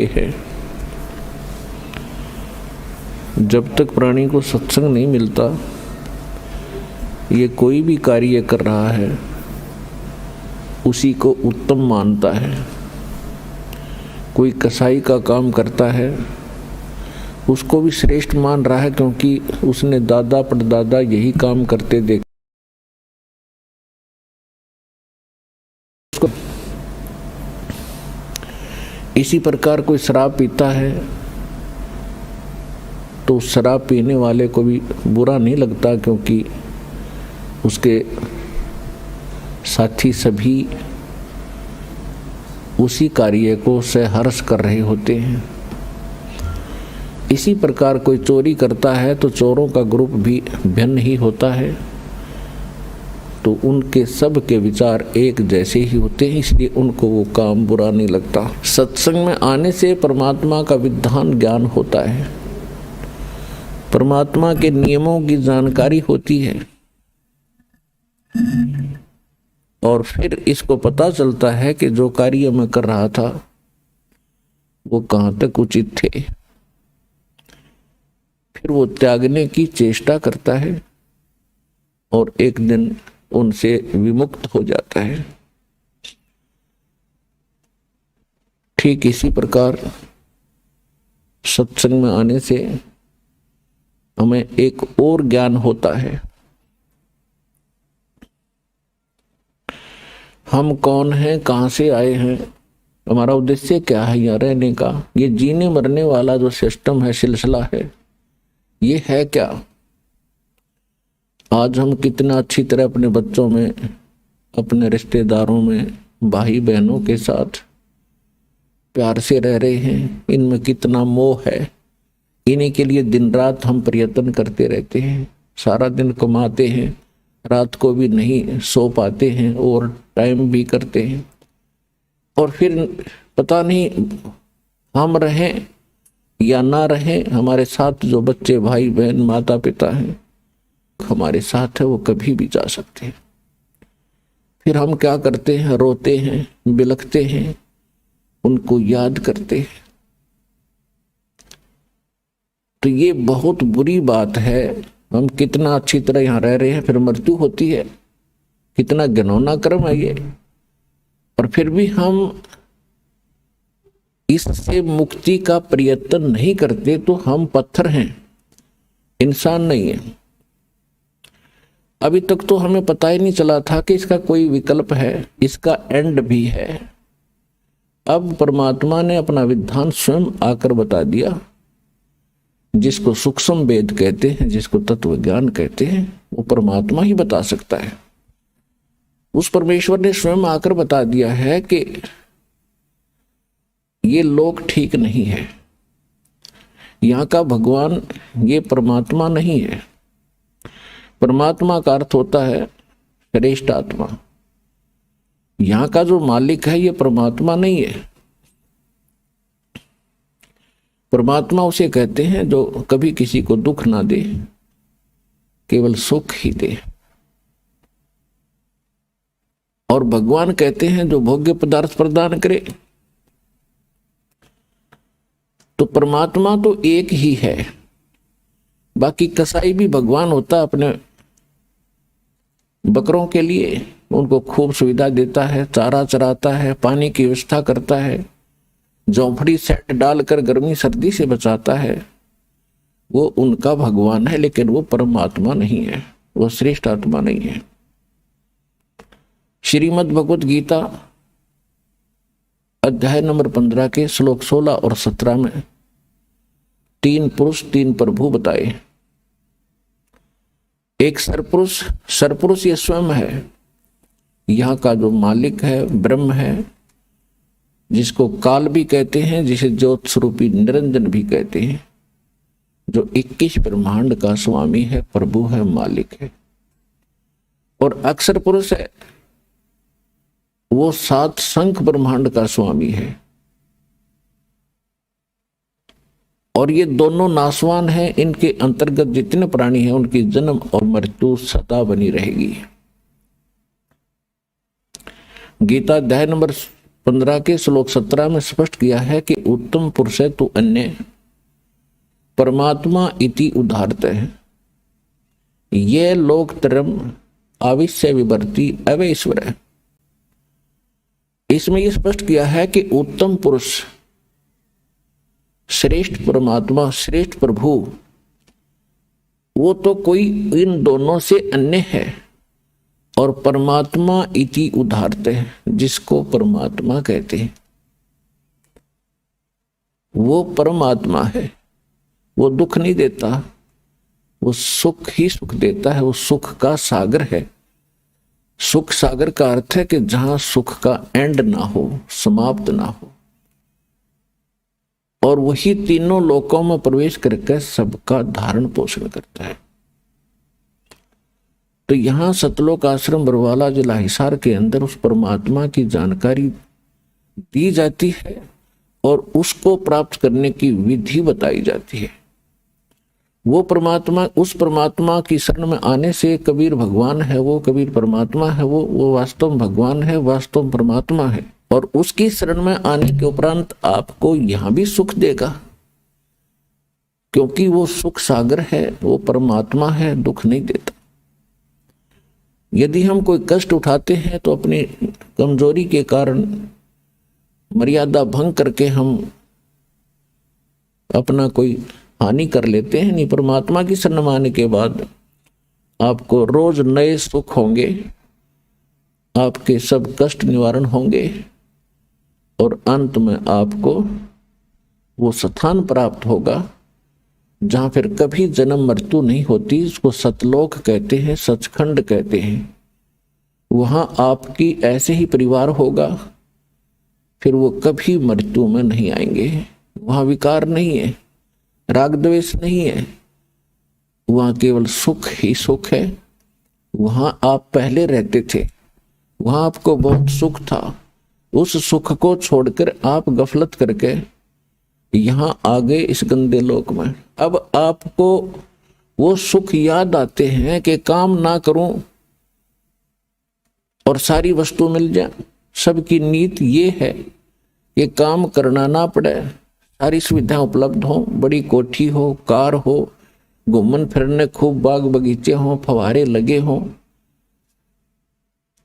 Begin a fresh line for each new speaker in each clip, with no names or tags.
है। जब तक प्राणी को सत्संग नहीं मिलता, ये कोई भी कार्य कर रहा है उसी को उत्तम मानता है। कोई कसाई का काम करता है उसको भी श्रेष्ठ मान रहा है, क्योंकि उसने दादा परदादा यही काम करते देखा। इसी प्रकार कोई शराब पीता है तो शराब पीने वाले को भी बुरा नहीं लगता, क्योंकि उसके साथी सभी उसी कार्य को सहर्ष कर रहे होते हैं। इसी प्रकार कोई चोरी करता है तो चोरों का ग्रुप भी भिन्न ही होता है, तो उनके सब के विचार एक जैसे ही होते हैं, इसलिए उनको वो काम बुरा नहीं लगता। सत्संग में आने से परमात्मा का विधान ज्ञान होता है, परमात्मा के नियमों की जानकारी होती है, और फिर इसको पता चलता है कि जो कार्य मैं कर रहा था वो कहाँ तक उचित थे। फिर वो त्यागने की चेष्टा करता है और एक दिन उनसे विमुक्त हो जाता है। ठीक इसी प्रकार सत्संग में आने से हमें एक और ज्ञान होता है। हम कौन हैं, कहाँ से आए हैं, हमारा उद्देश्य क्या है यहाँ रहने का। ये जीने मरने वाला जो सिस्टम है, सिलसिला है, ये है क्या। आज हम कितना अच्छी तरह अपने बच्चों में, अपने रिश्तेदारों में, भाई बहनों के साथ प्यार से रह रहे हैं। इनमें कितना मोह है, इन्हीं के लिए दिन रात हम प्रयत्न करते रहते हैं। सारा दिन कमाते हैं, रात को भी नहीं सो पाते हैं और टाइम भी करते हैं, और फिर पता नहीं हम रहें या ना रहें, हमारे साथ जो बच्चे भाई बहन माता पिता हैं हमारे साथ है, वो कभी भी जा सकते हैं। फिर हम क्या करते हैं, रोते हैं, बिलखते हैं, उनको याद करते हैं। तो ये बहुत बुरी बात है। हम कितना अच्छी तरह यहाँ रह रहे हैं, फिर मृत्यु होती है, कितना घिनौना कर्म है ये। और फिर भी हम इससे मुक्ति का प्रयत्न नहीं करते, तो हम पत्थर हैं, इंसान नहीं है। अभी तक तो हमें पता ही नहीं चला था कि इसका कोई विकल्प है, इसका एंड भी है। अब परमात्मा ने अपना विधान स्वयं आकर बता दिया। जिसको सूक्ष्म वेद कहते हैं, जिसको तत्व ज्ञान कहते हैं, वो परमात्मा ही बता सकता है। उस परमेश्वर ने स्वयं आकर बता दिया है कि ये लोक ठीक नहीं है, यहाँ का भगवान ये परमात्मा नहीं है। परमात्मा का अर्थ होता है श्रेष्ठ आत्मा। यहाँ का जो मालिक है ये परमात्मा नहीं है। परमात्मा उसे कहते हैं जो कभी किसी को दुख ना दे, केवल सुख ही दे। और भगवान कहते हैं जो भोग्य पदार्थ प्रदान करे। तो परमात्मा तो एक ही है। बाकी कसाई भी भगवान होता, अपने बकरों के लिए उनको खूब सुविधा देता है, चारा चराता है, पानी की व्यवस्था करता है, झोंपड़ी सेट डालकर गर्मी सर्दी से बचाता है। वो उनका भगवान है, लेकिन वो परमात्मा नहीं है, वो श्रेष्ठ आत्मा नहीं है। श्रीमद् भगवत गीता अध्याय नंबर 15 के श्लोक 16 और 17 में 3 पुरुष 3 प्रभु बताए। एक सरपुरुष ये स्वयं है, यहाँ का जो मालिक है ब्रह्म है, जिसको काल भी कहते हैं, जिसे ज्योत स्वरूपी निरंजन भी कहते हैं, जो 21 ब्रह्मांड का स्वामी है, प्रभु है, मालिक है। और अक्षर पुरुष है, वो 7 शंख ब्रह्मांड का स्वामी है। और ये दोनों नासवान हैं, इनके अंतर्गत जितने प्राणी हैं उनकी जन्म और मृत्यु सदा बनी रहेगी। गीता अध्याय नंबर 15 के श्लोक 17 में स्पष्ट किया है कि उत्तम पुरुष है तो अन्य परमात्मा इति उदाहरते है, ये लोकतरम आविश्य विवर्ती अवैश्वर है। इसमें यह स्पष्ट किया है कि उत्तम पुरुष, श्रेष्ठ परमात्मा, श्रेष्ठ प्रभु, वो तो कोई इन दोनों से अन्य है। और परमात्मा इति उदाहरते हैं, जिसको परमात्मा कहते हैं, वो परमात्मा है। वो दुख नहीं देता, वो सुख ही सुख देता है। वो सुख का सागर है। सुख सागर का अर्थ है कि जहां सुख का एंड ना हो, समाप्त ना हो। और वही तीनों लोकों में प्रवेश करके सबका धारण पोषण करता है। तो यहां सतलोक आश्रम बरवाला जिला हिसार के अंदर उस परमात्मा की जानकारी दी जाती है और उसको प्राप्त करने की विधि बताई जाती है। वो परमात्मा, उस परमात्मा की शरण में आने से कबीर भगवान है, वो कबीर परमात्मा है, वो वास्तव में भगवान है, वास्तव में परमात्मा है। और उसकी शरण में आने के उपरांत आपको यहां भी सुख देगा, क्योंकि वो सुख सागर है, वो परमात्मा है, दुख नहीं देता। यदि हम कोई कष्ट उठाते हैं तो अपनी कमजोरी के कारण, मर्यादा भंग करके हम अपना कोई हानि कर लेते हैं। नहीं, परमात्मा की शरण में आने के बाद आपको रोज नए सुख होंगे, आपके सब कष्ट निवारण होंगे और अंत में आपको वो स्थान प्राप्त होगा जहां फिर कभी जन्म मृत्यु नहीं होती। इसको सतलोक कहते हैं, सचखंड कहते हैं। वहां आपकी ऐसे ही परिवार होगा, फिर वो कभी मृत्यु में नहीं आएंगे। वहां विकार नहीं है, राग द्वेष नहीं है, वहां केवल सुख ही सुख है। वहां आप पहले रहते थे, वहां आपको बहुत सुख था, उस सुख को छोड़कर आप गफलत करके यहां आ गए इस गंदे लोक में। अब आपको वो सुख याद आते हैं कि काम ना करूं और सारी वस्तु मिल जाए। सबकी नीति ये है कि काम करना ना पड़े, सारी सुविधाएं उपलब्ध हो, बड़ी कोठी हो, कार हो, घूमन फिरने खूब बाग बगीचे हो, फवारे लगे हो।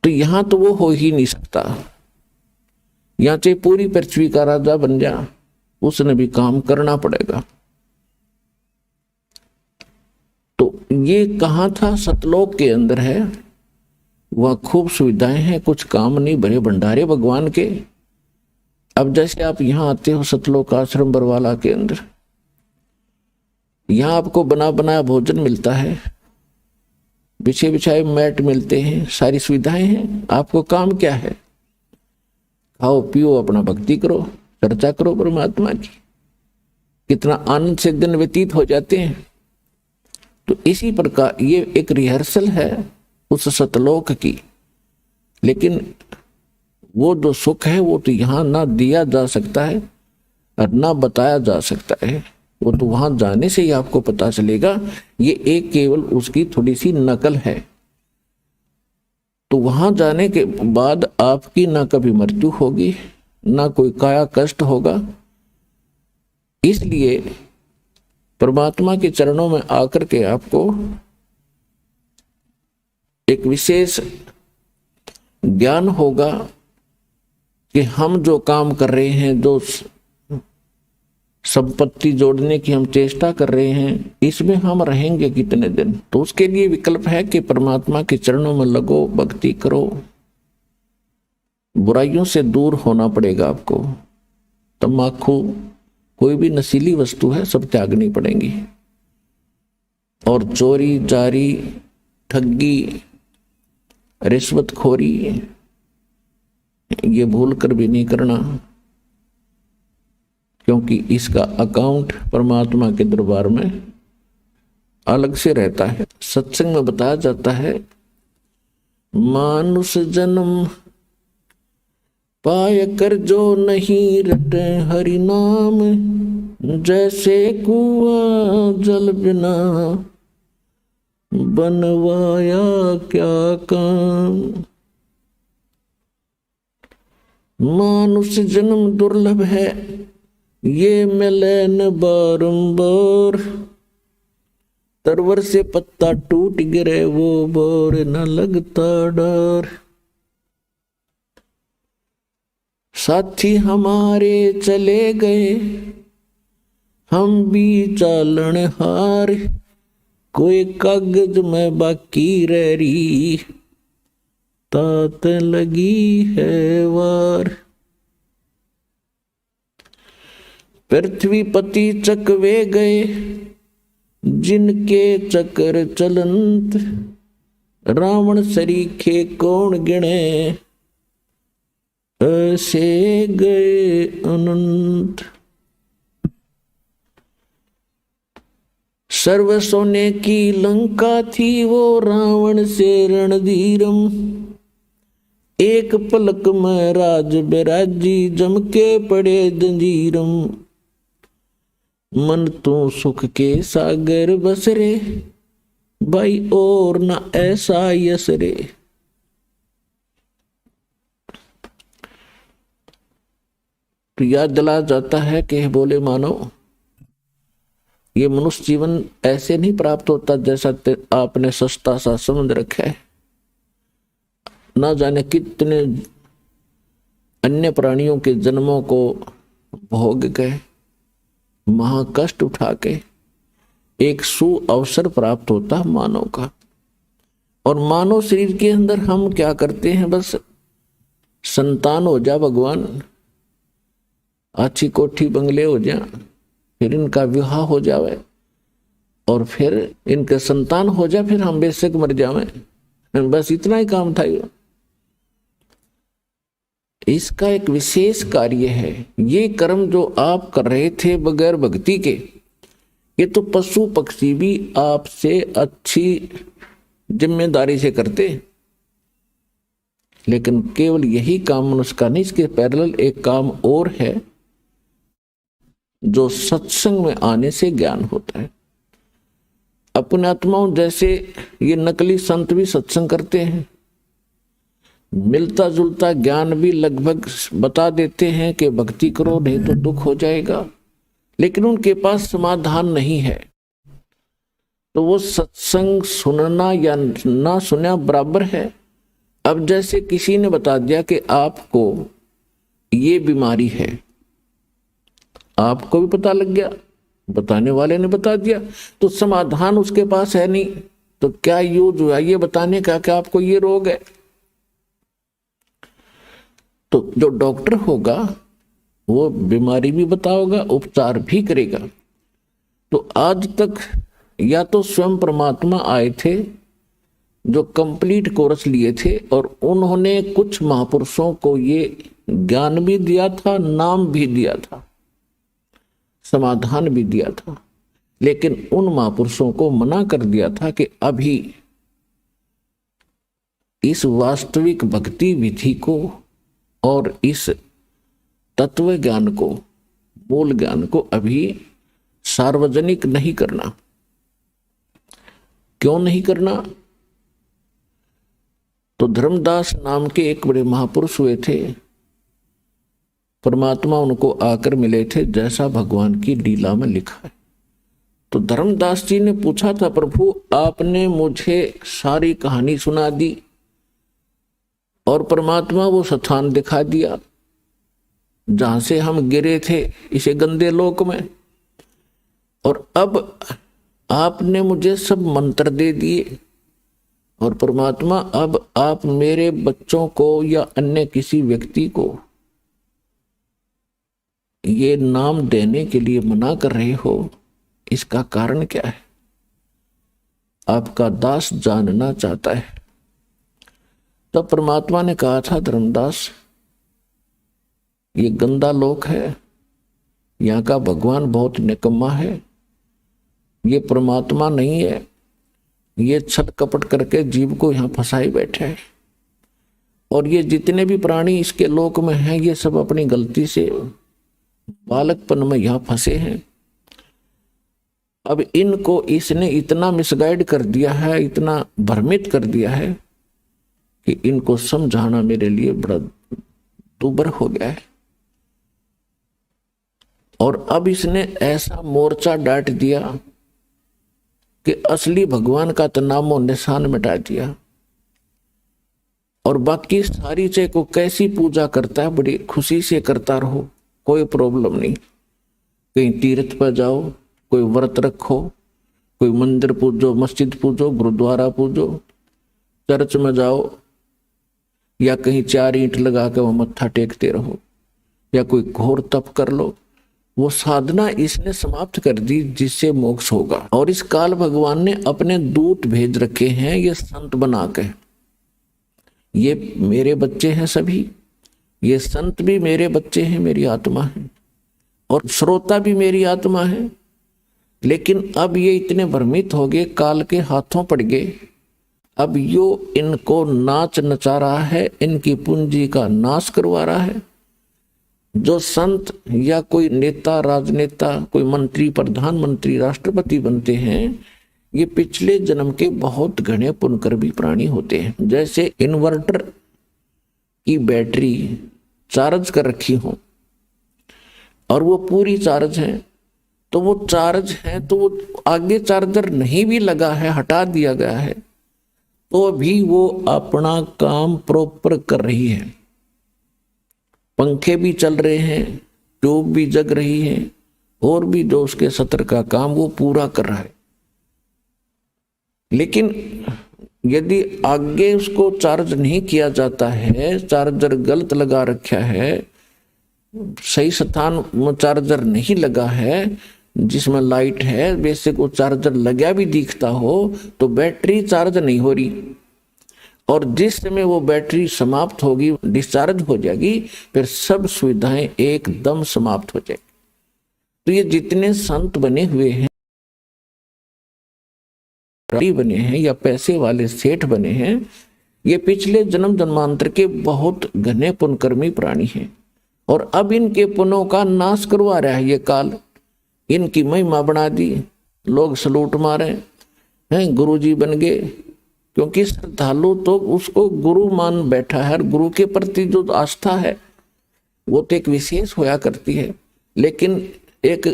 तो यहां तो वो हो ही नहीं सकता। यहां चाहे पूरी पृथ्वी का राजा बन जा, उसने भी काम करना पड़ेगा। तो ये कहां था? सतलोक के अंदर है। वह खूब सुविधाएं हैं, कुछ काम नहीं, भरे भंडारे भगवान के। अब जैसे आप यहां आते हो सतलोक आश्रम बरवाला के अंदर, यहां आपको बना बनाया भोजन मिलता है, बिछे बिछाए मैट मिलते हैं, सारी सुविधाएं हैं। आपको काम क्या है? खाओ पियो, अपना भक्ति करो, चर्चा करो परमात्मा की। कितना आनंद से दिन व्यतीत हो जाते हैं। तो इसी प्रकार ये एक रिहर्सल है उस सतलोक की। लेकिन वो जो सुख है वो तो यहां ना दिया जा सकता है और ना बताया जा सकता है। वो तो वहां जाने से ही आपको पता चलेगा। ये एक केवल उसकी थोड़ी सी नकल है। तो वहां जाने के बाद आपकी ना कभी मृत्यु होगी, ना कोई काया कष्ट होगा। इसलिए परमात्मा के चरणों में आकर के आपको एक विशेष ज्ञान होगा कि हम जो काम कर रहे हैं, जो संपत्ति जोड़ने की हम चेष्टा कर रहे हैं, इसमें हम रहेंगे कितने दिन। तो उसके लिए विकल्प है कि परमात्मा के चरणों में लगो, भक्ति करो। बुराइयों से दूर होना पड़ेगा आपको। तम्बाकू, कोई भी नशीली वस्तु है, सब त्यागनी पड़ेंगी। और चोरी जारी, ठगी, रिश्वतखोरी, ये भूल कर भी नहीं करना, क्योंकि इसका अकाउंट परमात्मा के दरबार में अलग से रहता है। सत्संग में बताया जाता है, मानुष जन्म पाय कर जो नहीं रटे हरि नाम, जैसे कुआं जल बिना बनवाया क्या काम। मानुष जन्म दुर्लभ है, ये मिले न बारंबार। तरवर से पत्ता टूट गिरे, वो बोर न लगता डर। साथी हमारे चले गए, हम भी चालन हार। कोई कागज में बाकी रह रही, तात लगी है वार। पृथ्वीपति चकवे गए, जिनके चक्र चलंत। रावण सरीखे कौन गिने, ऐसे गए अनंत। सर्व सोने की लंका थी, वो रावण से रणधीरम। एक पलक में राज बिराजी, जम के पड़े जंजीरम। मन तो सुख के सागर बसरे, भाई और न ऐसा यसरे। तो याद दिला जाता है कि बोले मानो, ये मनुष्य जीवन ऐसे नहीं प्राप्त होता जैसा आपने सस्ता सा समझ रखा है। ना जाने कितने अन्य प्राणियों के जन्मों को भोग गए, महाकष्ट उठा के एक सु अवसर प्राप्त होता मानव का। और मानव शरीर के अंदर हम क्या करते हैं, बस संतान हो जा भगवान, अच्छी कोठी बंगले हो जा, फिर इनका विवाह हो जावे और फिर इनके संतान हो जाए, फिर हम बेशक मर जावे, बस इतना ही काम था। इसका एक विशेष कार्य है। ये कर्म जो आप कर रहे थे बगैर भक्ति के, ये तो पशु पक्षी भी आपसे अच्छी जिम्मेदारी से करते। लेकिन केवल यही काम मनुष्य का नहीं, इसके पैरेलल एक काम और है जो सत्संग में आने से ज्ञान होता है। अपने आत्माओं जैसे ये नकली संत भी सत्संग करते हैं, मिलता जुलता ज्ञान भी लगभग बता देते हैं कि भक्ति करो नहीं तो दुख हो जाएगा, लेकिन उनके पास समाधान नहीं है। तो वो सत्संग सुनना या ना सुनना बराबर है। अब जैसे किसी ने बता दिया कि आपको ये बीमारी है, आपको भी पता लग गया, बताने वाले ने बता दिया, तो समाधान उसके पास है नहीं, तो क्या यूज हुआ ये बताने का कि आपको ये रोग है। तो जो डॉक्टर होगा वो बीमारी भी बताओगा, उपचार भी करेगा। तो आज तक या तो स्वयं परमात्मा आए थे जो कंप्लीट कोर्स लिए थे, और उन्होंने कुछ महापुरुषों को ये ज्ञान भी दिया था, नाम भी दिया था, समाधान भी दिया था, लेकिन उन महापुरुषों को मना कर दिया था कि अभी इस वास्तविक भक्ति विधि को और इस तत्व ज्ञान को, मूल ज्ञान को अभी सार्वजनिक नहीं करना। क्यों नहीं करना? तो धर्मदास नाम के एक बड़े महापुरुष हुए थे, परमात्मा उनको आकर मिले थे जैसा भगवान की लीला में लिखा है। तो धर्मदास जी ने पूछा था, प्रभु आपने मुझे सारी कहानी सुना दी और परमात्मा वो स्थान दिखा दिया जहां से हम गिरे थे इसे गंदे लोक में, और अब आपने मुझे सब मंत्र दे दिए, और परमात्मा अब आप मेरे बच्चों को या अन्य किसी व्यक्ति को ये नाम देने के लिए मना कर रहे हो, इसका कारण क्या है? आपका दास जानना चाहता है। तो परमात्मा ने कहा था, धर्मदास ये गंदा लोक है, यहाँ का भगवान बहुत निकम्मा है, ये परमात्मा नहीं है, ये छट कपट करके जीव को यहाँ फंसाई बैठे है, और ये जितने भी प्राणी इसके लोक में हैं ये सब अपनी गलती से बालकपन में यहाँ फंसे हैं। अब इनको इसने इतना मिसगाइड कर दिया है, इतना भ्रमित कर दिया है कि इनको समझाना मेरे लिए बड़ा दूबर हो गया है। और अब इसने ऐसा मोर्चा डांट दिया कि असली भगवान का तो नामो निशान मिटा दिया। और बाकी सारी चीज को कैसी पूजा करता है, बड़ी खुशी से करता रहो, कोई प्रॉब्लम नहीं। कहीं तीर्थ पर जाओ, कोई व्रत रखो, कोई मंदिर पूजो, मस्जिद पूजो, गुरुद्वारा पूजो, चर्च में जाओ, या कहीं 4 ईंट लगा के वहां मत्था टेकते रहो, या कोई घोर तप कर लो। वो साधना इसने समाप्त कर दी जिससे मोक्ष होगा। और इस काल भगवान ने अपने दूत भेज रखे हैं, ये संत बना के। ये मेरे बच्चे हैं सभी, ये संत भी मेरे बच्चे हैं, मेरी आत्मा है, और श्रोता भी मेरी आत्मा है। लेकिन अब ये इतने भ्रमित हो गए, काल के हाथों पड़ गए। अब यो इनको नाच नचा रहा है, इनकी पूंजी का नाश करवा रहा है। जो संत या कोई नेता, राजनेता, कोई मंत्री, प्रधानमंत्री, राष्ट्रपति बनते हैं, ये पिछले जन्म के बहुत घने पुण्यकर्मी प्राणी होते हैं। जैसे इन्वर्टर की बैटरी चार्ज कर रखी हो और वो पूरी चार्ज है, तो वो चार्ज है, तो वो आगे चार्जर नहीं भी लगा है, हटा दिया गया है, तो भी वो अपना काम प्रॉपर कर रही है। पंखे भी चल रहे हैं, ट्यूब भी जग रही है, और भी जो उसके सत्र का काम वो पूरा कर रहा है। लेकिन यदि आगे उसको चार्ज नहीं किया जाता है, चार्जर गलत लगा रखा है, सही स्थान में चार्जर नहीं लगा है, जिसमें लाइट है, वैसे को चार्जर लगा भी दिखता हो, तो बैटरी चार्ज नहीं हो रही। और जिस समय वो बैटरी समाप्त होगी, डिस्चार्ज हो जाएगी, फिर सब सुविधाएं एकदम समाप्त हो जाएगी। तो ये जितने संत बने हुए हैं, बने हैं या पैसे वाले सेठ बने हैं, ये पिछले जन्म जन्मांतर के बहुत घने पुण्यकर्मी प्राणी हैं। और अब इनके पुण्यों का नाश करवा रहा है ये काल। इनकी महिमा बढ़ा दी, लोग सलूट मारे हैं, गुरु जी बन गए, क्योंकि श्रद्धालु तो उसको गुरु मान बैठा है। और गुरु के प्रति जो आस्था है वो तो एक विशेष होया करती है। लेकिन एक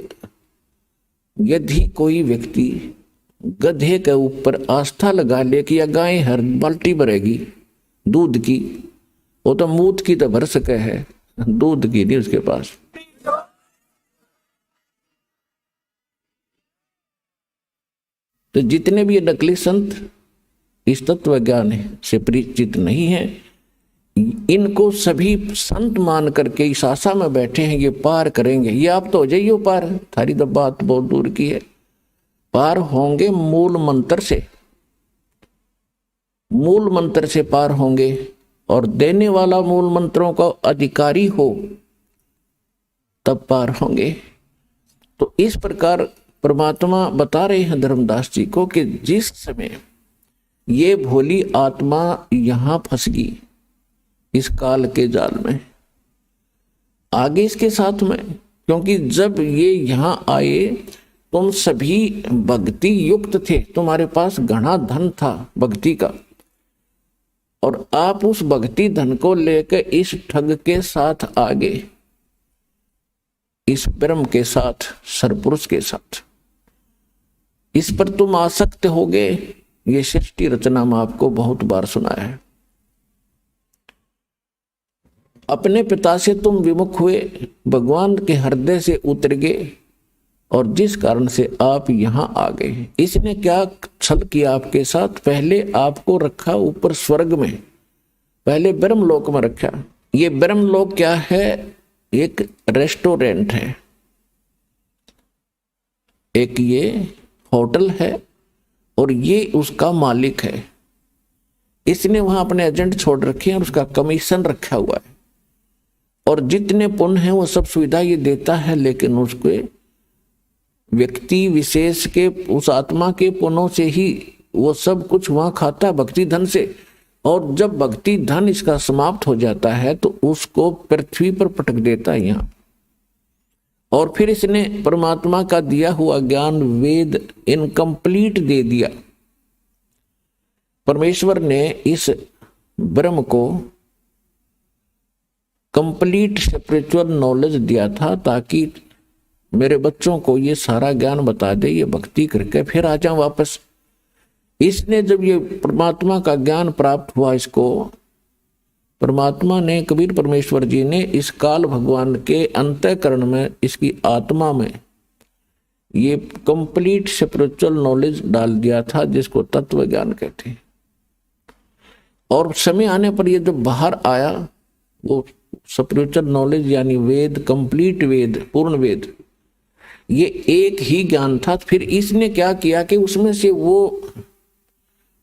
यदि कोई व्यक्ति गधे के ऊपर आस्था लगा ले कि या गाय हर बाल्टी भरेगी दूध की, वो तो मूत की तो भर सके है, दूध की नहीं उसके पास। तो जितने भी नकली संत इस तत्व ज्ञान से परिचित नहीं है, इनको सभी संत मान करके इस आशा में बैठे हैं ये पार करेंगे। ये आप तो हो जाइए पार, थारी तो बात बहुत दूर की है। पार होंगे मूल मंत्र से, मूल मंत्र से पार होंगे, और देने वाला मूल मंत्रों का अधिकारी हो तब पार होंगे। तो इस प्रकार परमात्मा बता रहे हैं धर्मदास जी को कि जिस समय ये भोली आत्मा यहां फंस गई इस काल के जाल में, आगे इसके साथ में, क्योंकि जब ये यहां आए तुम सभी भक्ति युक्त थे, तुम्हारे पास घना धन था भक्ति का, और आप उस भक्ति धन को लेकर इस ठग के साथ आगे, इस ब्रह्म के साथ, सरपुरुष के साथ, इस पर तुम आसक्त हो गए। ये सृष्टि रचना में आपको बहुत बार सुनाया है। अपने पिता से तुम विमुख हुए, भगवान के हृदय से उतर गए, और जिस कारण से आप यहां आ गए। इसने क्या छल किया आपके साथ? पहले आपको रखा ऊपर स्वर्ग में, पहले ब्रह्मलोक में रखा। ये ब्रह्मलोक क्या है? एक रेस्टोरेंट है, एक ये होटल है, और ये उसका मालिक है। इसने वहां अपने एजेंट छोड़ रखे हैं और उसका कमीशन रखा हुआ है, और जितने पुण्य हैं वो सब सुविधा ये देता है, लेकिन उसके व्यक्ति विशेष के, उस आत्मा के पुण्यों से ही वो सब कुछ वहां खाता, भक्ति धन से। और जब भक्ति धन इसका समाप्त हो जाता है तो उसको पृथ्वी पर पटक देता है यहाँ। और फिर इसने परमात्मा का दिया हुआ ज्ञान, वेद इनकम्प्लीट दे दिया। परमेश्वर ने इस ब्रह्म को कंप्लीट स्पिरिचुअल नॉलेज दिया था ताकि मेरे बच्चों को ये सारा ज्ञान बता दे, ये भक्ति करके फिर आ जाऊं वापस। इसने जब ये परमात्मा का ज्ञान प्राप्त हुआ, इसको परमात्मा ने, कबीर परमेश्वर जी ने इस काल भगवान के अंतःकरण में, इसकी आत्मा में ये कंप्लीट स्पिरिचुअल नॉलेज डाल दिया था, जिसको तत्व ज्ञान कहते हैं। और समय आने पर ये जो बाहर आया वो स्पिरिचुअल नॉलेज यानी वेद, कंप्लीट वेद, पूर्ण वेद, ये एक ही ज्ञान था। फिर इसने क्या किया कि उसमें से वो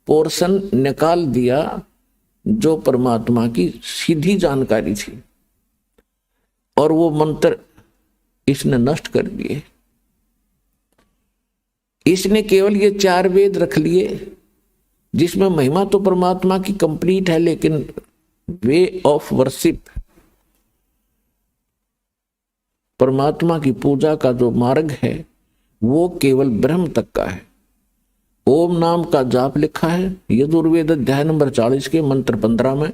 पोर्शन निकाल दिया जो परमात्मा की सीधी जानकारी थी, और वो मंत्र इसने नष्ट कर दिए। इसने केवल ये 4 वेद रख लिए, जिसमें महिमा तो परमात्मा की कंप्लीट है, लेकिन वे ऑफ वर्शिप, परमात्मा की पूजा का जो मार्ग है वो केवल ब्रह्म तक का है। ओम नाम का जाप लिखा है यजुर्वेद अध्याय नंबर 40 के मंत्र 15 में।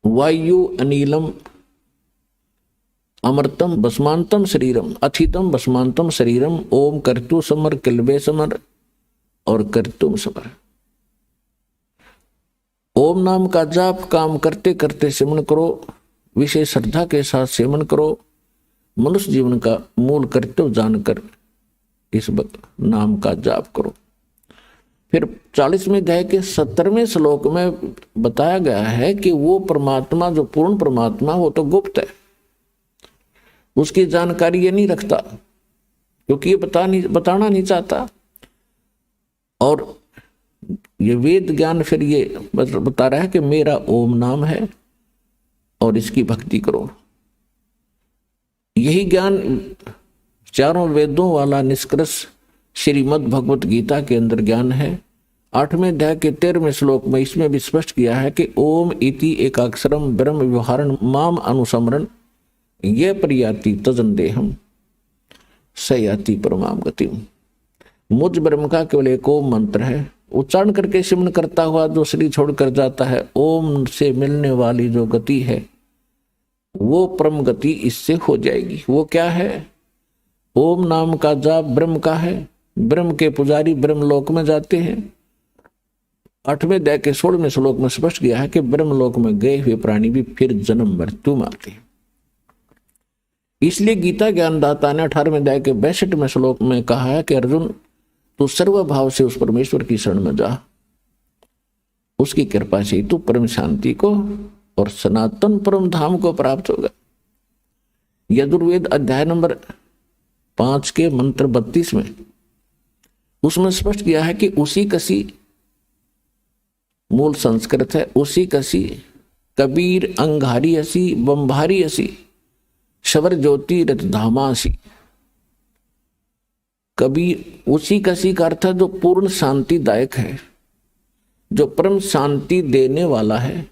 वायु अनिलम अमृतम भस्मांतम शरीरम अथितम भस्मांतम शरीरम ओम कर्तु समर किलबे समर और कर्तुम समर। ओम नाम का जाप काम करते करते सेवन करो, विशेष श्रद्धा के साथ सेवन करो, मनुष्य जीवन का मूल कर्तव्य जानकर इस नाम का जाप करो। फिर 40वें अध्याय के 17वें श्लोक में बताया गया है कि वो परमात्मा, जो पूर्ण परमात्मा, वो तो गुप्त है, उसकी जानकारी ये नहीं रखता, क्योंकि ये बताना नहीं चाहता। और ये वेद ज्ञान फिर ये बता रहा है कि मेरा ओम नाम है और इसकी भक्ति करो। यही ज्ञान चारों वेदों वाला निष्कर्ष श्रीमद् भगवत गीता के अंदर ज्ञान है। 8वें अध्याय के 13वें श्लोक में इसमें भी स्पष्ट किया है कि ओम इति एकाक्षरम ब्रह्म व्यवहारण माम अनुसमरण ये परियाति तजन देहम सयाति परमाम गतिम। मुझ ब्रह्म का केवल एक ओम मंत्र है, उच्चारण करके सिमरन करता हुआ जो शरीर छोड़कर जाता है, ओम से मिलने वाली जो गति है वो परम गति इससे हो जाएगी। वो क्या है? ओम नाम का जाप ब्रह्म का है, ब्रह्म के पुजारी ब्रह्म लोक में जाते हैं। 8वें अध्याय के 16वें श्लोक में स्पष्ट किया है कि ब्रह्म लोक में गए हुए प्राणी भी फिर जन्म मृत्यु में आते हैं। इसलिए गीता ज्ञानदाता ने 18वें अध्याय के 62वें श्लोक में कहा है कि अर्जुन तू सर्वभाव से उस परमेश्वर की शरण में जा, उसकी कृपा से तू परम शांति को और सनातन परम धाम को प्राप्त होगा। यजुर्वेद अध्याय नंबर 5 के मंत्र 32 में उसमें स्पष्ट किया है कि उसी कसी, मूल संस्कृत है उसी कसी, कबीर अंगारी असी बंभारी असी शवर ज्योति रत धामासी। कबीर उसी कसी का अर्थ है जो पूर्ण शांतिदायक है, जो परम शांति देने वाला है।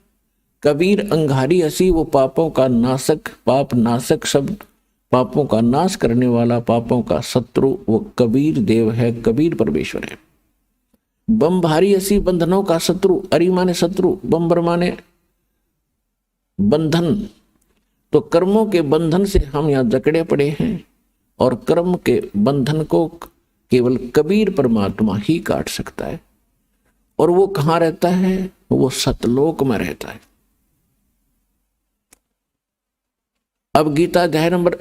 कबीर अंगारी असी वो पापों का नाशक, पाप नाशक शब्द, पापों का नाश करने वाला, पापों का शत्रु वो कबीर देव है, कबीर परमेश्वर है। बंभारी असी बंधनों का शत्रु, अरि माने शत्रु, बंबर माने बंधन। तो कर्मों के बंधन से हम यहाँ जकड़े पड़े हैं और कर्म के बंधन को केवल कबीर परमात्मा ही काट सकता है। और वो कहाँ रहता है? वो सतलोक में रहता है। अब गीता अध्याय नंबर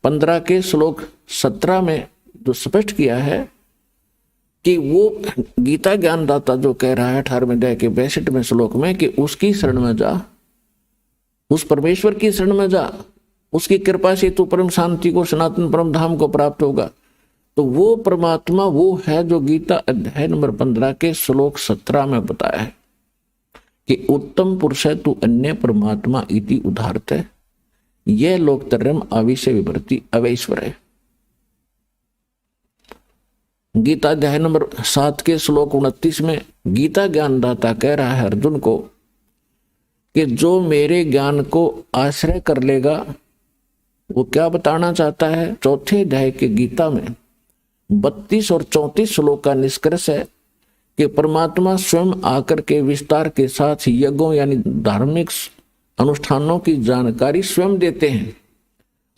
15 के श्लोक 17 में जो स्पष्ट किया है कि वो गीता ज्ञानदाता जो कह रहा है 18वें अध्याय के 62वें श्लोक में कि उसकी शरण में जा, उस परमेश्वर की शरण में जा, उसकी कृपा से तू परम शांति को, सनातन परम धाम को प्राप्त होगा। तो वो परमात्मा वो है जो गीता अध्याय नंबर 15 के श्लोक 17 में बताया है कि उत्तम पुरुष है तू अन्य परमात्मा इति उदाहरत है, यह लोकतरम आविष्य विभ्रति अवैश्वर है। गीता अध्याय नंबर 7 के श्लोक 29 में गीता ज्ञानदाता कह रहा है अर्जुन को कि जो मेरे ज्ञान को आश्रय कर लेगा, वो क्या बताना चाहता है? 4थे अध्याय के गीता में 32 और 34 श्लोक का निष्कर्ष है कि परमात्मा स्वयं आकर के विस्तार के साथ यज्ञों यानी धार्मिक अनुष्ठानों की जानकारी स्वयं देते हैं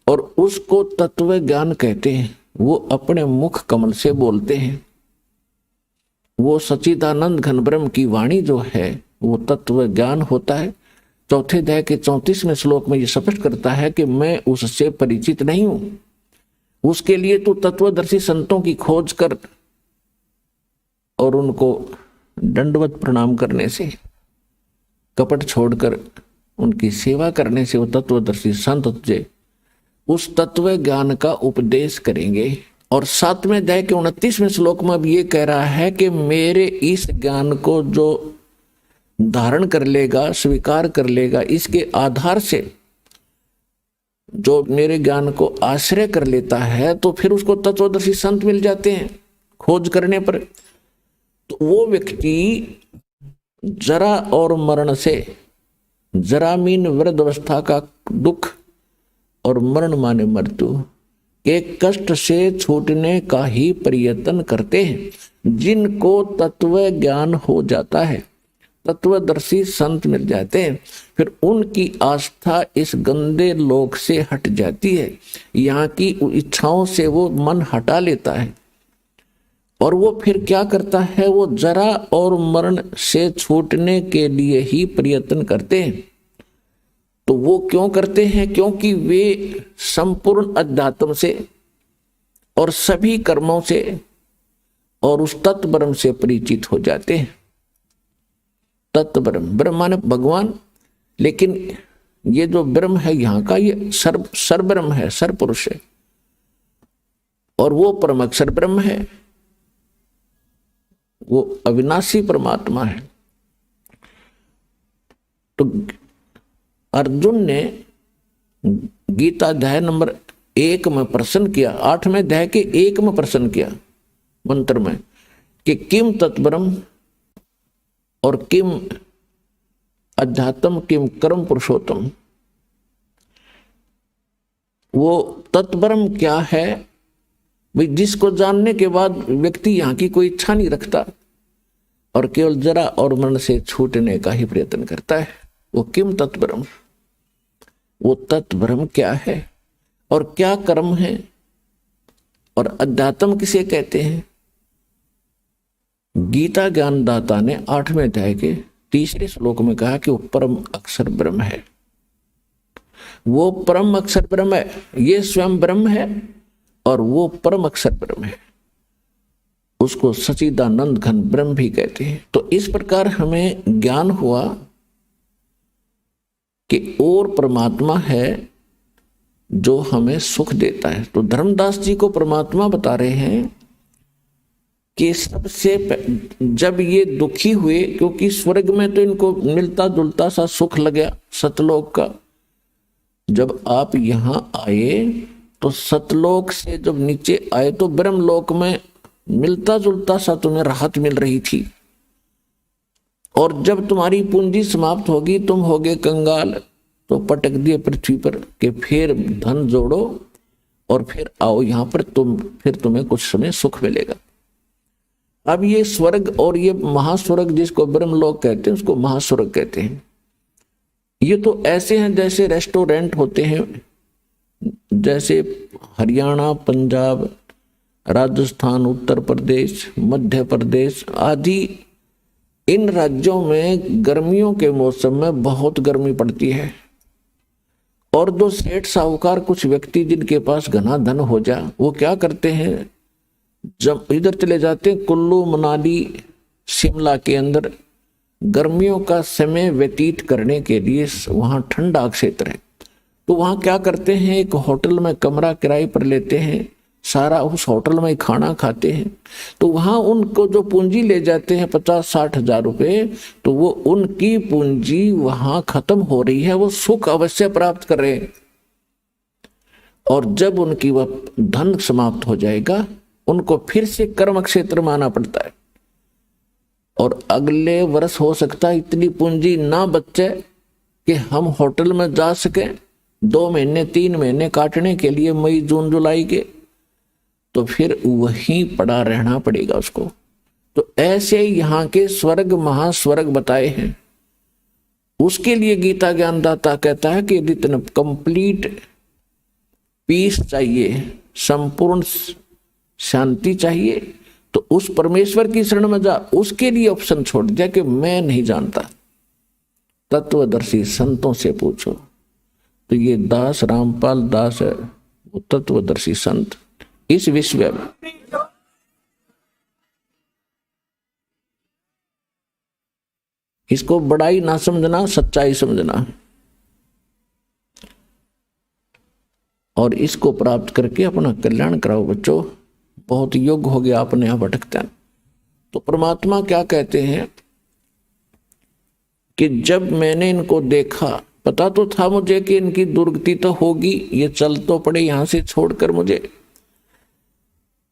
और उसको तत्व ज्ञान कहते हैं। वो अपने मुख कमल से बोलते हैं। वो सच्चिदानंद घन ब्रह्म की वाणी जो है वो तत्व ज्ञान होता है। चौथे अध्याय के 34वें श्लोक में ये स्पष्ट करता है कि मैं उससे परिचित नहीं हूं, उसके लिए तू तत्वदर्शी संतों की खोज कर और उनको दंडवत प्रणाम करने से, कपट छोड़कर उनकी सेवा करने से वो तत्वदर्शी संत तुझे उस तत्व ज्ञान का उपदेश करेंगे। और 7वें अध्याय के 29वें श्लोक में अब ये कह रहा है कि मेरे इस ज्ञान को जो धारण कर लेगा, स्वीकार कर लेगा, इसके आधार से जो मेरे ज्ञान को आश्रय कर लेता है तो फिर उसको तत्वदर्शी संत मिल जाते हैं खोज करने पर। तो वो व्यक्ति जरा और मरण से, जरामीन वृद्धावस्था का दुख और मरण माने मृत्यु के कष्ट से छूटने का ही प्रयत्न करते हैं। जिनको तत्व ज्ञान हो जाता है, तत्वदर्शी संत मिल जाते हैं, फिर उनकी आस्था इस गंदे लोक से हट जाती है। यहाँ की इच्छाओं से वो मन हटा लेता है और वो फिर क्या करता है, वो जरा और मरण से छूटने के लिए ही प्रयत्न करते हैं। तो वो क्यों करते हैं? क्योंकि वे संपूर्ण अध्यात्म से और सभी कर्मों से और उस तत्व ब्रह्म से परिचित हो जाते हैं। तत्व ब्रह्म, ब्रह्म माने भगवान, लेकिन ये जो ब्रह्म है यहाँ का ये सर ब्रह्म है, सर पुरुष है, और वो परम अक्षर ब्रह्म है, वो अविनाशी परमात्मा है। तो अर्जुन ने गीता अध्याय नंबर 1 में प्रश्न किया, 8वें अध्याय के 1 में प्रश्न किया मंत्र में कि किम तत्ब्रह्म और किम अध्यात्म किम कर्म पुरुषोत्तम। वो तत्ब्रह्म क्या है भाई, जिसको जानने के बाद व्यक्ति यहाँ की कोई इच्छा नहीं रखता और केवल जरा और मरण से छूटने का ही प्रयत्न करता है। वो किम तत्ब्रह्म, वो तत्ब्रह्म क्या है और क्या कर्म है और अध्यात्म किसे कहते हैं। गीता ज्ञानदाता ने 8वें अध्याय के 3रे श्लोक में कहा कि वो परम अक्षर ब्रह्म है। वो परम अक्षर ब्रह्म है, ये स्वयं ब्रह्म है और वो परम अक्षर ब्रह्म है, उसको सच्चिदानंद घन ब्रह्म भी कहते हैं। तो इस प्रकार हमें ज्ञान हुआ कि और परमात्मा है जो हमें सुख देता है। तो धर्मदास जी को परमात्मा बता रहे हैं कि सबसे जब ये दुखी हुए, क्योंकि स्वर्ग में तो इनको मिलता जुलता सा सुख लग गया सतलोक का, जब आप यहां आए तो सतलोक से जब नीचे आए तो ब्रह्मलोक में मिलता जुलता सा तुम्हें राहत मिल रही थी। और जब तुम्हारी पूंजी समाप्त होगी, तुम होगे कंगाल, तो पटक दिए पृथ्वी पर कि फिर धन जोड़ो और फिर आओ यहां पर, फिर तुम्हें कुछ समय सुख मिलेगा। अब ये स्वर्ग और ये महास्वर्ग जिसको ब्रह्मलोक कहते हैं उसको महास्वर्ग कहते हैं। ये तो ऐसे हैं जैसे रेस्टोरेंट होते हैं, जैसे हरियाणा, पंजाब, राजस्थान, उत्तर प्रदेश, मध्य प्रदेश आदि इन राज्यों में गर्मियों के मौसम में बहुत गर्मी पड़ती है। और दो सेठ साहूकार, कुछ व्यक्ति जिनके पास घना धन हो जा, वो क्या करते हैं, जब इधर चले जाते हैं कुल्लू, मनाली, शिमला के अंदर गर्मियों का समय व्यतीत करने के लिए। वहां ठंडा क्षेत्र है तो वहां क्या करते हैं, एक होटल में कमरा किराए पर लेते हैं, सारा उस होटल में खाना खाते हैं। तो वहां उनको जो पूंजी ले जाते हैं 50-60 हजार रुपए, तो वो उनकी पूंजी वहां खत्म हो रही है, वो सुख अवश्य प्राप्त कर रहे हैं। और जब उनकी वह धन समाप्त हो जाएगा, उनको फिर से कर्म क्षेत्र में आना पड़ता है। और अगले वर्ष हो सकता है इतनी पूंजी ना बचे कि हम होटल में जा सके 2 महीने 3 महीने काटने के लिए, मई जून जुलाई के, तो फिर वहीं पड़ा रहना पड़ेगा उसको। तो ऐसे यहाँ के स्वर्ग महास्वर्ग बताए हैं उसके लिए गीता ज्ञानदाता कहता है कि यदि तुम्हें कंप्लीट पीस चाहिए, संपूर्ण शांति चाहिए, तो उस परमेश्वर की शरण में जा। उसके लिए ऑप्शन छोड़ दिया कि मैं नहीं जानता, तत्वदर्शी संतों से पूछो। तो ये दास रामपाल दास है, वो तत्वदर्शी संत इस विश्व में। इसको बड़ाई ना समझना, सच्चाई समझना, और इसको प्राप्त करके अपना कल्याण कराओ बच्चों। बहुत योग्य हो गया, अपने यहां भटकते हैं। तो परमात्मा क्या कहते हैं कि जब मैंने इनको देखा, पता तो था मुझे कि इनकी दुर्गति तो होगी, ये चल तो पड़े यहां से छोड़कर मुझे,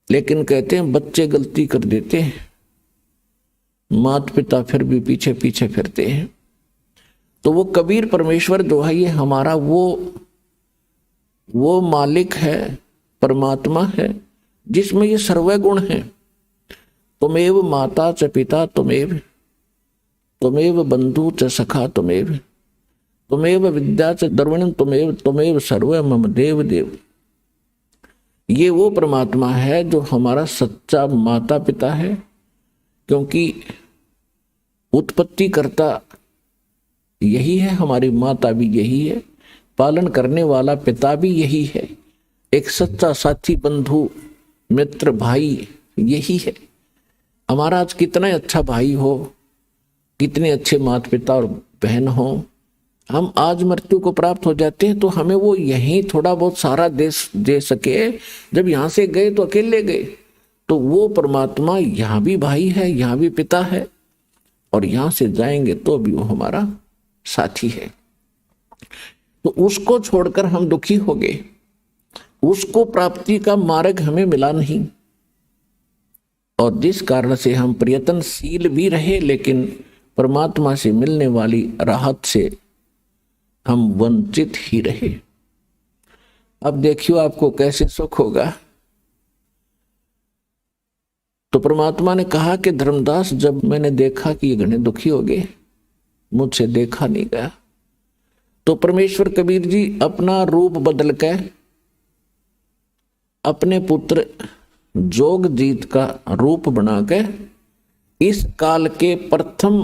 लेकिन कहते हैं बच्चे गलती कर देते हैं, माता पिता फिर भी पीछे पीछे फिरते हैं। तो वो कबीर परमेश्वर जो है, ये हमारा वो मालिक है, परमात्मा है, जिसमें ये सर्व गुण है। तुमेव माता च पिता तुमेव बंधु च सखा तुमेव विद्या च द्रविणम तुमेव सर्व मम देव देव। ये वो परमात्मा है जो हमारा सच्चा माता पिता है, क्योंकि उत्पत्ति करता यही है, हमारी माता भी यही है, पालन करने वाला पिता भी यही है, एक सच्चा साथी बंधु मित्र भाई यही है। हमारा आज कितना अच्छा भाई हो, कितने अच्छे माता पिता और बहन हो, हम आज मृत्यु को प्राप्त हो जाते हैं तो हमें वो यहीं थोड़ा बहुत सारा दे सके। जब यहां से गए तो अकेले गए, तो वो परमात्मा यहां भी भाई है, यहां भी पिता है, और यहां से जाएंगे तो भी वो हमारा साथी है। तो उसको छोड़कर हम दुखी हो गए, उसको प्राप्ति का मार्ग हमें मिला नहीं, और जिस कारण से हम प्रयत्नशील भी रहे, लेकिन परमात्मा से मिलने वाली राहत से हम वंचित ही रहे। अब देखियो आपको कैसे सुख होगा। तो परमात्मा ने कहा कि धर्मदास, जब मैंने देखा कि ये घने दुखी हो गए, मुझसे देखा नहीं गया, तो परमेश्वर कबीर जी अपना रूप बदल कर अपने पुत्र जोगजीत का रूप बनाकर इस काल के प्रथम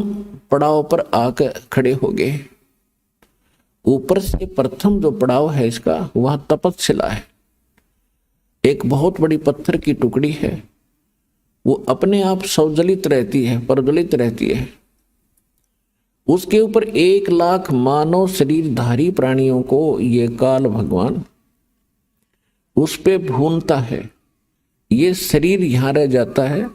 पड़ाव पर आकर खड़े हो गए। ऊपर से प्रथम जो पड़ाव है इसका, वह तपतशिला है। एक बहुत बड़ी पत्थर की टुकड़ी है, वो अपने आप सौजलित रहती है, प्रज्वलित रहती है। उसके ऊपर 1,00,000 मानव शरीरधारी प्राणियों को ये काल भगवान उस पे भूनता है। ये शरीर यहां रह जाता है,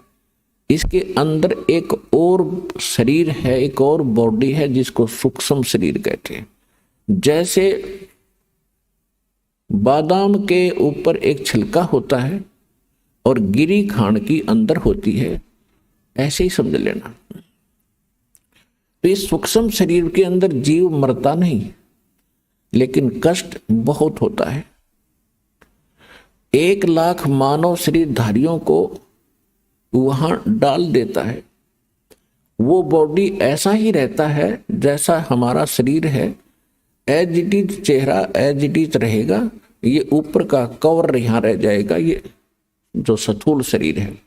इसके अंदर एक और शरीर है, एक और बॉडी है, जिसको सूक्ष्म शरीर कहते हैं। जैसे बादाम के ऊपर एक छिलका होता है और गिरी खांड की अंदर होती है, ऐसे ही समझ लेना। तो इस सूक्ष्म शरीर के अंदर जीव मरता नहीं, लेकिन कष्ट बहुत होता है। 1,00,000 मानव शरीरधारियों को वहां डाल देता है। वो बॉडी ऐसा ही रहता है जैसा हमारा शरीर है, एज इट इज चेहरा एज इट इज रहेगा। ये ऊपर का कवर यहां रह जाएगा, ये जो स्थूल शरीर है।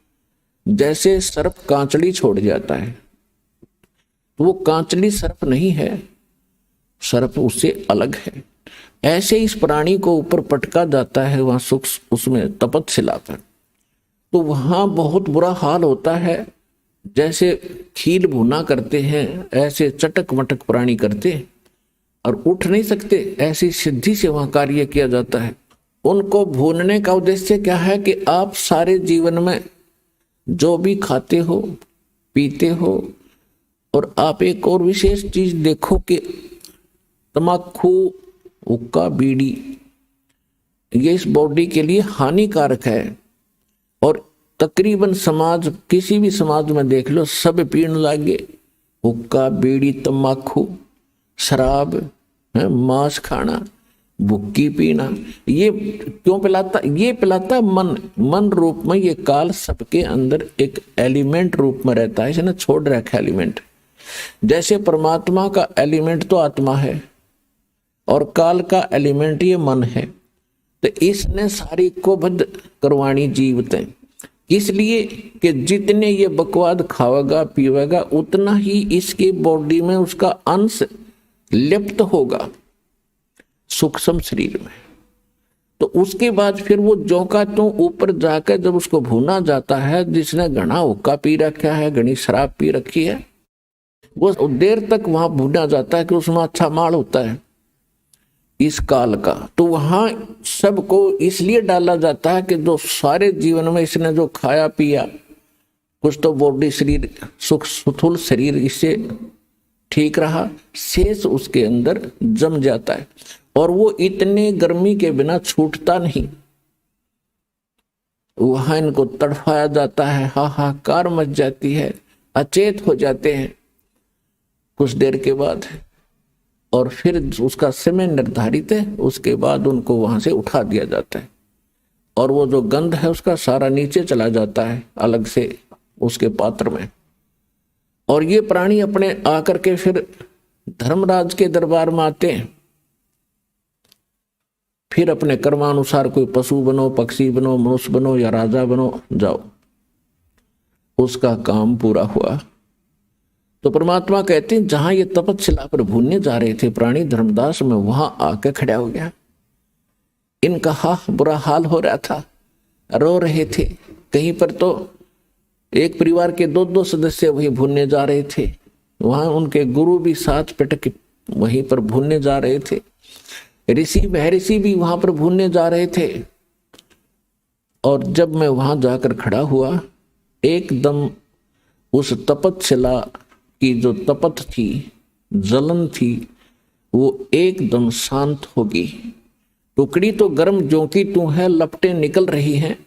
जैसे सर्प कांचली छोड़ जाता है, तो वो कांचली सर्प नहीं है, सर्प उससे अलग है। ऐसे इस प्राणी को ऊपर पटका जाता है वहां सूक्ष्म, उसमें तपतशिला पर। तो वहां बहुत बुरा हाल होता है। जैसे खील भुना करते हैं, ऐसे चटक मटक प्राणी करते और उठ नहीं सकते, ऐसी सिद्धि से वहां कार्य किया जाता है। उनको भूनने का उद्देश्य क्या है कि आप सारे जीवन में जो भी खाते हो पीते हो, और आप एक और विशेष चीज देखो कि तम्बाकू, हुक्का, बीड़ी, ये इस बॉडी के लिए हानिकारक है। और तकरीबन समाज, किसी भी समाज में देख लो, सब पीने लगे हुक्का, बीड़ी, तम्बाकू, शराब, मांस खाना, भुक्की पीना। ये क्यों पिलाता? ये पिलाता मन रूप में। ये काल सबके अंदर एक एलिमेंट रूप में रहता है, इसने छोड़ रखा एलिमेंट। जैसे परमात्मा का एलिमेंट तो आत्मा है और काल का एलिमेंट ये मन है, तो इसने सारी को बद्ध करवाणी जीवते, इसलिए कि जितने ये बकवाद खावेगा पीवेगा उतना ही इसकी बॉडी में उसका अंश लिप्त होगा सूक्ष्म शरीर में। तो उसके बाद फिर वो जो का तो ऊपर जाकर जब उसको भूना जाता है, जिसने घना हुक्का पी रखा है, घनी शराब पी रखी है, वो देर तक वहां भूना जाता है कि उसमें अच्छा माल होता है इस काल का। तो वहां सबको इसलिए डाला जाता है कि जो सारे जीवन में इसने जो खाया पिया, कुछ तो बॉडी शरीर सुख स्थूल शरीर इससे ठीक रहा, शेष उसके अंदर जम जाता है और वो इतने गर्मी के बिना छूटता नहीं। वहां इनको तड़फाया जाता है, हाहाकार मच जाती है, अचेत हो जाते हैं कुछ देर के बाद, और फिर उसका समय निर्धारित है, उसके बाद उनको वहां से उठा दिया जाता है और वो जो गंध है उसका सारा नीचे चला जाता है अलग से उसके पात्र में। और ये प्राणी अपने आकर के फिर धर्मराज के दरबार में आते हैं, फिर अपने कर्मानुसार कोई पशु बनो, पक्षी बनो, मनुष्य बनो या राजा बनो, जाओ, उसका काम पूरा हुआ। तो परमात्मा कहते हैं जहां ये तपस्या पर भूनने जा रहे थे प्राणी धर्मदास में, वहां आके खड़ा हो गया। इनका बुरा हाल हो रहा था, रो रहे थे। कहीं पर तो एक परिवार के दो दो सदस्य वही भूनने जा रहे थे, वहां उनके गुरु भी साथ पिटक वहीं पर भूनने जा रहे थे, ऋषि महर्षि भी वहां पर भूनने जा रहे थे। और जब मैं वहां जाकर खड़ा हुआ, एकदम उस तपस्या की जो तपत थी, जलन थी, वो एकदम शांत होगी। टुकड़ी तो गर्म ज्यों की त्यों है, लपटें निकल रही हैं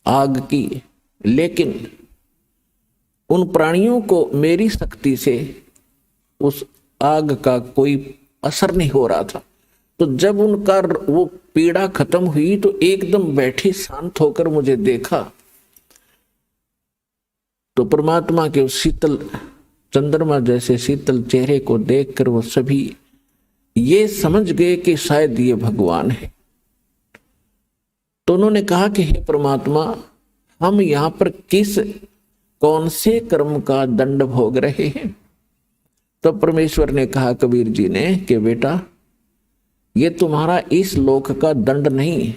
आग की, लेकिन उन प्राणियों को मेरी शक्ति से उस आग का कोई असर नहीं हो रहा था। तो जब उनका वो पीड़ा खत्म हुई तो एकदम बैठे शांत होकर मुझे देखा, तो परमात्मा के उस शीतल चंद्रमा जैसे शीतल चेहरे को देखकर वो सभी ये समझ गए कि शायद ये भगवान है। तो उन्होंने कहा कि हे परमात्मा, हम यहां पर कौन से कर्म का दंड भोग रहे हैं? तो परमेश्वर ने कहा कबीर जी ने कि बेटा, ये तुम्हारा इस लोक का दंड नहीं,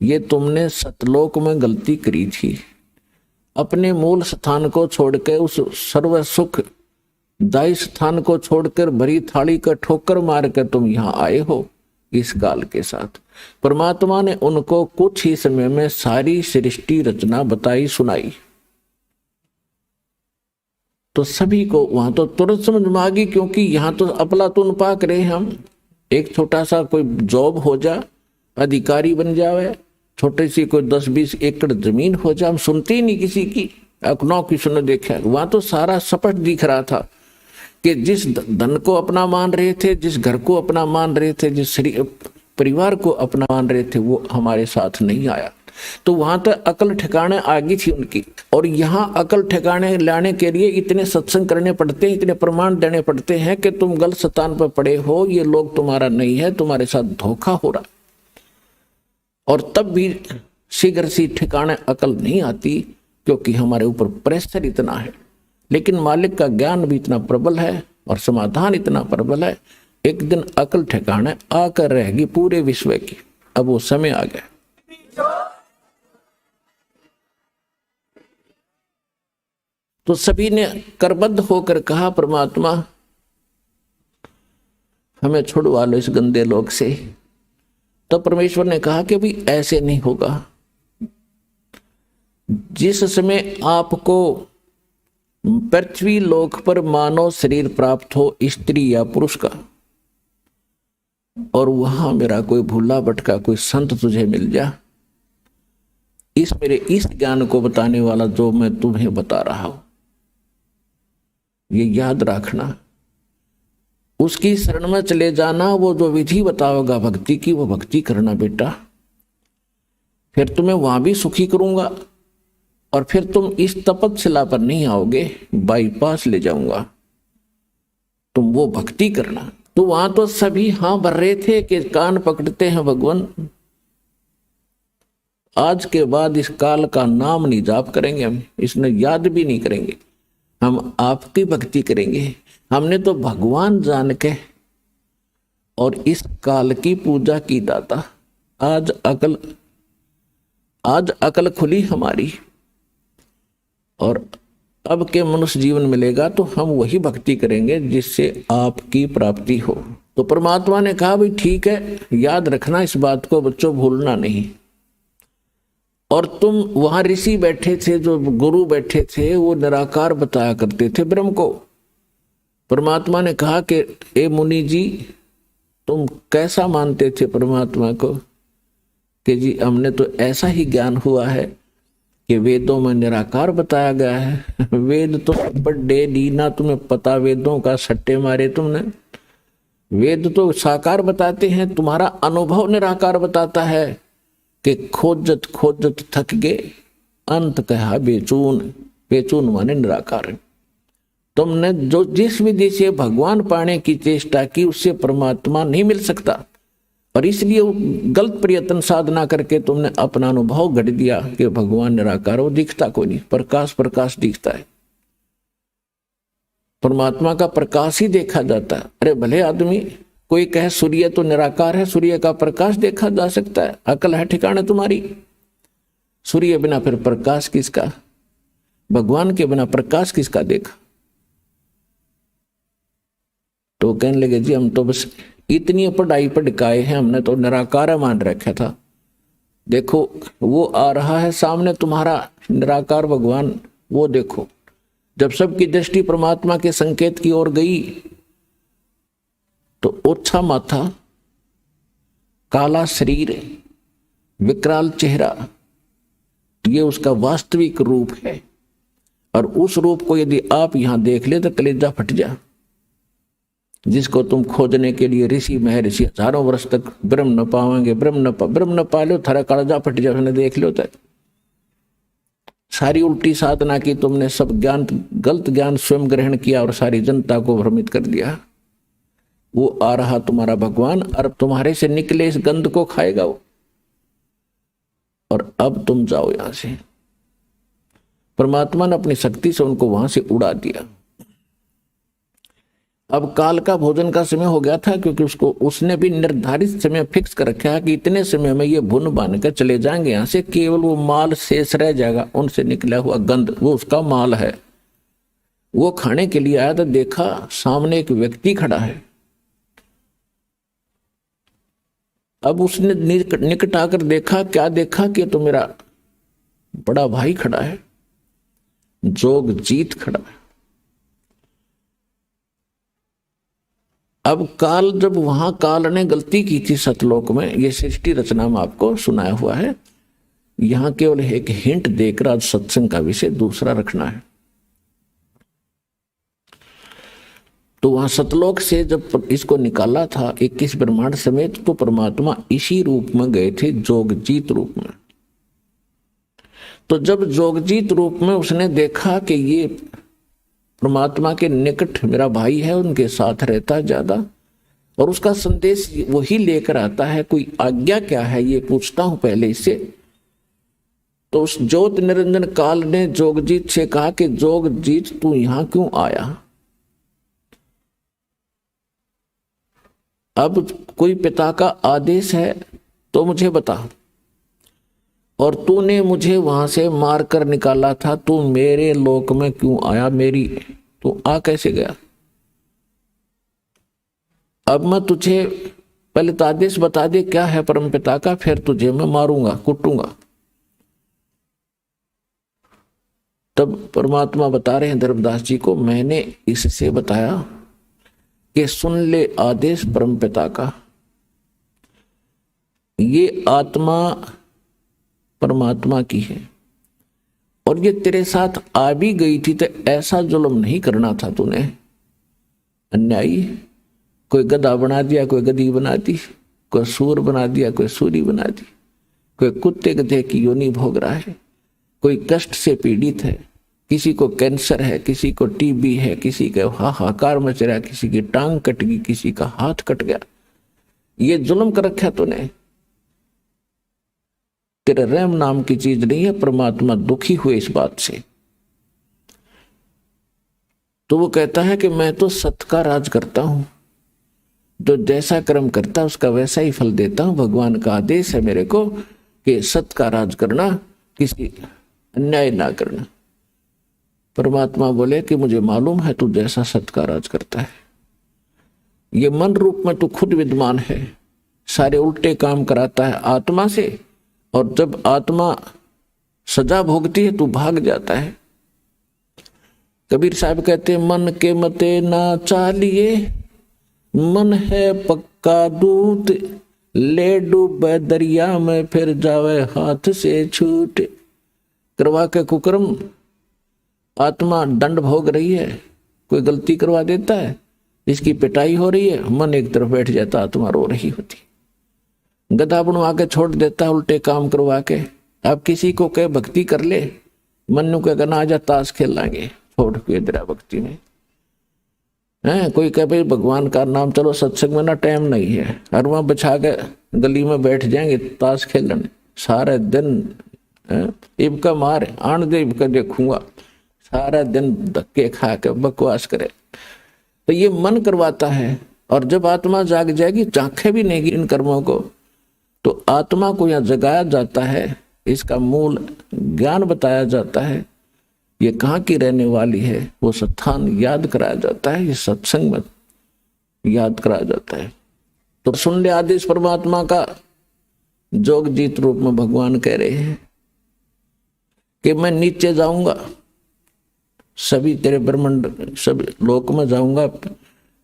ये तुमने सतलोक में गलती करी थी। अपने मूल स्थान को छोड़कर, उस सर्व सुख दायी स्थान को छोड़कर भरी थाली का ठोकर मार कर तुम यहां आए हो इस काल के साथ। परमात्मा ने उनको कुछ ही समय में सारी सृष्टि रचना बताई सुनाई। तो सभी को वहां तो तुरंत समझ में आ गई, क्योंकि यहां तो अफलातून पाक रहे हम। एक छोटा सा कोई जॉब हो जा, अधिकारी बन जावे, छोटी सी कोई 10-20 एकड़ जमीन हो जाए, हम सुनते ही नहीं किसी की, अखनौ किसी ने देखा। वहां तो सारा सपट दिख रहा था कि जिस धन को अपना मान रहे थे, जिस घर को अपना मान रहे थे, जिस परिवार को अपना मान रहे थे, वो हमारे साथ नहीं आया। तो वहां तक अकल ठिकाने आ गई थी उनकी। और यहाँ अकल ठिकाने लाने के लिए इतने सत्संग करने पड़ते हैं, इतने प्रमाण देने पड़ते हैं कि तुम गलत स्थान पर पड़े हो, ये लोग तुम्हारा नहीं है, तुम्हारे साथ धोखा हो रहा। और तब भी शीघ्र सी ठिकाने अकल नहीं आती, क्योंकि हमारे ऊपर प्रेशर इतना है। लेकिन मालिक का ज्ञान भी इतना प्रबल है और समाधान इतना प्रबल है, एक दिन अकल ठिकाने आकर रहेगी पूरे विश्व की। अब वो समय आ गया। तो सभी ने करबद्ध होकर कहा, परमात्मा हमें छुड़वा लो इस गंदे लोक से। तब परमेश्वर ने कहा कि भाई ऐसे नहीं होगा। जिस समय आपको पृथ्वी लोक पर मानव शरीर प्राप्त हो, स्त्री या पुरुष का, और वहां मेरा कोई भूला भटका कोई संत तुझे मिल जा, इस मेरे इस ज्ञान को बताने वाला जो मैं तुम्हें बता रहा हूं, ये याद रखना, उसकी शरण में चले जाना। वो जो विधि बताओगा भक्ति की, वो भक्ति करना बेटा, फिर तुम्हें वहां भी सुखी करूंगा और फिर तुम इस तपस्या पर नहीं आओगे, बाईपास ले जाऊंगा, तुम वो भक्ति करना। तो वहां तो सभी हां भर रहे थे कि कान पकड़ते हैं भगवान, आज के बाद इस काल का नाम नहीं जाप करेंगे, हम इसने याद भी नहीं करेंगे, हम आपकी भक्ति करेंगे। हमने तो भगवान जान के और इस काल की पूजा की दाता। आज अकल खुली हमारी, और अब के मनुष्य जीवन मिलेगा तो हम वही भक्ति करेंगे जिससे आपकी प्राप्ति हो। तो परमात्मा ने कहा भाई ठीक है, याद रखना इस बात को बच्चों, भूलना नहीं। और तुम वहां ऋषि बैठे थे, जो गुरु बैठे थे, वो निराकार बताया करते थे ब्रह्म को। परमात्मा ने कहा कि ए मुनि जी, तुम कैसा मानते थे परमात्मा को? कि जी हमने तो ऐसा ही ज्ञान हुआ है कि वेदों में निराकार बताया गया है। वेद तो बड़े नीना, तुम्हें पता वेदों का सट्टे मारे तुमने। वेद तो साकार बताते हैं, तुम्हारा अनुभव निराकार बताता है कि खोजत खोजत थक गए, अंत कहा बेचून। बेचून माने निराकार। तुमने जो जिस विधि से भगवान पाने की चेष्टा की उससे परमात्मा नहीं मिल सकता, और इसलिए गलत प्रयत्न साधना करके तुमने अपना अनुभव गढ़ दिया कि भगवान निराकार, वो दिखता कोई नहीं, प्रकाश प्रकाश दिखता है, परमात्मा का प्रकाश ही देखा जाता है। अरे भले आदमी कोई कहे सूर्य तो निराकार है, सूर्य का प्रकाश देखा जा सकता है, अकल है ठिकाने तुम्हारी? सूर्य बिना फिर प्रकाश किसका? भगवान के बिना प्रकाश किसका देखा? तो कहने लगे जी हम तो बस इतनी पढ़ाई पढ़काए हैं, हमने तो निराकार मान रखा था। देखो वो आ रहा है सामने तुम्हारा निराकार भगवान, वो देखो। जब सबकी दृष्टि परमात्मा के संकेत की ओर गई तो ओछा माथा, काला शरीर, विकराल चेहरा, ये उसका वास्तविक रूप है। और उस रूप को यदि आप यहां देख ले तो कलेजा फट जा। जिसको तुम खोजने के लिए ऋषि महर्षि हजारों वर्ष तक ब्रह्म न पावेंगे, ब्रह्म न पा लो, थारा कलेजा फट जा, उसने देख लो। तक सारी उल्टी साधना की तुमने, सब ज्ञान गलत ज्ञान स्वयं ग्रहण किया और सारी जनता को भ्रमित कर दिया। वो आ रहा तुम्हारा भगवान, और तुम्हारे से निकले इस गंध को खाएगा वो। और अब तुम जाओ यहां से। परमात्मा ने अपनी शक्ति से उनको वहां से उड़ा दिया। अब काल का भोजन का समय हो गया था, क्योंकि उसने भी निर्धारित समय फिक्स कर रखा है कि इतने समय में ये भुन बांध कर चले जाएंगे यहां से, केवल वो माल शेष रह जाएगा, उनसे निकला हुआ गंध, वो उसका माल है। वो खाने के लिए आया तो देखा सामने एक व्यक्ति खड़ा है। अब उसने निकट आकर देखा, क्या देखा कि तो मेरा बड़ा भाई खड़ा है, जोगजीत खड़ा है। अब काल, जब वहां काल ने गलती की थी सतलोक में, ये सृष्टि रचना में आपको सुनाया हुआ है, यहां केवल एक हिंट देकर आज सत्संग का विषय दूसरा रखना है। तो वहां सतलोक से जब इसको निकाला था 21 ब्रह्मांड समेत, तो परमात्मा इसी रूप में गए थे, जोगजीत रूप में। तो जब जोगजीत रूप में उसने देखा कि ये परमात्मा के निकट मेरा भाई है, उनके साथ रहता है ज्यादा, और उसका संदेश वही लेकर आता है, कोई आज्ञा क्या है ये पूछता हूं पहले इससे। तो उस ज्योत निरंजन काल ने जोगजीत से कहा कि जोगजीत तू यहां क्यों आया? अब कोई पिता का आदेश है तो मुझे बता, और तूने मुझे वहां से मार कर निकाला था, तू मेरे लोक में क्यों आया? मेरी तू आ कैसे गया? अब मैं तुझे पहले तो आदेश बता दे क्या है परम पिता का, फिर तुझे मैं मारूंगा, कुटूंगा। तब परमात्मा बता रहे हैं धर्मदास जी को, मैंने इससे बताया कि सुन ले आदेश परम पिता का। ये आत्मा परमात्मा की है, और ये तेरे साथ आ भी गई थी तो ऐसा जुल्म नहीं करना था तूने। अन्यायी, कोई गधा बना दिया, कोई गधी बना दी, कोई सूर बना दिया, कोई सूरी बना दी, कोई कुत्ते गधे की योनि भोग रहा है, कोई कष्ट से पीड़ित है, किसी को कैंसर है, किसी को टीबी है, किसी का हाहाकार मच रहा है, किसी की टांग कट गई, किसी का हाथ कट गया, ये जुल्म कर रखा तूने। तेरे रहम नाम की चीज नहीं है। परमात्मा दुखी हुए इस बात से। तो वो कहता है कि मैं तो सत्य का राज करता हूं, जो जैसा कर्म करता है उसका वैसा ही फल देता हूं। भगवान का आदेश है मेरे को कि सत्य का राज करना, किसी अन्याय ना करना। परमात्मा बोले कि मुझे मालूम है तू जैसा सत्य का राज करता है, ये मन रूप में तू खुद विद्वान है, सारे उल्टे काम कराता है आत्मा से, और जब आत्मा सजा भोगती है तू भाग जाता है। कबीर साहब कहते हैं, मन के मते ना चालिए, मन है पक्का दूत, ले डूबे दरिया में फिर जावे हाथ से छूट। करवा के कुकर्म आत्मा दंड भोग रही है, कोई गलती करवा देता है, इसकी पिटाई हो रही है, मन एक तरफ बैठ जाता, आत्मा रो रही होती, गधा बनवा के छोड़ देता, उल्टे काम करवा के। आप किसी को कहे भक्ति कर ले, मन कहेगा ना आजा ताश खेल लाएंगे, छोड़ के इधर भक्ति में है। कोई कहे भाई भगवान का नाम, चलो सत्संग में ना टाइम नहीं है, और वहां बिछा के गली में बैठ जाएंगे ताश खेलने सारे दिन। इबका मार आन दे, इबका देखूंगा, सारा दिन धक्के खा के बकवास करे। तो ये मन करवाता है। और जब आत्मा जाग जाएगी, झांखे भी नहीं इन कर्मों को, तो आत्मा को यहाँ जगाया जाता है, इसका मूल ज्ञान बताया जाता है, ये कहाँ की रहने वाली है, वो स्थान याद कराया जाता है, ये सत्संग में याद कराया जाता है। तो सुन ले आदेश परमात्मा का। जोग जीत रूप में भगवान कह रहे हैं कि मैं नीचे जाऊंगा, सभी तेरे ब्रह्मांड सब लोक में जाऊंगा,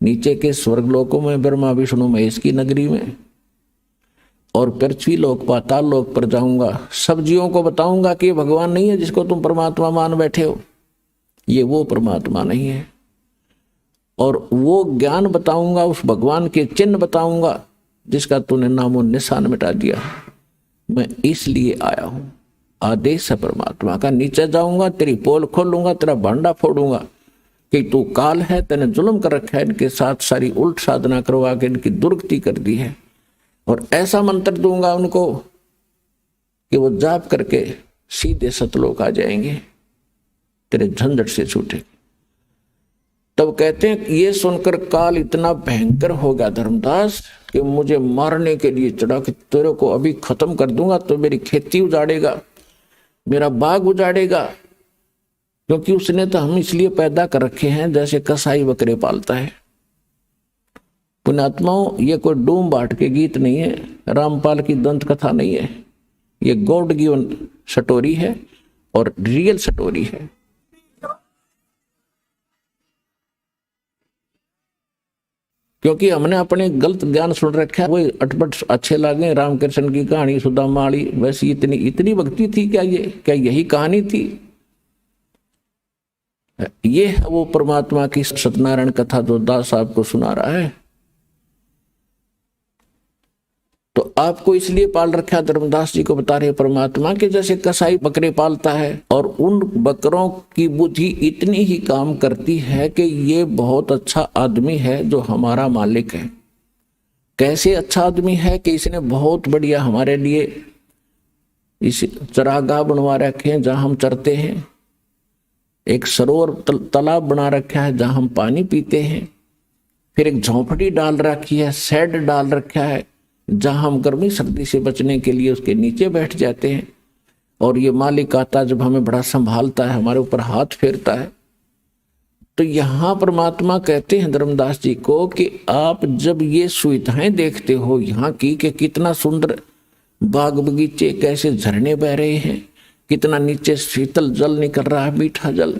नीचे के स्वर्ग लोकों में, ब्रह्मा विष्णु महेश की नगरी में, और पृथ्वी लोक पाताल लोक पर जाऊंगा। सब जीवों को बताऊंगा कि ये भगवान नहीं है जिसको तुम परमात्मा मान बैठे हो, ये वो परमात्मा नहीं है। और वो ज्ञान बताऊंगा, उस भगवान के चिन्ह बताऊंगा जिसका तूने नामो निशान मिटा दिया। मैं इसलिए आया हूं, आदेश है परमात्मा का। नीचे जाऊंगा, तेरी पोल खोलूंगा, तेरा भांडा फोड़ूंगा कि तू काल है, तेने जुल्म कर रखा है, इनके साथ सारी उल्ट साधना करवा के इनकी दुर्गति कर दी है। और ऐसा मंत्र दूंगा उनको कि वो जाप करके सीधे सतलोक आ जाएंगे, तेरे झंझट से छूटे। तब कहते हैं ये सुनकर काल इतना भयंकर हो गया धर्मदास कि मुझे मारने के लिए चढ़ा कि तेरे को अभी खत्म कर दूंगा, तो मेरी खेती उजाड़ेगा, मेरा बाग उजाड़ेगा। क्योंकि उसने तो हम इसलिए पैदा कर रखे हैं जैसे कसाई बकरे पालता है। पुण्यात्माओं, ये कोई डूम बाट के गीत नहीं है, रामपाल की दंत कथा नहीं है, ये गॉड गिवन स्टोरी है और रियल स्टोरी है। क्योंकि हमने अपने गलत ज्ञान सुन रखा है, वो अटपट अच्छे लगे, रामकृष्ण की कहानी, सुदामाली, वैसी इतनी भक्ति थी क्या? ये क्या यही कहानी थी? ये है वो परमात्मा की सत्यनारायण कथा जो दास साहब को सुना रहा है। तो आपको इसलिए पाल रखा, धर्मदास जी को बता रहे परमात्मा के जैसे कसाई बकरे पालता है, और उन बकरों की बुद्धि इतनी ही काम करती है कि ये बहुत अच्छा आदमी है जो हमारा मालिक है। कैसे अच्छा आदमी है कि इसने बहुत बढ़िया हमारे लिए इस चरागाह बनवा रखे हैं जहां हम चरते हैं, एक सरोवर तालाब बना रखा है जहां हम पानी पीते हैं, फिर एक झोंपड़ी डाल रखी है, शेड डाल रखा है जहां हम गर्मी सर्दी से बचने के लिए उसके नीचे बैठ जाते हैं। और ये मालिक आता जब हमें बड़ा संभालता है, हमारे ऊपर हाथ फेरता है। तो यहां परमात्मा कहते हैं धर्मदास जी को कि आप जब ये सुविधाएं देखते हो यहाँ की कि कितना सुंदर बाग बगीचे, कैसे झरने बह रहे हैं, कितना नीचे शीतल जल निकल रहा है, मीठा जल,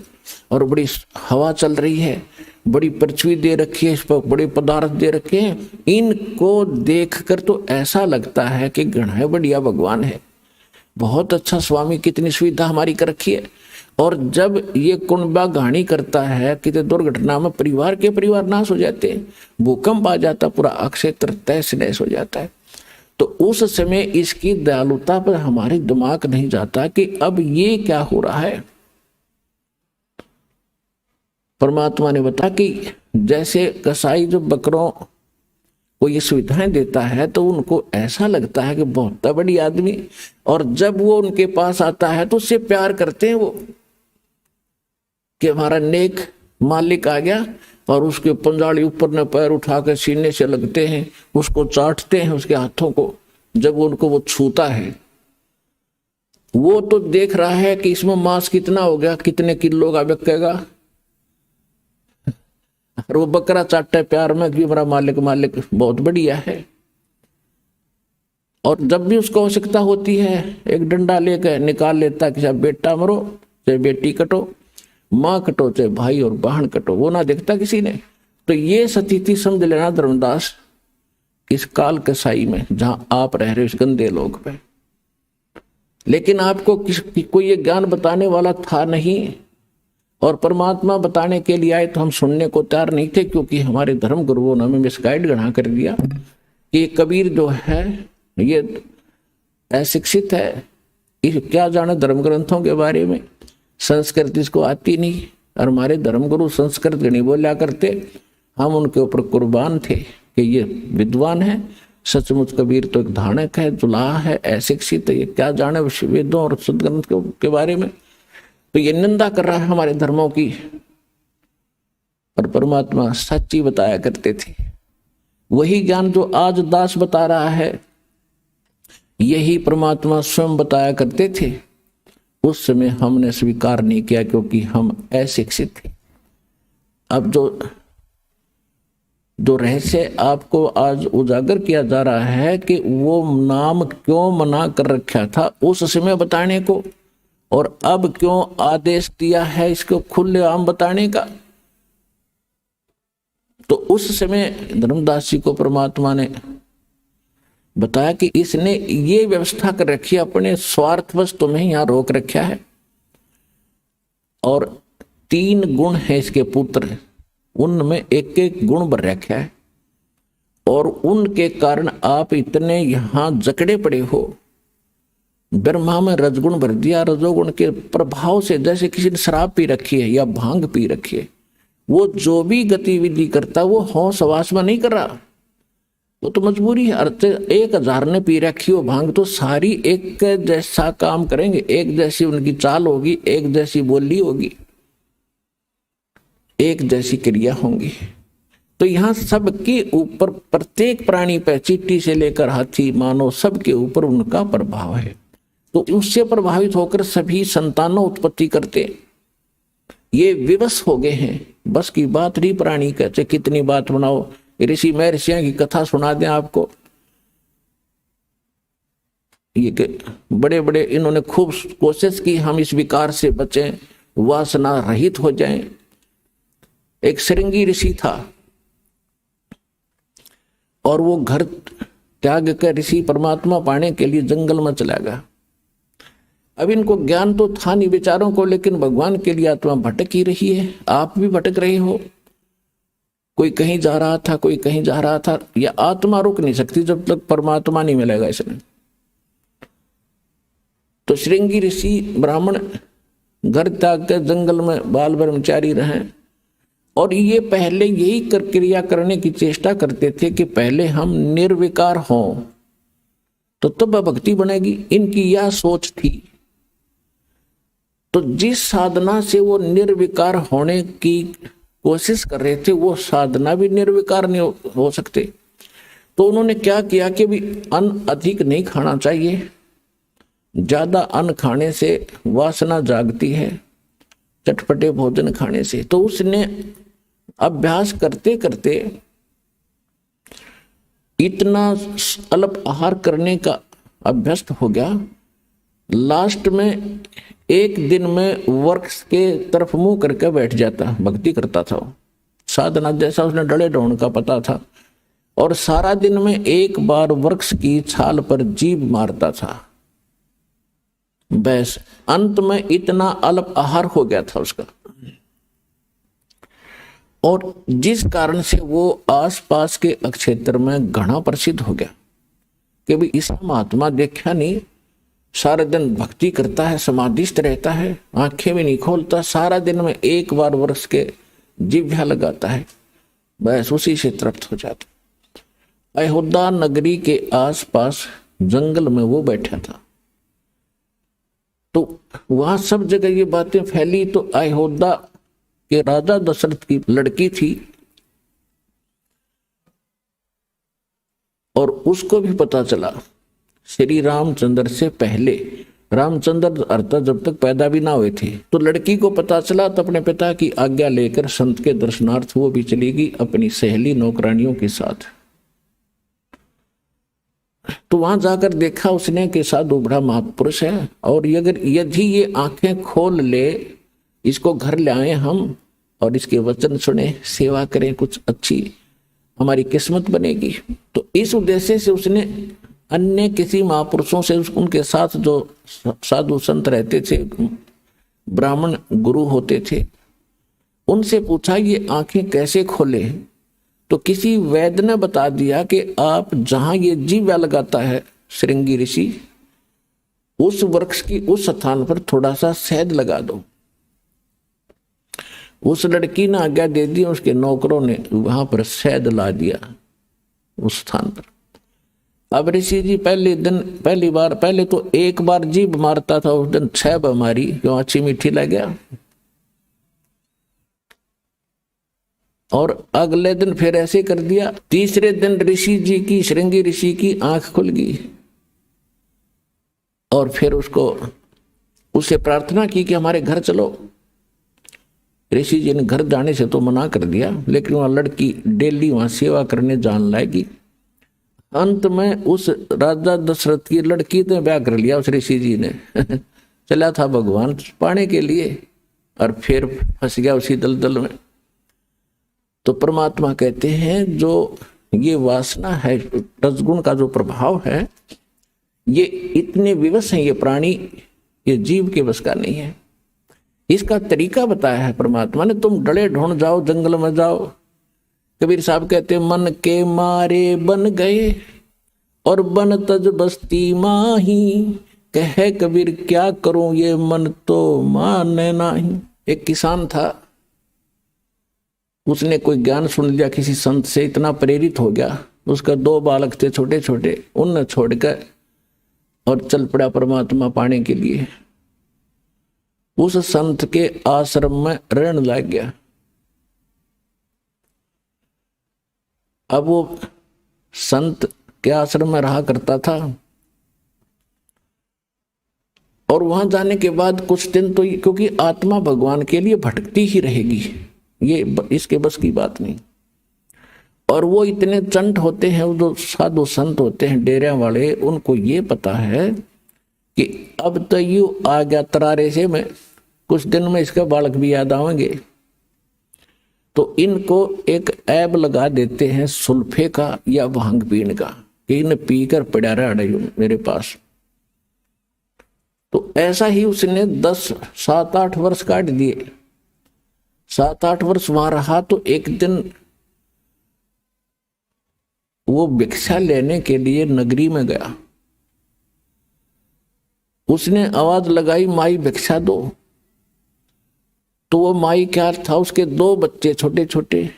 और बड़ी हवा चल रही है, बड़ी पृथ्वी दे रखी है, इस पर बड़े पदार्थ दे रखे हैं, इनको देखकर तो ऐसा लगता है कि गणा बढ़िया भगवान है, बहुत अच्छा स्वामी, कितनी सुविधा हमारी कर रखी है। और जब ये कुंडबा घाणी करता है, कितने दुर्घटना में परिवार के परिवार नाश हो जाते हैं, भूकंप आ जाता, पूरा क्षेत्र तहस नहस हो जाता है, तो उस समय इसकी दयालुता पर हमारे दिमाग नहीं जाता कि अब ये क्या हो रहा है। परमात्मा ने बताया कि जैसे कसाई जो बकरों को ये सुविधाएं देता है तो उनको ऐसा लगता है कि बहुत बड़ी आदमी, और जब वो उनके पास आता है तो उससे प्यार करते हैं वो कि हमारा नेक मालिक आ गया, और उसके पंजाड़ी ऊपर ने पैर उठा कर सीने से लगते हैं, उसको चाटते हैं उसके हाथों को। जब उनको वो छूता है, वो तो देख रहा है कि इसमें मांस कितना हो गया, कितने किलो का बिकेगा, और वो बकरा चाटता है प्यार में कि हमारा मालिक मालिक बहुत बढ़िया है। और जब भी उसको आवश्यकता होती है एक डंडा लेकर निकाल लेता कि चाहे बेटा मरो चाहे बेटी कटो, माँ कटो चाहे भाई और बहन कटो, वो ना देखता किसी ने। तो ये स्थिति समझ लेना धर्मदास इस काल कसाई में जहां आप रह रहे हो, इस गंदे लोग पे। लेकिन आपको कोई ये ज्ञान बताने वाला था नहीं, और परमात्मा बताने के लिए आए तो हम सुनने को तैयार नहीं थे, क्योंकि हमारे धर्म गुरुओं ने हमें मिसगाइड गढ़ा कर दिया कि कबीर जो है ये अशिक्षित है, ये क्या जाने धर्म ग्रंथों के बारे में, संस्कृत इसको आती नहीं। और हमारे धर्म गुरु संस्कृत नहीं बोला करते, हम उनके ऊपर कुर्बान थे कि ये विद्वान है, सचमुच कबीर तो एक धानक है, जुलाहा है, अशिक्षित है, ये क्या जाने वेदों और सदग्रंथ के बारे में। तो ये निंदा कर रहा है हमारे धर्मों की। और परमात्मा सच्ची बताया करते थे, वही ज्ञान जो आज दास बता रहा है यही परमात्मा स्वयं बताया करते थे। उस समय हमने स्वीकार नहीं किया क्योंकि हम अशिक्षित थे। अब जो रहस्य आपको आज उजागर किया जा रहा है कि वो नाम क्यों मना कर रखा था उस समय बताने को, और अब क्यों आदेश दिया है इसको खुलेआम बताने का। तो उस समय धर्मदास जी को परमात्मा ने बताया कि इसने ये व्यवस्था कर रखी है, अपने स्वार्थवश तुम्हें यहां रोक रखा है, और 3 गुण है इसके पुत्र, उनमें एक एक गुण भर रखा है, और उनके कारण आप इतने यहां जकड़े पड़े हो। ब्रह्मा में रजगुण भर दिया, रजोगुण के प्रभाव से जैसे किसी ने शराब पी रखी है या भांग पी रखी है, वो जो भी गतिविधि करता वो होश हवास में नहीं कर रहा, वो तो मजबूरी है। 1000 ने पी रखी हो भांग तो सारी एक जैसा काम करेंगे, एक जैसी उनकी चाल होगी, एक जैसी बोली होगी, एक जैसी क्रिया होंगी। तो यहां सबके ऊपर, प्रत्येक प्राणी पर, चींटी से लेकर हाथी मानव, सबके ऊपर उनका प्रभाव है। तो उससे प्रभावित होकर सभी संतानों उत्पत्ति करते, ये विवश हो गए हैं। बस की बात नहीं प्राणी का, चाहे कितनी बात बनाओ, ऋषि महर्षियों की कथा सुना दें आपको, ये बड़े बड़े इन्होंने खूब कोशिश की हम इस विकार से बचें, वासना रहित हो जाएं। एक श्रृंगी ऋषि था और वो घर त्याग कर ऋषि परमात्मा पाने के लिए जंगल में चला गया। अब इनको ज्ञान तो था नहीं बेचारों को, लेकिन भगवान के लिए आत्मा भटक ही रही है। आप भी भटक रहे हो, कोई कहीं जा रहा था, कोई कहीं जा रहा था। यह आत्मा रुक नहीं सकती जब तक परमात्मा नहीं मिलेगा इसने। तो श्रृंगी ऋषि ब्राह्मण घर त्याग कर जंगल में बाल ब्रह्मचारी रहे, और ये पहले यही क्रिया करने की चेष्टा करते थे कि पहले हम निर्विकार हों तो तब भक्ति बनेगी, इनकी यह सोच थी। तो जिस साधना से वो निर्विकार होने की कोशिश कर रहे थे वो साधना भी निर्विकार नहीं हो सकते। तो उन्होंने क्या किया कि भी अन्न अधिक नहीं खाना चाहिए, ज्यादा अन्न खाने से वासना जागती है, चटपटे भोजन खाने से। तो उसने अभ्यास करते करते इतना अल्प आहार करने का अभ्यस्त हो गया, लास्ट में एक दिन में वृक्ष के तरफ मुंह करके बैठ जाता, भक्ति करता था। साधना जैसा उसने डले ढूंढ का पता था, और सारा दिन में एक बार वृक्ष की छाल पर जीभ मारता था। बस अंत में इतना अल्प आहार हो गया था उसका, और जिस कारण से वो आसपास के क्षेत्र में घना प्रसिद्ध हो गया। कि भी इस महात्मा देखा नहीं, सारा दिन भक्ति करता है, समाधिस्थ रहता है, आंखें भी नहीं खोलता, सारा दिन में एक बार वर्ष के जिह्वा लगाता है, बस उसी से तृप्त हो जाता। अयोध्या नगरी के आसपास जंगल में वो बैठा था, तो वहां सब जगह ये बातें फैली। तो अयोध्या के राजा दशरथ की लड़की थी और उसको भी पता चला श्री रामचंद्र से पहले, रामचंद्र अर्थात जब तक पैदा भी ना हुए थे, तो लड़की को पता चला, तो अपने पिता की आज्ञा लेकर संत के दर्शनार्थ वो भी चली गई अपनी सहेली नौकरानियों के साथ। तो वहां जाकर देखा उसने कि साधु बड़ा महापुरुष है, और अगर यदि ये आंखें खोल ले, इसको घर ले आए हम और इसके वचन सुने, सेवा करें, कुछ अच्छी हमारी किस्मत बनेगी। तो इस उद्देश्य से उसने अन्य किसी महापुरुषों से, उनके साथ जो साधु संत रहते थे, ब्राह्मण गुरु होते थे, उनसे पूछा ये आंखें कैसे खोले। तो किसी वैद्य ने बता दिया कि आप जहां ये जीवा लगाता है श्रृंगी ऋषि, उस वृक्ष की उस स्थान पर थोड़ा सा शहद लगा दो। उस लड़की ने आज्ञा दे दी, उसके नौकरों ने वहां पर शहद ला दिया उस स्थान पर। अब ऋषि जी पहले तो एक बार जीभ मारता था, उस दिन 6 बार मारी, क्यों अच्छी मीठी लग गया। और अगले दिन फिर ऐसे कर दिया। तीसरे दिन ऋषि जी की, श्रृंगी ऋषि की आंख खुल गई और फिर उससे प्रार्थना की कि हमारे घर चलो। ऋषि जी ने घर जाने से तो मना कर दिया, लेकिन वहां लड़की डेली वहां सेवा करने जान लाएगी। अंत में उस राजा दशरथ की लड़की ने ब्याह कर लिया उस ऋषि जी ने चला था भगवान पाने के लिए, और फिर फंस गया उसी दलदल में। तो परमात्मा कहते हैं जो ये वासना है, रजगुण का जो प्रभाव है, ये इतने विवश हैं, ये प्राणी, ये जीव के बस का नहीं है। इसका तरीका बताया है परमात्मा ने। तुम डले ढूंढ जाओ, जंगल में जाओ। कबीर साहब कहते मन के मारे बन गए और बन तज बस्ती माही, कहे कबीर क्या करूं ये मन तो माने नहीं। एक किसान था, उसने कोई ज्ञान सुन लिया किसी संत से, इतना प्रेरित हो गया, उसका 2 बालक थे छोटे छोटे, उनने छोड़कर और चल पड़ा परमात्मा पाने के लिए। उस संत के आश्रम में रहने लग गया। अब वो संत के आश्रम में रहा करता था, और वहां जाने के बाद कुछ दिन तो, क्योंकि आत्मा भगवान के लिए भटकती ही रहेगी, ये इसके बस की बात नहीं। और वो इतने चंट होते हैं, वो जो साधु संत होते हैं डेरे वाले, उनको ये पता है कि अब तो यू आ गया तरारे से, मैं कुछ दिन में इसका बालक भी याद आएंगे। तो इनको एक ऐब लगा देते हैं सुल्फे का या भांग पीने का, कि इन्हें पीकर पड़ा रहा मेरे पास। तो ऐसा ही उसने 7-8 वर्ष काट दिए। 7-8 वर्ष वहां रहा। तो एक दिन वो भिक्षा लेने के लिए नगरी में गया। उसने आवाज लगाई, माई भिक्षा दो। तो वो माई क्या था, उसके 2 बच्चे छोटे छोटे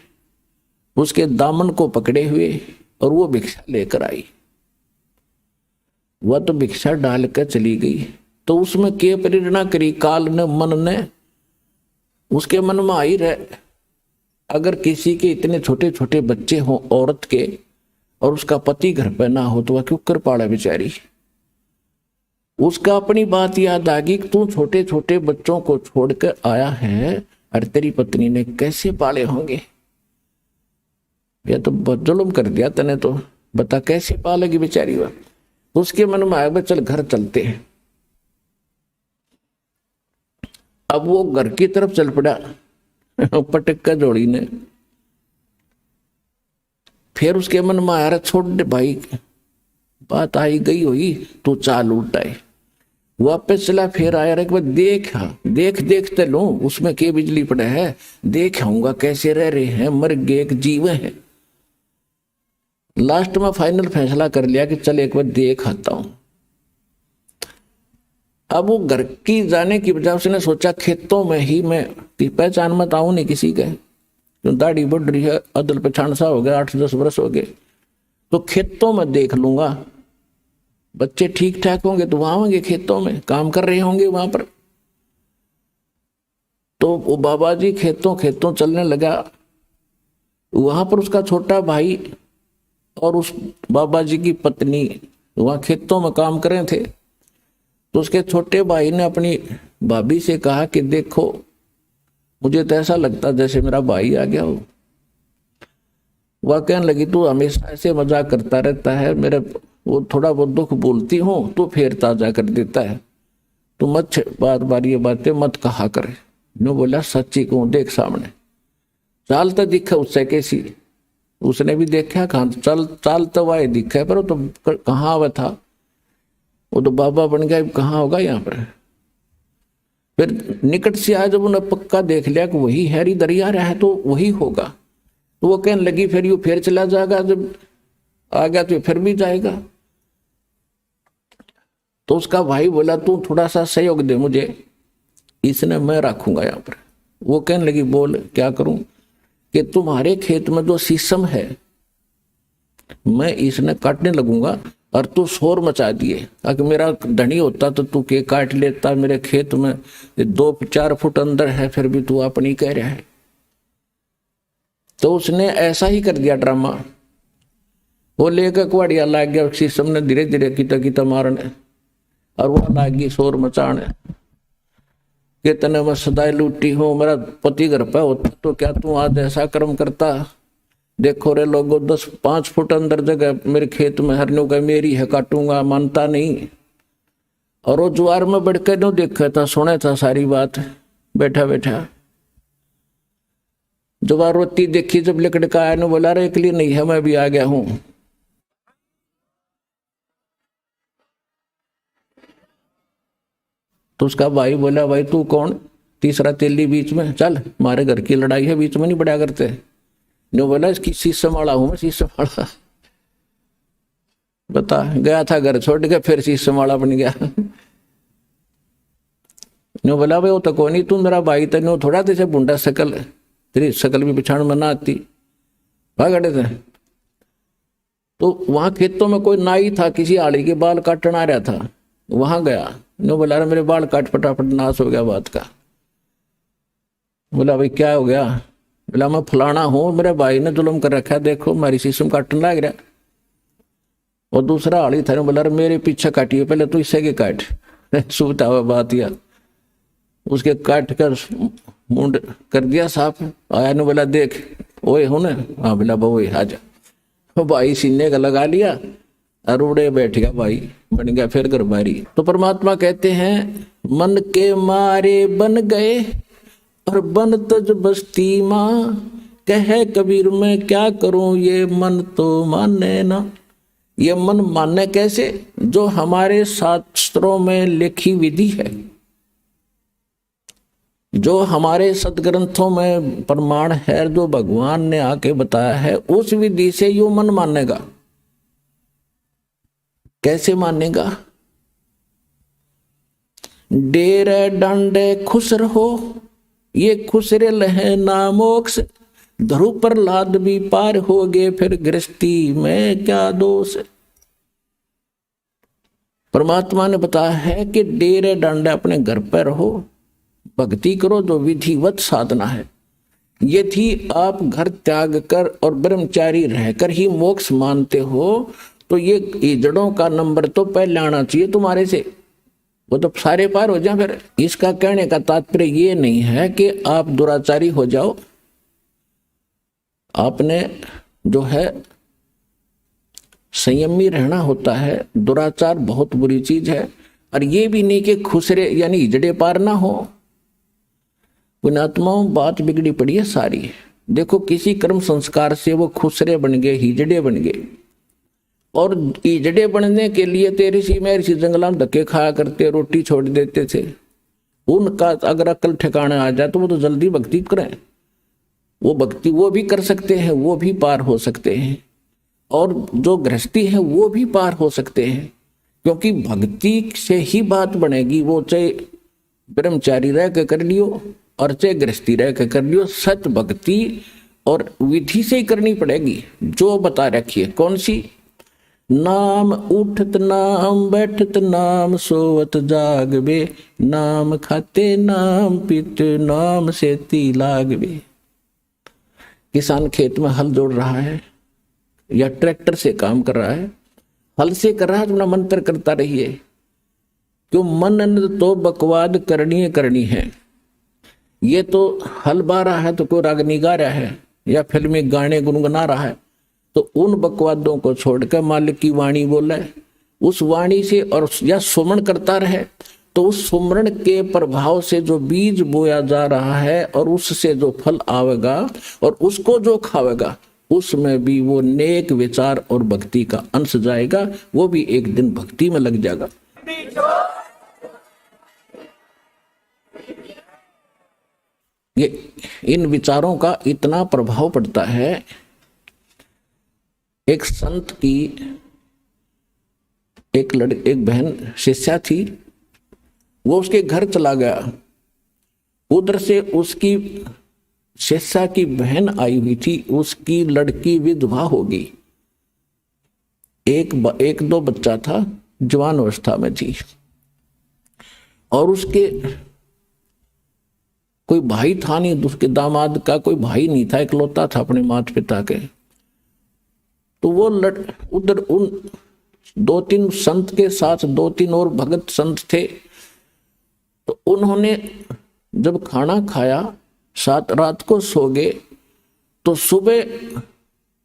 उसके दामन को पकड़े हुए, और वो भिक्षा लेकर आई। वह तो भिक्षा डाल कर चली गई। तो उसमें क्या प्रेरणा करी काल ने, मन ने, उसके मन में आई रहे, अगर किसी के इतने छोटे छोटे बच्चे हों औरत के, और उसका पति घर पे ना हो, तो वह क्यों कर पाड़ा बेचारी। उसका अपनी बात याद आ गई कि तू छोटे छोटे बच्चों को छोड़कर आया है, और तेरी पत्नी ने कैसे पाले होंगे। यह तो बहुत जुल्म कर दिया तने, तो बता कैसे पालेगी बेचारी। वह उसके मन में आया, चल घर चलते हैं। अब वो घर की तरफ चल पड़ा पटक का जोड़ी ने। फिर उसके मन में आया, छोड़ दे भाई, बात आई गई हुई, तू चाल उल्टाए। वापस चला, फिर आया रे, देख देखते लो उसमें के बिजली पड़े है, देख आऊंगा कैसे रह रहे हैं, मर गए, एक जीव है। लास्ट में फाइनल फैसला कर लिया कि चल एक बार देख आता हूं। अब वो घर की जाने की वजह उसने सोचा खेतों में ही मैं पहचान मत आऊं नहीं किसी के, क्यों दाढ़ी बढ़ रही है, अदल पछाण सा हो गया, 8-10 वर्ष हो गए, तो खेतों में देख लूंगा, बच्चे ठीक ठाक होंगे तो वहां होंगे, खेतों में काम कर रहे होंगे वहां पर। तो वो बाबा जी खेतों खेतों चलने लगा। वहां पर उसका छोटा भाई और उस बाबा जी की पत्नी वहां खेतों में काम कर रहे थे। तो उसके छोटे भाई ने अपनी भाभी से कहा कि देखो मुझे तो ऐसा लगता जैसे मेरा भाई आ गया हो। वह कहने लगी तू हमेशा ऐसे मजाक करता रहता है, मेरे वो थोड़ा बहुत दुख बोलती हूँ तो फिर ताजा कर देता है, तू मत बार बार ये बातें मत कहा करे। नो बोला सच्ची कहूं देख सामने चाल तो दिखा उससे कैसी, उसने भी देखा कहा चाल तो वाए दिखा है, पर वो तो कहाँ हुआ था, वो तो बाबा बन गया, कहाँ होगा यहाँ पर। फिर निकट से आया, जब उन्हें पक्का देख लिया कि वही हैरी दरिया रहा है तो वही होगा, तो वो कहने लगी फिर यू फिर चला जाएगा, जब आ गया तो फिर भी जाएगा। तो उसका भाई बोला तू थोड़ा सा सहयोग दे मुझे, इसने मैं रखूंगा यहाँ पर। वो कहने लगी बोल क्या करूं, कि तुम्हारे खेत में जो शीशम है मैं इसने काटने लगूंगा और तू शोर मचा दिए, अगर मेरा धनी होता तो तू के काट लेता, मेरे खेत में 2-4 फुट अंदर है फिर भी तू अपनी कह रहा है। तो उसने ऐसा ही कर दिया ड्रामा। वो लेकर कुआड़िया लाग गया, शीशम ने धीरे धीरे किता किता मारने, और वो लागी शोर मचाने कि तने मैं सदाई लूटी हूं, मेरा पति घर पे होता तो क्या तू आज ऐसा कर्म करता। देखो रे लोगों 10-5 फुट अंदर जगह मेरे खेत में हरनों का मेरी है, काटूंगा, मानता नहीं। और वो जुआर में बढ़ के नो देखा था, सुना था सारी बात बैठा बैठा। जुआर रोती देखी, जब लकड़ का आया, बोला रे एक लिए नहीं है, मैं भी आ गया हूं। तो उसका भाई बोला भाई तू कौन, तीसरा तेली बीच में, चल हमारे घर की लड़ाई है, बीच में नहीं बढ़ा करते। जो बोला इसकी शीशम वाला हूं मैं, शीशम वाला। बता गया था घर छोड़ के, फिर शीशम वाला बन गया। नो बोला भाई वो तो कौन ही, तू मेरा भाई तेनो थोड़ा तेरे बुंडा शकल, तेरी शकल भी पिछाड़ में ना आती, भागड़े थे। तो वहां खेतों में कोई नाई था, किसी आड़ी के बाल काटना आ रहा था, वहां गया। नो बोला मेरे बाल काट, फटाफट नाश हो गया बात का। बोला भाई क्या हो गया, बोला मैं फलाना हूं, मेरे भाई ने जुल्म कर रखा है, देखो मेरी शीशम काटने लग रहा। और दूसरा आड़ी था, बोला मेरे पीछे काटिए, पहले तू इससे के काट। सुबता हुआ बात या उसके काट कर मुंड कर दिया साफ। आया ने बोला देख ओए हो ना, हाँ बोला वो आजा। भाई सीने का लगा लिया और उड़े बैठ गया, भाई बन गया फिर घर बारी। तो परमात्मा कहते हैं मन के मारे बन गए और बन तज बस्ती मां, कहे कबीर मैं क्या करूं ये मन तो माने ना। ये मन मानने कैसे, जो हमारे शास्त्रों में लिखी विधि है, जो हमारे सदग्रंथों में प्रमाण है, जो भगवान ने आके बताया है, उस विधि से यो मन मानेगा। कैसे मानेगा, डेरे डंडे खुसर हो, ये खुसरे लहे ना मोक्ष, धरु पर लाद भी पार हो गए, फिर गृहस्थी में क्या दोष। परमात्मा ने बताया है कि डेरे डंडे अपने घर पर रहो, भक्ति करो, जो विधिवत साधना है। यदि आप घर त्याग कर और ब्रह्मचारी रहकर ही मोक्ष मानते हो तो ये जड़ों का नंबर तो पहले आना चाहिए तुम्हारे से, वो तो सारे पार हो जाए। फिर इसका कहने का तात्पर्य ये नहीं है कि आप दुराचारी हो जाओ। आपने जो है संयमी रहना होता है। दुराचार बहुत बुरी चीज है। और ये भी नहीं कि खुसरे यानी हिजड़े पार ना हो। पुण्यात्माओं बात बिगड़ी पड़ी है सारी। देखो किसी कर्म संस्कार से वो खुसरे बन गए, हिजड़े बन गए, और हिजड़े बनने के लिए तेरे सी मेरे सी जंगला में धक्के खाया करते, रोटी छोड़ देते थे। उनका अगर अकल ठिकाने आ जाए तो वो तो जल्दी भक्ति करें। वो भक्ति वो भी कर सकते हैं, वो भी पार हो सकते हैं। और जो गृहस्थी है वो भी पार हो सकते हैं, क्योंकि भक्ति से ही बात बनेगी। वो चाहे ब्रह्मचारी रह के कर लियो और चाहे गृहस्थी रह के कर लियो, सच भक्ति और विधि से ही करनी पड़ेगी जो बता रखिए। कौन सी? नाम उठत नाम बैठत नाम सोवत जागबे, नाम खाते नाम पीत नाम सेती लागबे। किसान खेत में हल जोड़ रहा है या ट्रैक्टर से काम कर रहा है, हल से कर रहा है तो अपना मंत्र करता रहिए, क्यों मन तो बकवाद करनी है। ये तो हल बा रहा है तो कोई रागनी गा रहा है या फिल्मी गाने गुनगुना रहा है, तो उन बकवादों को छोड़कर मालिक की वाणी बोले, उस वाणी से और या सुमरण करता रहे, तो उस सुमरण के प्रभाव से जो बीज बोया जा रहा है और उससे जो फल आवेगा और उसको जो खावेगा, उसमें भी वो नेक विचार और भक्ति का अंश जाएगा, वो भी एक दिन भक्ति में लग जाएगा। ये इन विचारों का इतना प्रभाव पड़ता है। एक संत की एक बहन शिष्या थी, वो उसके घर चला गया, उधर से उसकी शिष्या की बहन आई हुई थी, उसकी लड़की विधवा होगी, एक दो बच्चा था, जवान अवस्था में थी, और उसके कोई भाई था नहीं, उसके दामाद का कोई भाई नहीं था, इकलौता था अपने माता पिता के। तो वो उधर उन दो तीन संत के साथ दो तीन और भगत संत थे, तो उन्होंने जब खाना खाया, रात को सो गए, तो सुबह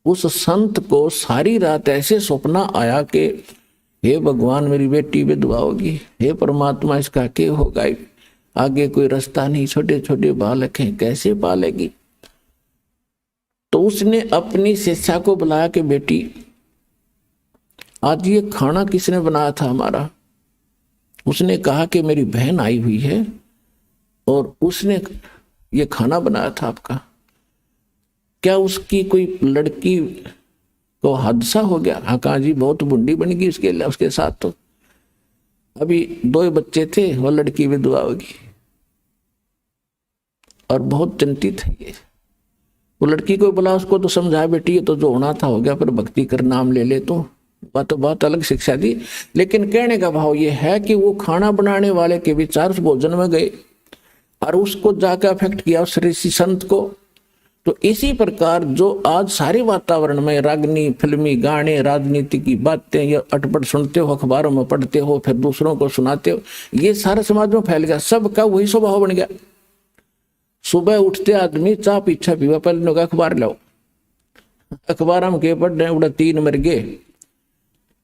उस संत को सारी रात ऐसे सपना आया कि हे भगवान मेरी बेटी विधवा होगी, हे परमात्मा इसका क्या होगा, आगे कोई रास्ता नहीं, छोटे छोटे बालक हैं, कैसे पालेगी। तो उसने अपनी शिष्या को बुलाया कि बेटी आज ये खाना किसने बनाया था हमारा। उसने कहा कि मेरी बहन आई हुई है और उसने ये खाना बनाया था आपका, क्या उसकी कोई लड़की को हादसा हो गया। हाँ कहा जी बहुत बुढ़ी बन गई उसके साथ, तो अभी दो बच्चे थे, वो लड़की विधवा होगी और बहुत चिंतित है ये। वो लड़की को बोला, उसको तो समझाया बेटी ये तो जो होना था हो गया, पर भक्ति कर नाम ले ले, तो बहुत अलग शिक्षा दी। लेकिन कहने का भाव ये है कि वो खाना बनाने वाले के विचार उस भोजन में गए और उसको जाकर अफेक्ट किया उस ऋषि संत को। तो इसी प्रकार जो आज सारे वातावरण में रागनी फिल्मी गाने राजनीति की बातें या अटपट सुनते हो, अखबारों में पढ़ते हो, फिर दूसरों को सुनाते हो, ये सारे समाज में फैल गया, सबका वही स्वभाव बन गया। सुबह उठते आदमी चाह पीछा पीवा, पहले लोग अखबार लाओ, अखबार हम के पढ़ रहे उड़ा 3 मर गए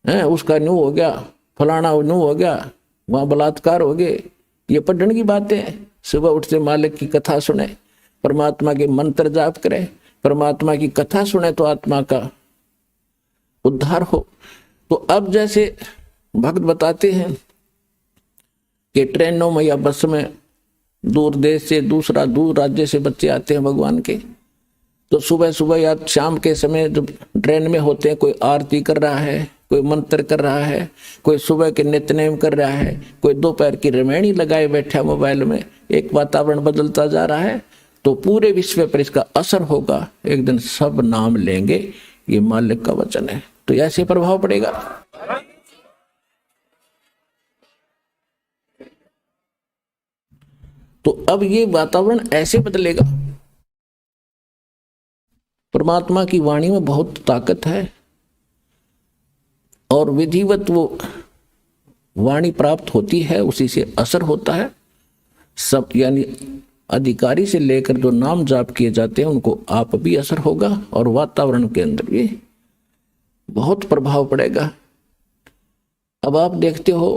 हैं, उसका न्यू हो गया, फलाना न्यू हो गया, वहां बलात्कार हो गए, ये पढ़ने की बातें। सुबह उठते मालिक की कथा सुने, परमात्मा के मंत्र जाप करे, परमात्मा की कथा सुने तो आत्मा का उद्धार हो। तो अब जैसे भक्त बताते हैं कि ट्रेनों में या बस में दूर देश से दूर राज्य से बच्चे आते हैं भगवान के, तो सुबह सुबह या शाम के समय जब ट्रेन में होते हैं, कोई आरती कर रहा है, कोई मंत्र कर रहा है, कोई सुबह के नित्यनेम कर रहा है, कोई दोपहर की रमैनी लगाए बैठा मोबाइल में, एक वातावरण बदलता जा रहा है। तो पूरे विश्व पर इसका असर होगा, एक दिन सब नाम लेंगे, ये मालिक का वचन है। तो ऐसे प्रभाव पड़ेगा। तो अब ये वातावरण ऐसे बदलेगा। परमात्मा की वाणी में बहुत ताकत है और विधिवत वो वाणी प्राप्त होती है, उसी से असर होता है। सब यानी अधिकारी से लेकर जो नाम जाप किए जाते हैं उनको आप भी असर होगा और वातावरण के अंदर भी बहुत प्रभाव पड़ेगा। अब आप देखते हो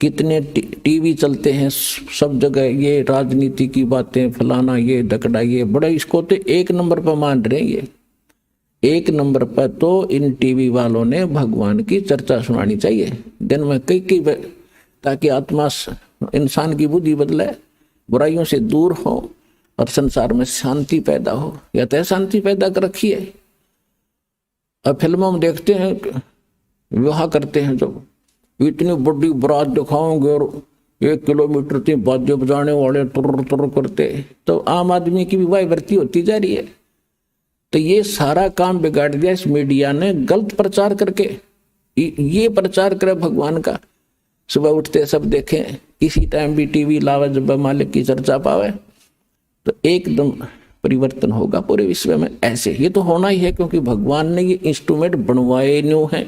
कितने टीवी चलते हैं, सब जगह ये राजनीति की बातें, फलाना ये डकड़ा, ये बड़ा, इसको तो 1 नंबर पर मान रहे हैं। ये 1 नंबर पर तो इन टीवी वालों ने भगवान की चर्चा सुनानी चाहिए दिन में कई ताकि आत्मा इंसान की बुद्धि बदले, बुराइयों से दूर हो और संसार में शांति पैदा हो। या तो शांति पैदा कर रखी है, अब फिल्मों में देखते हैं विवाह करते हैं जब इतनी बड़ी बारात दिखाओगे और 1 किलोमीटर तक बाजे बजाने वाले तुर तुर करते, तो आम आदमी की विवाह वृत्ति होती जा रही है। तो ये सारा काम बिगाड़ दिया इस मीडिया ने गलत प्रचार करके। ये प्रचार करे भगवान का, सुबह उठते सब देखें, किसी टाइम भी टीवी लावे जब मालिक की चर्चा पावे, तो एकदम परिवर्तन होगा पूरे विश्व में। ऐसे ये तो होना ही है, क्योंकि भगवान ने ये इंस्ट्रूमेंट बनवाए न्यू है।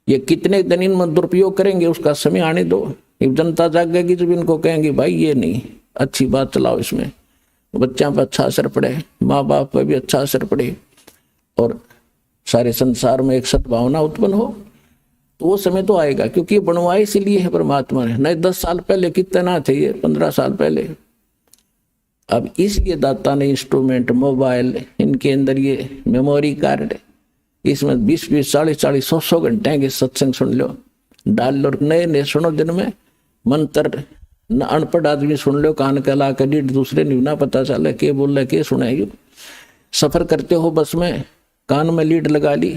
ये कितने दिन इनमें दुरुपयोग करेंगे उसका समय आने दो। जनता जागेगी जब इनको कहेंगे भाई ये नहीं, अच्छी बात चलाओ, इसमें बच्चों पर अच्छा असर पड़े, माँ बाप पर भी अच्छा असर पड़े और सारे संसार में एक सद्भावना उत्पन्न हो, तो वो समय तो आएगा। क्योंकि ये बनवाए इसलिए है परमात्मा ने। नहीं 10 साल पहले कितने ना थे, ये 15 साल पहले। अब इसलिए दाता ने इंस्ट्रूमेंट, मोबाइल, इनके अंदर ये मेमोरी कार्ड, इसमें 20-20, 40-40, 100 घंटे के सत्संग सुन लो, डाल लो, नए नए सुनो दिन में मंत्र। न अनपढ़ आदमी सुन लो, कान का ला कर दूसरे नहीं ना पता चले के बोल रहे के सुनाई। सफर करते हो बस में, कान में लीड लगा ली,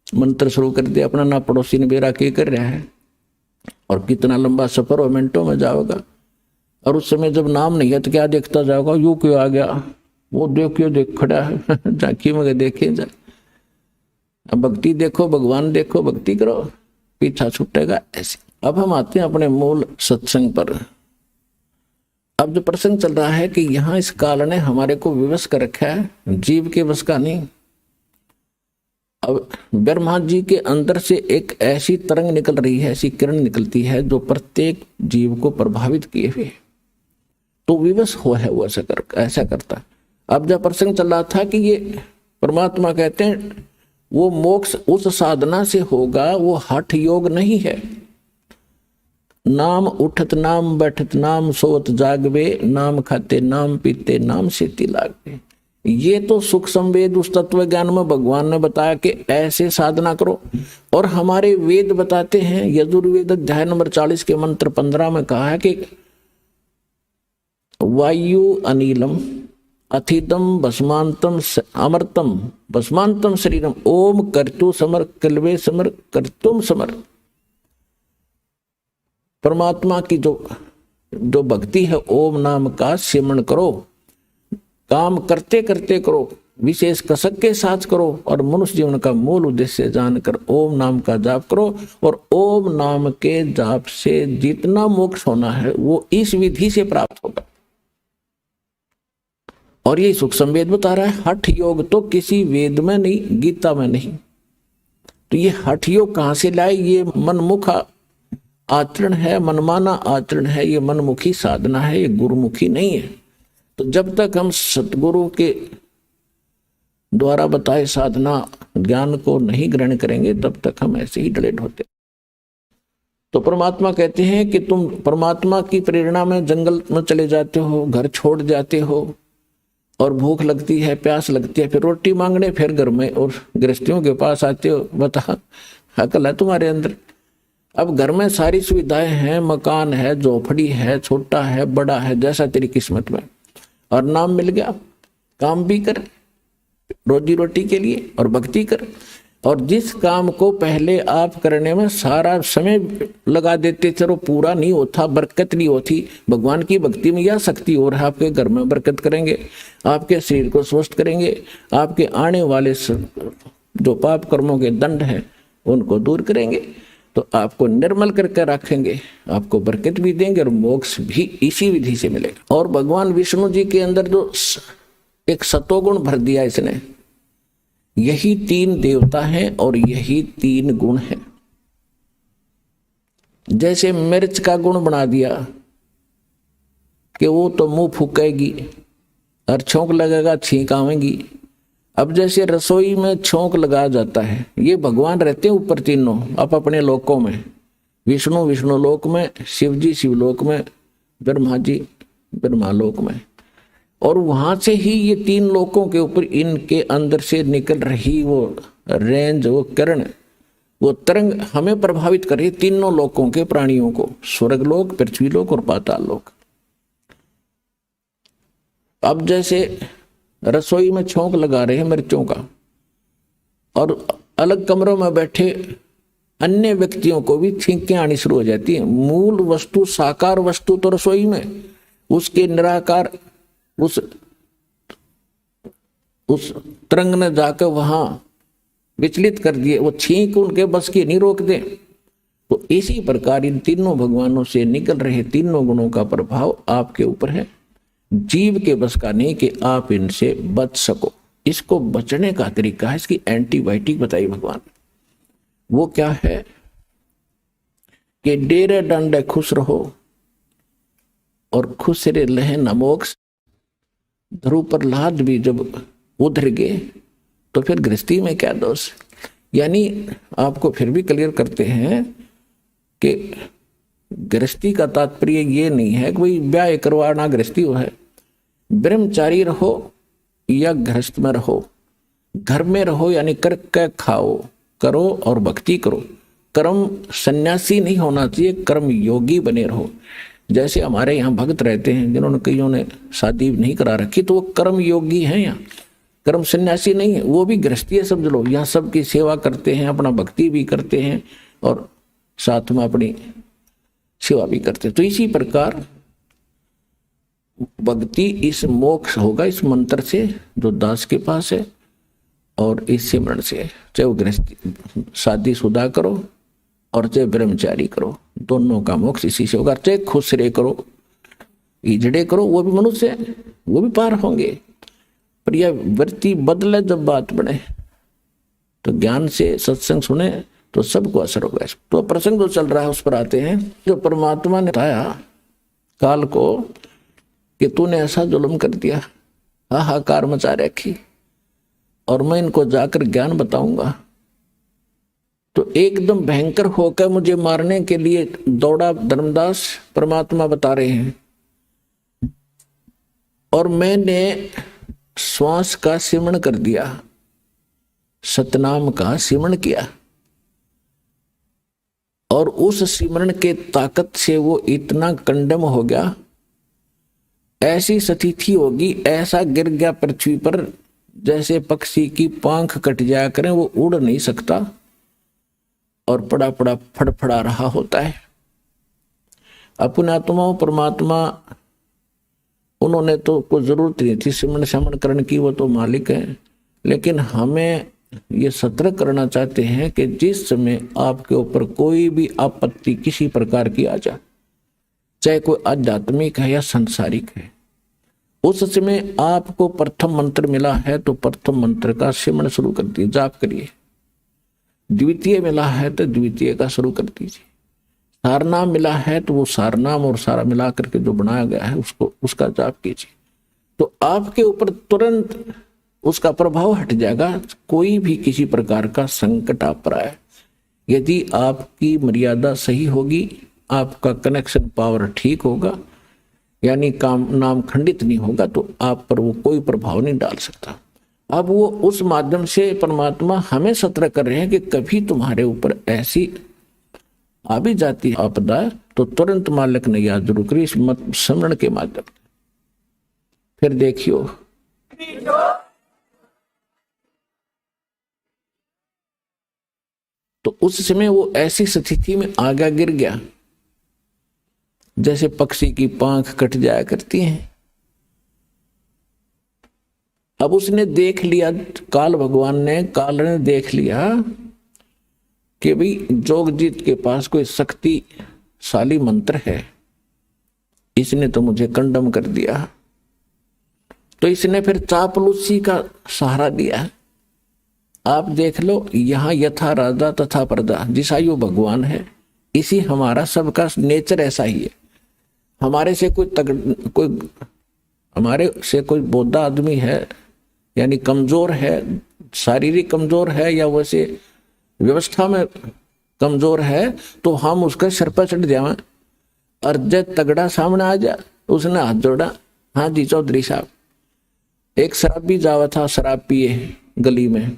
मंत्र शुरू कर दिया अपना, ना पड़ोसी ने बेरा के कर रहा है, और कितना लंबा सफर हो, मिनटों में जाओगा। और उस समय जब नाम नहीं है तो क्या देखता जाओगा, यू क्यों आ गया, वो देखियो देख खड़ा है झांकी में देखे जा। अब भक्ति देखो, भगवान देखो, भक्ति करो, पीछा छूटेगा ऐसे। अब हम आते हैं अपने मूल सत्संग पर। अब जो प्रसंग चल रहा है कि यहाँ इस काल ने हमारे को विवश कर रखा है, जीव के बस का नहीं। अब ब्रह्मा जी के अंदर से एक ऐसी तरंग निकल रही है, ऐसी किरण निकलती है जो प्रत्येक जीव को प्रभावित किए हुए, तो विवश हो है वो ऐसा करता। अब जब प्रसंग चल रहा था कि ये परमात्मा कहते हैं वो मोक्ष उस साधना से होगा, वो हठ योग नहीं है। नाम उठत नाम बैठत नाम सोत जागवे, नाम खाते नाम पीते नाम सेती लागवे। ये तो सुख संवेद उस तत्व ज्ञान में भगवान ने बताया कि ऐसे साधना करो। और हमारे वेद बताते हैं, यजुर्वेद अध्याय नंबर 40 के मंत्र 15 में कहा है कि वायु अनिलम अथितम भस्मांतम अमृतम भस्मांतम शरीरम ओम कर्तु समर कल्वे समर कर्तुम समर। परमात्मा की जो भक्ति है, ओम नाम का सिमरण करो, काम करते करते करो, विशेष कसक के साथ करो, और मनुष्य जीवन का मूल उद्देश्य जानकर ओम नाम का जाप करो। और ओम नाम के जाप से जितना मोक्ष होना है वो इस विधि से प्राप्त होगा। और ये सुख संवेद बता रहा है। हठ योग तो किसी वेद में नहीं, गीता में नहीं। तो ये हठ योग कहां से लाए? ये मनमुख आचरण है, मनमाना आचरण है, ये मनमुखी साधना है, ये गुरुमुखी नहीं है। तो जब तक हम सतगुरु के द्वारा बताए साधना ज्ञान को नहीं ग्रहण करेंगे, तब तक हम ऐसे ही डले ढोते। तो परमात्मा कहते हैं कि तुम परमात्मा की प्रेरणा में जंगल में चले जाते हो, घर छोड़ जाते हो, और भूख लगती है, प्यास लगती है, फिर रोटी मांगने फिर घर में और गृहस्थियों के पास आते हो। बता अकल है तुम्हारे अंदर? अब घर में सारी सुविधाएं हैं, मकान है, झोपड़ी है, छोटा है, बड़ा है, जैसा तेरी किस्मत में, और नाम मिल गया, काम भी कर रोजी रोटी के लिए और भक्ति कर। और जिस काम को पहले आप करने में सारा समय लगा देते थे वो पूरा नहीं होता, बरकत नहीं होती। भगवान की भक्ति में यह शक्ति और है, आपके घर में बरकत करेंगे, आपके शरीर को स्वस्थ करेंगे, आपके आने वाले जो पाप कर्मों के दंड हैं उनको दूर करेंगे, तो आपको निर्मल करके रखेंगे, आपको बरकत भी देंगे और मोक्ष भी इसी विधि से मिलेगा। और भगवान विष्णु जी के अंदर जो एक सतोगुण भर दिया इसने, यही 3 देवता हैं और यही 3 गुण हैं। जैसे मिर्च का गुण बना दिया कि वो तो मुंह फूकेगी और छोंक लगेगा, छींक आवेगी। अब जैसे रसोई में छोंक लगाया जाता है, ये भगवान रहते हैं ऊपर तीनों आप अपने लोकों में, विष्णु विष्णु लोक में, शिव जी शिवलोक में, ब्रह्मा जी ब्रह्मालोक में। और वहां से ही ये 3 लोकों के ऊपर इनके अंदर से निकल रही वो रेंज, वो किरण, वो तरंग हमें प्रभावित कर रही है, तीनों लोकों के प्राणियों को, स्वर्गलोक, पृथ्वीलोक और पाताल लोक। अब जैसे रसोई में छोंक लगा रहे हैं मिर्चों का, और अलग कमरों में बैठे अन्य व्यक्तियों को भी छींकें आनी शुरू हो जाती है। मूल वस्तु साकार वस्तु तो रसोई में, उसके निराकार उस तरंग ने जाकर वहां विचलित कर दिए, वो छींक उनके बस की नहीं रोक दे। तो इसी प्रकार इन तीनों भगवानों से निकल रहे तीनों गुणों का प्रभाव आपके ऊपर है, जीव के बस का नहीं कि आप इनसे बच सको। इसको बचने का तरीका है, इसकी एंटीबायोटिक बताई भगवान। वो क्या है कि डेरे डंडे खुश रहो और खुश रे लहे न मोक्ष। ध्रुव प्रहलाद भी जब उधर गए तो फिर गृहस्थी में क्या दोष। यानी आपको फिर भी क्लियर करते हैं कि गृहस्थी का तात्पर्य ये नहीं है कि कोई ब्याह करवाना गृहस्थी हो है। ब्रह्मचारी रहो या गृहस्थ में रहो, घर में रहो यानी करके खाओ, करो और भक्ति करो। कर्म सन्यासी नहीं होना चाहिए, कर्म योगी बने रहो। जैसे हमारे यहाँ भक्त रहते हैं जिन्होंने कईयों ने शादी नहीं करा रखी, तो वो कर्म योगी हैं, यहाँ कर्म सन्यासी नहीं है, वो भी गृहस्थी समझ लो। यहाँ सबकी सेवा करते हैं, अपना भक्ति भी करते हैं और साथ में अपनी सेवा भी करते हैं। तो इसी प्रकार भक्ति इस मोक्ष होगा इस मंत्र से जो दास के पास है, और इस सिमरण से, चाहे वो गृहस्थी शादी शुदा करो और चाहे ब्रह्मचारी करो, दोनों का मोक्ष इसी से होगा। चाहे खुश रे करो, इजड़े करो, वो भी मनुष्य है, वो भी पार होंगे। पर यह वृत्ति बदले, जब बात बने तो ज्ञान से सत्संग सुने तो सबको असर होगा। तो प्रसंग जो चल रहा है उस पर आते हैं। जो परमात्मा ने बताया काल को कि तूने ऐसा जुल्म कर दिया, हाहाकार मचा रखी, और मैं इनको जाकर ज्ञान बताऊंगा। तो एकदम भयंकर होकर मुझे मारने के लिए दौड़ा धर्मदास, परमात्मा बता रहे हैं। और मैंने श्वास का सिमरण कर दिया, सतनाम का सिमरण किया, और उस सिमरण के ताकत से वो इतना कंडम हो गया, ऐसी स्थिति होगी, ऐसा गिर गया पृथ्वी पर जैसे पक्षी की पांख कट जाया करें, वो उड़ नहीं सकता और पड़ा पड़ा फड़फड़ा रहा होता है। अपने आत्मा परमात्मा उन्होंने तो कोई जरूरत नहीं थी सिमरण समरण करने की, वो तो मालिक है। लेकिन हमें ये सतर्क करना चाहते हैं कि जिस समय आपके ऊपर कोई भी आपत्ति किसी प्रकार की आ जाए, चाहे कोई आध्यात्मिक है या सांसारिक है, उस समय आपको प्रथम मंत्र मिला है तो प्रथम मंत्र का सिमरण शुरू कर दिए, जाप करिए। द्वितीय मिला है तो द्वितीय का शुरू कर दीजिए। सारनाम मिला है तो वो सारनाम और सारा मिला करके जो बनाया गया है उसको, उसका जाप कीजिए। तो आपके ऊपर तुरंत उसका प्रभाव हट जाएगा। कोई भी किसी प्रकार का संकट आप पर आए, यदि आपकी मर्यादा सही होगी, आपका कनेक्शन पावर ठीक होगा, यानी काम नाम खंडित नहीं होगा, तो आप पर वो कोई प्रभाव नहीं डाल सकता। अब वो उस माध्यम से परमात्मा हमें सतर्क कर रहे हैं कि कभी तुम्हारे ऊपर ऐसी आ भी जाती है आपदा, तो तुरंत मालिक ने याद जरूर करी इस स्मरण के माध्यम। फिर देखियो तो उस समय वो ऐसी स्थिति में आगा गिर गया जैसे पक्षी की पांख कट जाया करती हैं। अब उसने देख लिया, काल ने देख लिया कि भाई जोगजीत के पास कोई शक्तिशाली मंत्र है, इसने तो मुझे कंडम कर दिया। तो इसने फिर चापलूसी का सहारा दिया। आप देख लो, यहां यथा राजा तथा प्रजा, जिसा यो भगवान है, इसी हमारा सबका नेचर ऐसा ही है। हमारे से कोई बोधा आदमी है, यानी कमजोर है, शारीरिक कमजोर है या वैसे व्यवस्था में कमजोर है, तो हम उसके सर पर चढ़ जाए। और जब तगड़ा सामने आ जा, उसने हाथ जोड़ा, हाँ जी चौधरी साहब। एक शराबी जावा था, शराब पिए गली में,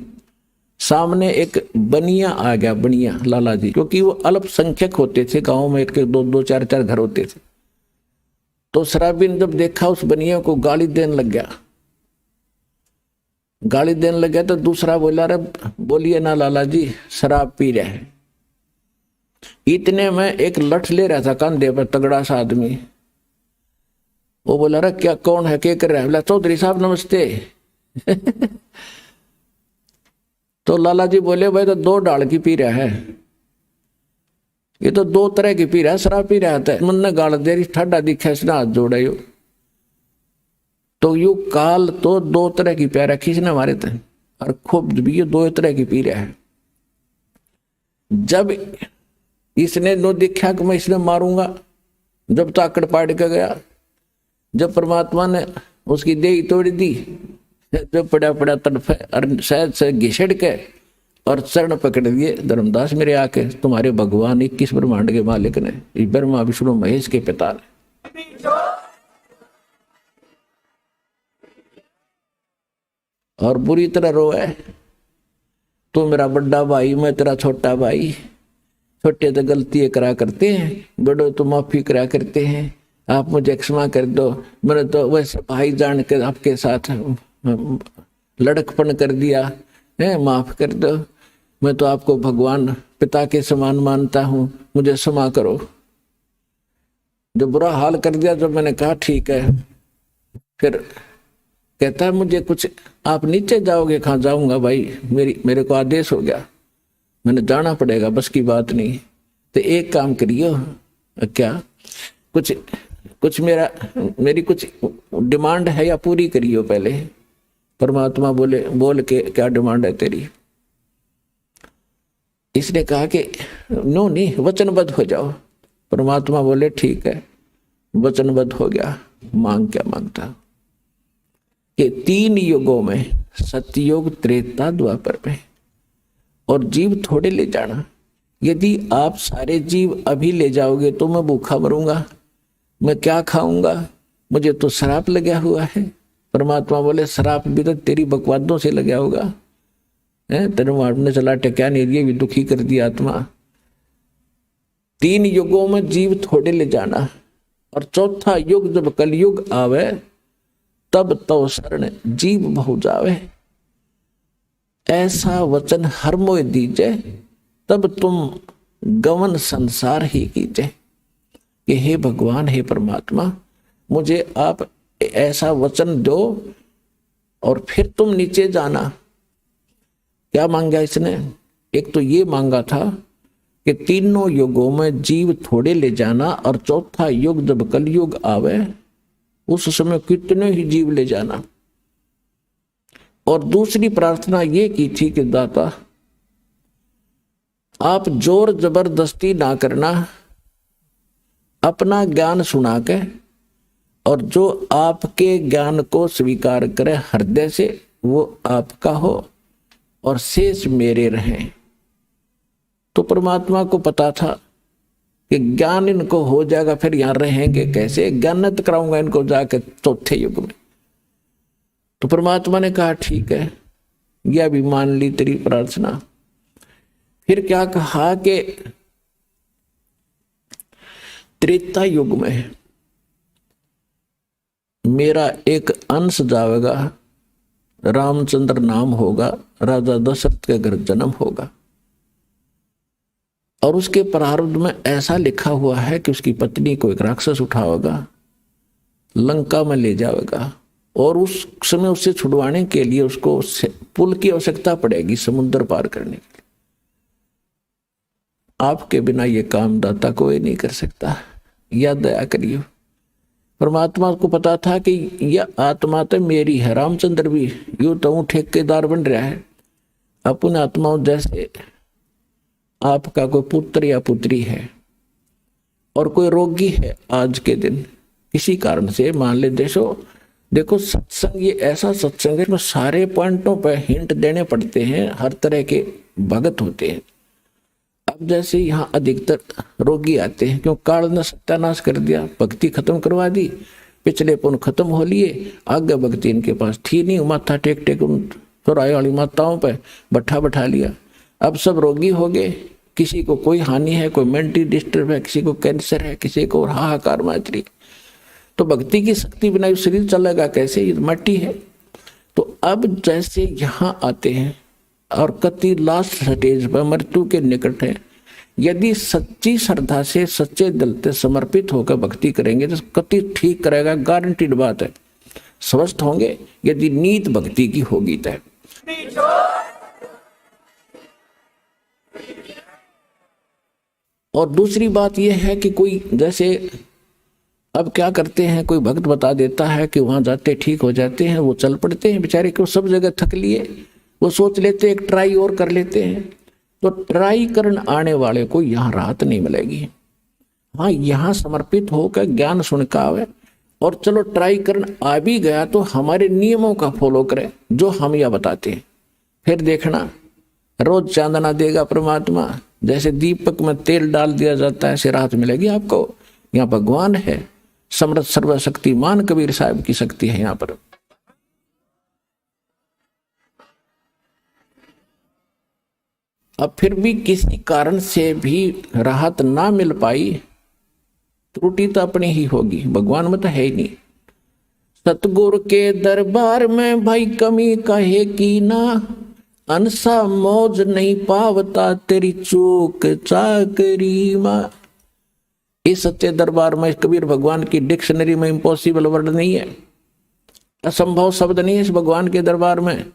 सामने एक बनिया आ गया, बनिया लाला जी, क्योंकि वो अल्पसंख्यक होते थे गांव में, एक दो दो चार चार घर होते थे। तो शराबी ने जब देखा, उस बनिया को गाली देने लग गया, गाली देने लगे तो दूसरा बोला, अरे बोलिए ना लाला जी, शराब पी रहे हैं। इतने में एक लठ ले रहा था कंधे पर, तगड़ा सा आदमी। वो बोला, अरे क्या, कौन है, क्या कर रहा है? बोला, चौधरी साहब नमस्ते। तो लाला जी बोले, भाई तो 2 डाल की पी रहा है, ये तो 2 तरह की पी रहा है, शराब पी रहा था। मन ने गाल दे रही, ठाडा दिखा, इसने हाथ जोड़ा। यू तो यू काल तो 2 तरह की प्यारा खींचने मारे थे, और खूब भी ये 2 तरह की पी रहा है। जब इसने नो देखा कि मैं इसने मारूंगा, जब ताकड़ पाड़ के गया, जब परमात्मा ने उसकी देही तोड़ दी, जो पड़ा पड़ा तड़फे और शायद से घिसड़ के और चरण पकड़ दिए। धर्मदास मेरे आके, तुम्हारे भगवान 21 ब्रह्मांड के मालिक ने, ब्रह्मा विष्णु महेश के पिता ने। और बुरी तरह रोए, तू मेरा बड़ा भाई, मैं तेरा छोटा भाई, छोटे तो गलतियां करा करते हैं, बड़ो तो माफी करा करते हैं, आप मुझे क्षमा कर दो, मैंने तो वैसे भाई जान के आपके साथ लड़कपन कर दिया है, माफ कर दो, मैं तो आपको भगवान पिता के समान मानता हूं, मुझे क्षमा करो। जो बुरा हाल कर दिया, जब मैंने कहा ठीक है, फिर कहता है, मुझे कुछ, आप नीचे जाओगे? कहाँ जाऊंगा भाई, मेरे को आदेश हो गया, मैंने जाना पड़ेगा, बस की बात नहीं। तो एक काम करियो, क्या, कुछ मेरी कुछ डिमांड है या पूरी करियो पहले। परमात्मा बोले, बोल के, क्या डिमांड है तेरी? इसने कहा कि नो नहीं, वचनबद्ध हो जाओ। परमात्मा बोले, ठीक है, वचनबद्ध हो गया। मांग क्या मांगता? कि 3 युगों में, सतयुग, त्रेता, द्वापर में, और जीव थोड़े ले जाना। यदि आप सारे जीव अभी ले जाओगे तो मैं भूखा मरूंगा, मैं क्या खाऊंगा, मुझे तो शराब लगा हुआ है। परमात्मा बोले, शराब भी तो तेरी बकवादों से लगा होगा, है, तेरे मारने चला टक्या नहीं, ये भी दुखी कर दिया आत्मा। 3 युगों में जीव थोड़े ले जाना, और चौथा युग जब कलयुग आवे, तब तो शरण जीव बहु जावे। ऐसा वचन हर मोय दीजे, तब तुम गवन संसार ही कीजे। कि हे भगवान, हे परमात्मा, मुझे आप ऐसा वचन दो, और फिर तुम नीचे जाना। क्या मांगा इसने? एक तो ये मांगा था कि 3 युगों में जीव थोड़े ले जाना, और चौथा युग जब कलयुग आवे, उस समय कितने ही जीव ले जाना। और दूसरी प्रार्थना ये की थी कि दाता, आप जोर जबरदस्ती ना करना, अपना ज्ञान सुना के, और जो आपके ज्ञान को स्वीकार करे हृदय से, वो आपका हो और शेष मेरे रहें। तो परमात्मा को पता था कि ज्ञान इनको हो जाएगा, फिर यहां रहेंगे कैसे, ज्ञानित कराऊंगा इनको जाके चौथे युग में। तो परमात्मा ने कहा ठीक है, यह भी मान ली तेरी प्रार्थना। फिर क्या कहा कि त्रेता युग में मेरा एक अंश जाएगा, रामचंद्र नाम होगा, राजा दशरथ के घर जन्म होगा, और उसके प्रारब्ध में ऐसा लिखा हुआ है कि उसकी पत्नी को एक राक्षस उठाएगा, लंका में ले जाएगा, और उस समय उससे छुड़वाने के लिए उसको पुल की आवश्यकता पड़ेगी, समुद्र पार करने के लिए। आपके बिना ये काम दाता कोई नहीं कर सकता, या दया करियो। परमात्मा को पता था कि यह आत्मा तो मेरी है, रामचंद्र भी यूं तो ठेकेदार बन रहा है। अपने आत्माओं जैसे आपका कोई पुत्र या पुत्री है, और कोई रोगी है आज के दिन किसी कारण से, मान ले देखो सत्संग ये ऐसा सत्संग है, सारे पॉइंटों पर हिंट देने पड़ते हैं, हर तरह के भगत होते हैं। अब जैसे यहाँ अधिकतर रोगी आते हैं, क्यों काल ने सत्यानाश कर दिया, भक्ति खत्म करवा दी, पिछले पुण्य खत्म हो लिए, आगे भक्ति इनके पास थी नहीं, माथा टेक टेक उन चौराहे वाली माताओं पे बैठा लिया। अब सब रोगी हो गए, किसी को कोई हानि है, कोई मेंटली डिस्टर्ब है, किसी को कैंसर है, किसी को हाहाकार मात्री। तो भक्ति की शक्ति बिना शरीर चलेगा कैसे, ये मट्टी है। तो अब जैसे यहाँ आते हैं और कति लास्ट स्टेज पर मृत्यु के निकट है, यदि सच्ची श्रद्धा से सच्चे दिल से समर्पित होकर भक्ति करेंगे तो कति ठीक करेगा, गारंटीड बात है, स्वस्थ होंगे यदि नीत भक्ति की होगी तय। और दूसरी बात यह है कि कोई जैसे अब क्या करते हैं, कोई भक्त बता देता है कि वहां जाते ठीक हो जाते हैं, वो चल पड़ते हैं बेचारे, क्यों सब जगह थक लिए, वो सोच लेते एक ट्राई और कर लेते हैं, तो ट्राई करने आने वाले को यहाँ राहत नहीं मिलेगी। हाँ, यहाँ समर्पित होकर ज्ञान सुन का आवे और चलो ट्राई करने आ भी गया तो हमारे नियमों का फॉलो करे जो हम यह बताते हैं, फिर देखना रोज चांदना देगा परमात्मा, जैसे दीपक में तेल डाल दिया जाता है ऐसे राहत मिलेगी आपको। यहाँ भगवान है, समर्थ सर्वशक्तिमान कबीर साहब की शक्ति है यहाँ पर। अब फिर भी किसी कारण से भी राहत ना मिल पाई, त्रुटि तो अपनी ही होगी, भगवान में तो है ही नहीं। सतगुरु के दरबार में भाई कमी कहे की ना, अनसा मौज नहीं पावता तेरी चूक चाकरी मां। इस सच्चे दरबार में कबीर भगवान की डिक्शनरी में इम्पॉसिबल वर्ड नहीं है, असंभव शब्द नहीं है इस भगवान के दरबार में।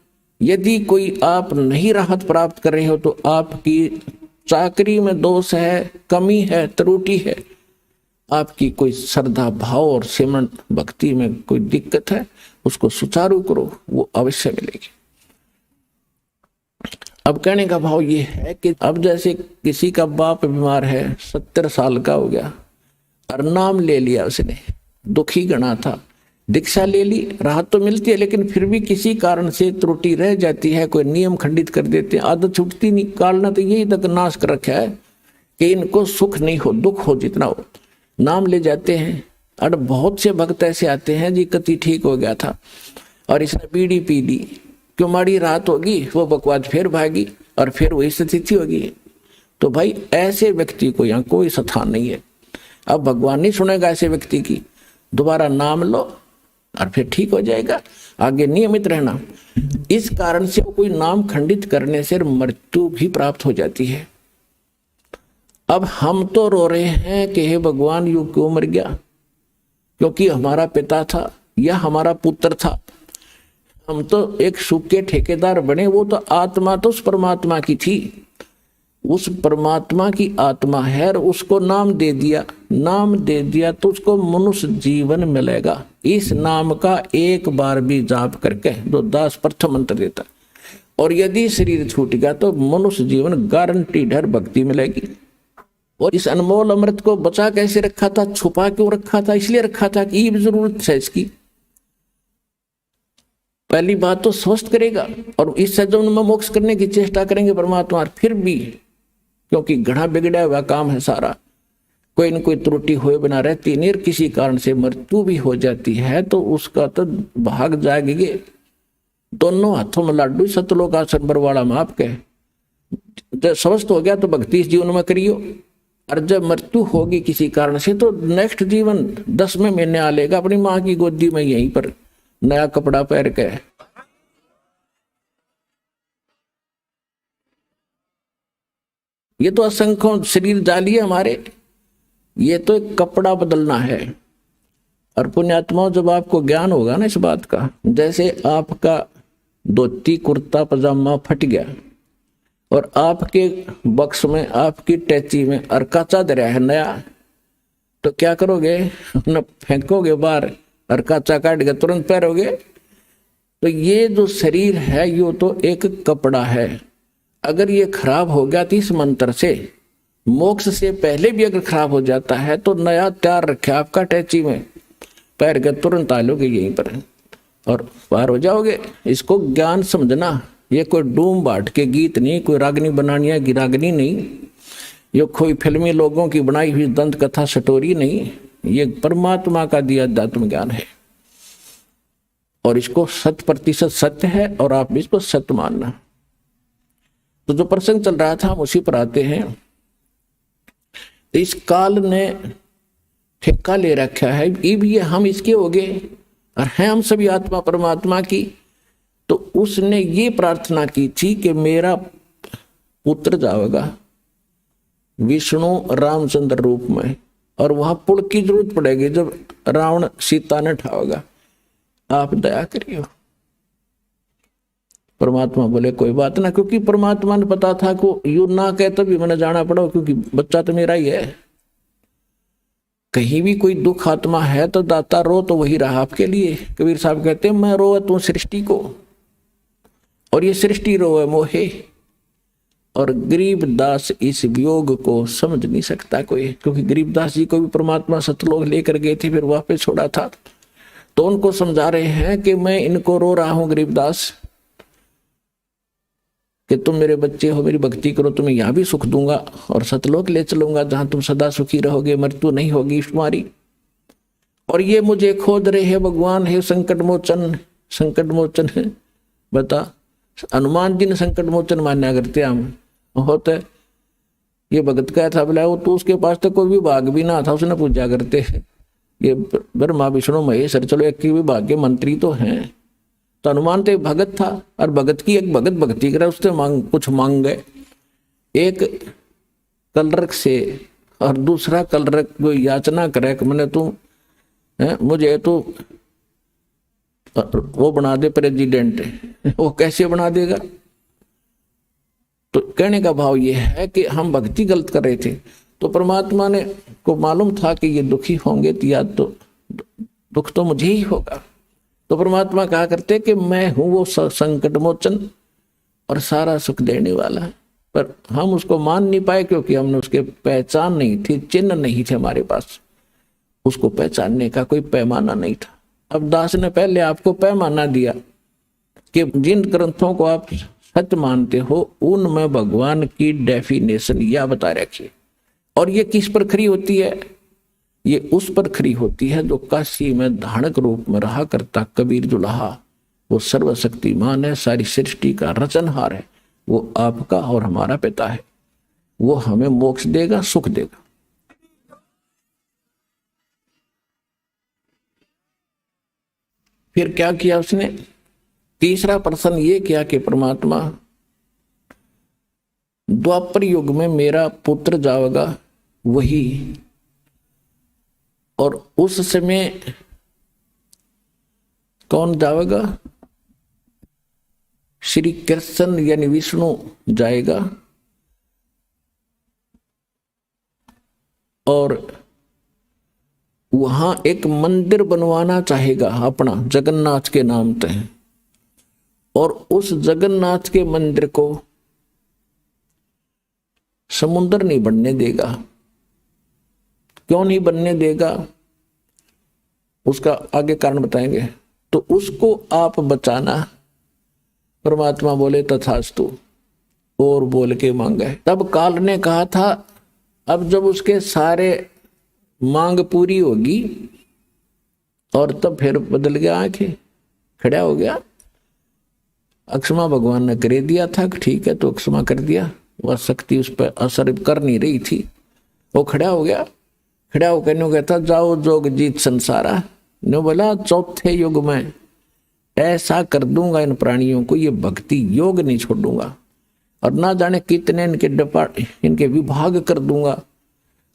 यदि कोई आप नहीं राहत प्राप्त कर रहे हो तो आपकी चाकरी में दोष है, कमी है, त्रुटि है, आपकी कोई श्रद्धा भाव और सिमरन भक्ति में कोई दिक्कत है, उसको सुचारू करो, वो अवश्य मिलेगी। अब कहने का भाव ये है कि अब जैसे किसी का बाप बीमार है, 70 साल का हो गया और नाम ले लिया उसने, दुखी गणा था, दीक्षा ले ली, राहत तो मिलती है, लेकिन फिर भी किसी कारण से त्रुटि रह जाती है, कोई नियम खंडित कर देते हैं, आदत छूटती नहीं। कालना तो यही तक नाश कर रखा है कि इनको सुख नहीं हो, दुख हो जितना हो, नाम ले जाते हैं। और बहुत से भक्त ऐसे आते हैं जी कति ठीक हो गया था और इसने बीड़ी पी ली, क्यों माड़ी रात होगी, वो बकवाद फिर भागी और फिर वही स्थिति होगी। तो भाई ऐसे व्यक्ति को यहाँ कोई स्थान नहीं है। अब भगवान नहीं सुनेगा ऐसे व्यक्ति की, दोबारा नाम लो और फिर ठीक हो जाएगा, आगे नियमित रहना। इस कारण से कोई नाम खंडित करने से मृत्यु भी प्राप्त हो जाती है। अब हम तो रो रहे हैं कि हे भगवान यू क्यों मर गया, क्योंकि हमारा पिता था या हमारा पुत्र था, हम तो एक सूखे ठेकेदार बने, वो तो आत्मा तो उस परमात्मा की थी, उस परमात्मा की आत्मा है और उसको नाम दे दिया, नाम दे दिया तो उसको मनुष्य जीवन मिलेगा। इस नाम का एक बार भी जाप करके जो दास प्रथम मंत्र देता, और यदि शरीर छूट गया तो मनुष्य जीवन गारंटीड है, भक्ति मिलेगी। और इस अनमोल अमृत को बचा कैसे रखा था, छुपा क्यों रखा था, इसलिए रखा था कि ये भी जरूरत है इसकी। पहली बात तो स्वस्थ करेगा और इस सज्जन में मोक्ष करने की चेष्टा करेंगे परमात्मा, और फिर भी क्योंकि घड़ा बिगड़ा हुआ काम है सारा, कोई न कोई त्रुटि हुए बिना रहती नहीं, किसी कारण से मृत्यु भी हो जाती है तो उसका तो भाग जाएंगे। दोनों हाथों में लाडू, सतलोक आसन बरवाड़ा में आपके। जब स्वस्थ हो गया तो भक्ति इस जीवन में करियो, और जब मृत्यु होगी किसी कारण से तो नेक्स्ट जीवन 10वें महीने आ लेगा अपनी माँ की गोदी में, यहीं पर नया कपड़ा पहन के। ये तो असंख्यों शरीर डाली है हमारे, ये तो एक कपड़ा बदलना है। और पुण्यात्माओं, जब आपको ज्ञान होगा ना इस बात का, जैसे आपका धोती कुर्ता पजामा फट गया और आपके बक्स में, आपकी टैची में अरका चादर है नया, तो क्या करोगे, न फेंकोगे बाहर, अरका चा काट के तुरंत पहनोगे। तो ये जो शरीर है ये तो एक कपड़ा है, अगर ये खराब हो गया तो इस मंत्र से मोक्ष से पहले भी अगर खराब हो जाता है तो नया तैयार रखे आपका टैची में, पैर के तुरंत आ लोगे यहीं पर और पार हो जाओगे। इसको ज्ञान समझना, ये कोई डूम बाट के गीत नहीं, कोई रागनी बनानी है गिरागनी नहीं, ये कोई फिल्मी लोगों की बनाई हुई दंत कथा स्टोरी नहीं, ये परमात्मा का दिया अध्यात्म ज्ञान है और इसको 100% सत्य है और आप इसको सत्य मानना। तो जो प्रसंग चल रहा था हम उसी पर आते हैं। इस काल ने ठेका ले रखा है, ये भी हम इसके हो गए और हैं हम सभी आत्मा परमात्मा की। तो उसने ये प्रार्थना की थी कि मेरा पुत्र जाएगा विष्णु रामचंद्र रूप में, और वहां पुल की जरूरत पड़ेगी जब रावण सीता ने ठावेगा, आप दया करियो। परमात्मा बोले कोई बात ना, क्योंकि परमात्मा ने पता था को यू ना कहे तभी मैंने जाना पड़ा, क्योंकि बच्चा तो मेरा ही है। कहीं भी कोई दुख आत्मा है तो दाता रो तो वही रहा आपके लिए। कबीर साहब कहते हैं मैं रो तू सृष्टि को, और ये सृष्टि रोए मोहे, और गरीबदास इस वियोग को समझ नहीं सकता कोई, क्योंकि गरीबदास जी को भी परमात्मा सतलोक लेकर गए थे, फिर वापस छोड़ा था। तो उनको समझा रहे हैं कि मैं इनको रो रहा हूं गरीबदास, कि तुम मेरे बच्चे हो, मेरी भक्ति करो, तुम्हें यहां भी सुख दूंगा और सतलोक ले चलूंगा जहां तुम सदा सुखी रहोगे, मृत्यु नहीं होगी तुम्हारी। और ये मुझे खोद रहे हैं भगवान है संकट मोचन, संकट मोचन है। बता हनुमान जी ने संकट मोचन मान्या करते हम होते। ये भगत क्या था बोला, वो तो उसके पास तो कोई विभाग भी ना था, उसने पूजा करते ये ब्रह्मा विष्णु महेश, चलो एक ही विभाग के मंत्री तो हैं। तो हनुमान तो एक भगत था, और भगत की एक भगत भक्ति करे, उससे कुछ मांग गए, एक कलरक से और दूसरा कलरक को याचना करे कि मैंने तू मुझे तो वो बना दे प्रेसिडेंट। वो कैसे बना देगा? तो कहने का भाव ये है कि हम भक्ति गलत कर रहे थे, तो परमात्मा ने को मालूम था कि ये दुखी होंगे तो या तो दुख तो मुझे ही होगा। तो परमात्मा कहा करते कि मैं हूं वो संकट मोचन और सारा सुख देने वाला, पर हम उसको मान नहीं पाए क्योंकि हमने उसके पहचान नहीं थी, चिन्ह नहीं थे हमारे पास, उसको पहचानने का कोई पैमाना नहीं था। अब दास ने पहले आपको पैमाना दिया कि जिन ग्रंथों को आप सच मानते हो उनमें भगवान की डेफिनेशन यह बता रखी, और ये किस पर खरी होती है? ये उस पर खरी होती है जो काशी में धानक रूप में रहा करता कबीर जुलाहा, वो सर्वशक्तिमान है, सारी सृष्टि का रचनहार है, वो आपका और हमारा पिता है, वो हमें मोक्ष देगा, सुख देगा। फिर क्या किया उसने? तीसरा प्रश्न ये किया कि परमात्मा द्वापर युग में मेरा पुत्र जाएगा वही, और उस समय कौन जाएगा? श्री कृष्ण यानी विष्णु जाएगा, और वहां एक मंदिर बनवाना चाहेगा अपना जगन्नाथ के नाम पे, और उस जगन्नाथ के मंदिर को समुद्र नहीं बनने देगा। क्यों नहीं बनने देगा? उसका आगे कारण बताएंगे। तो उसको आप बचाना। परमात्मा बोले तथास्तु, और बोल के मांगे। तब काल ने कहा था अब जब उसके सारे मांग पूरी होगी, और तब फिर बदल गया, आंखें खड़ा हो गया। अक्षमा भगवान ने कर दिया था कि ठीक है, तो अक्षमा कर दिया, वह शक्ति उस पर असर कर नहीं रही थी, वो खड़ा हो गया। खड़ा होकर नो कहता जाओ जोग जीत संसारा, नो बोला चौथे युग में ऐसा कर दूंगा इन प्राणियों को, ये भक्ति योग नहीं छोड़ूंगा, और ना जाने कितने इनके विभाग कर दूंगा,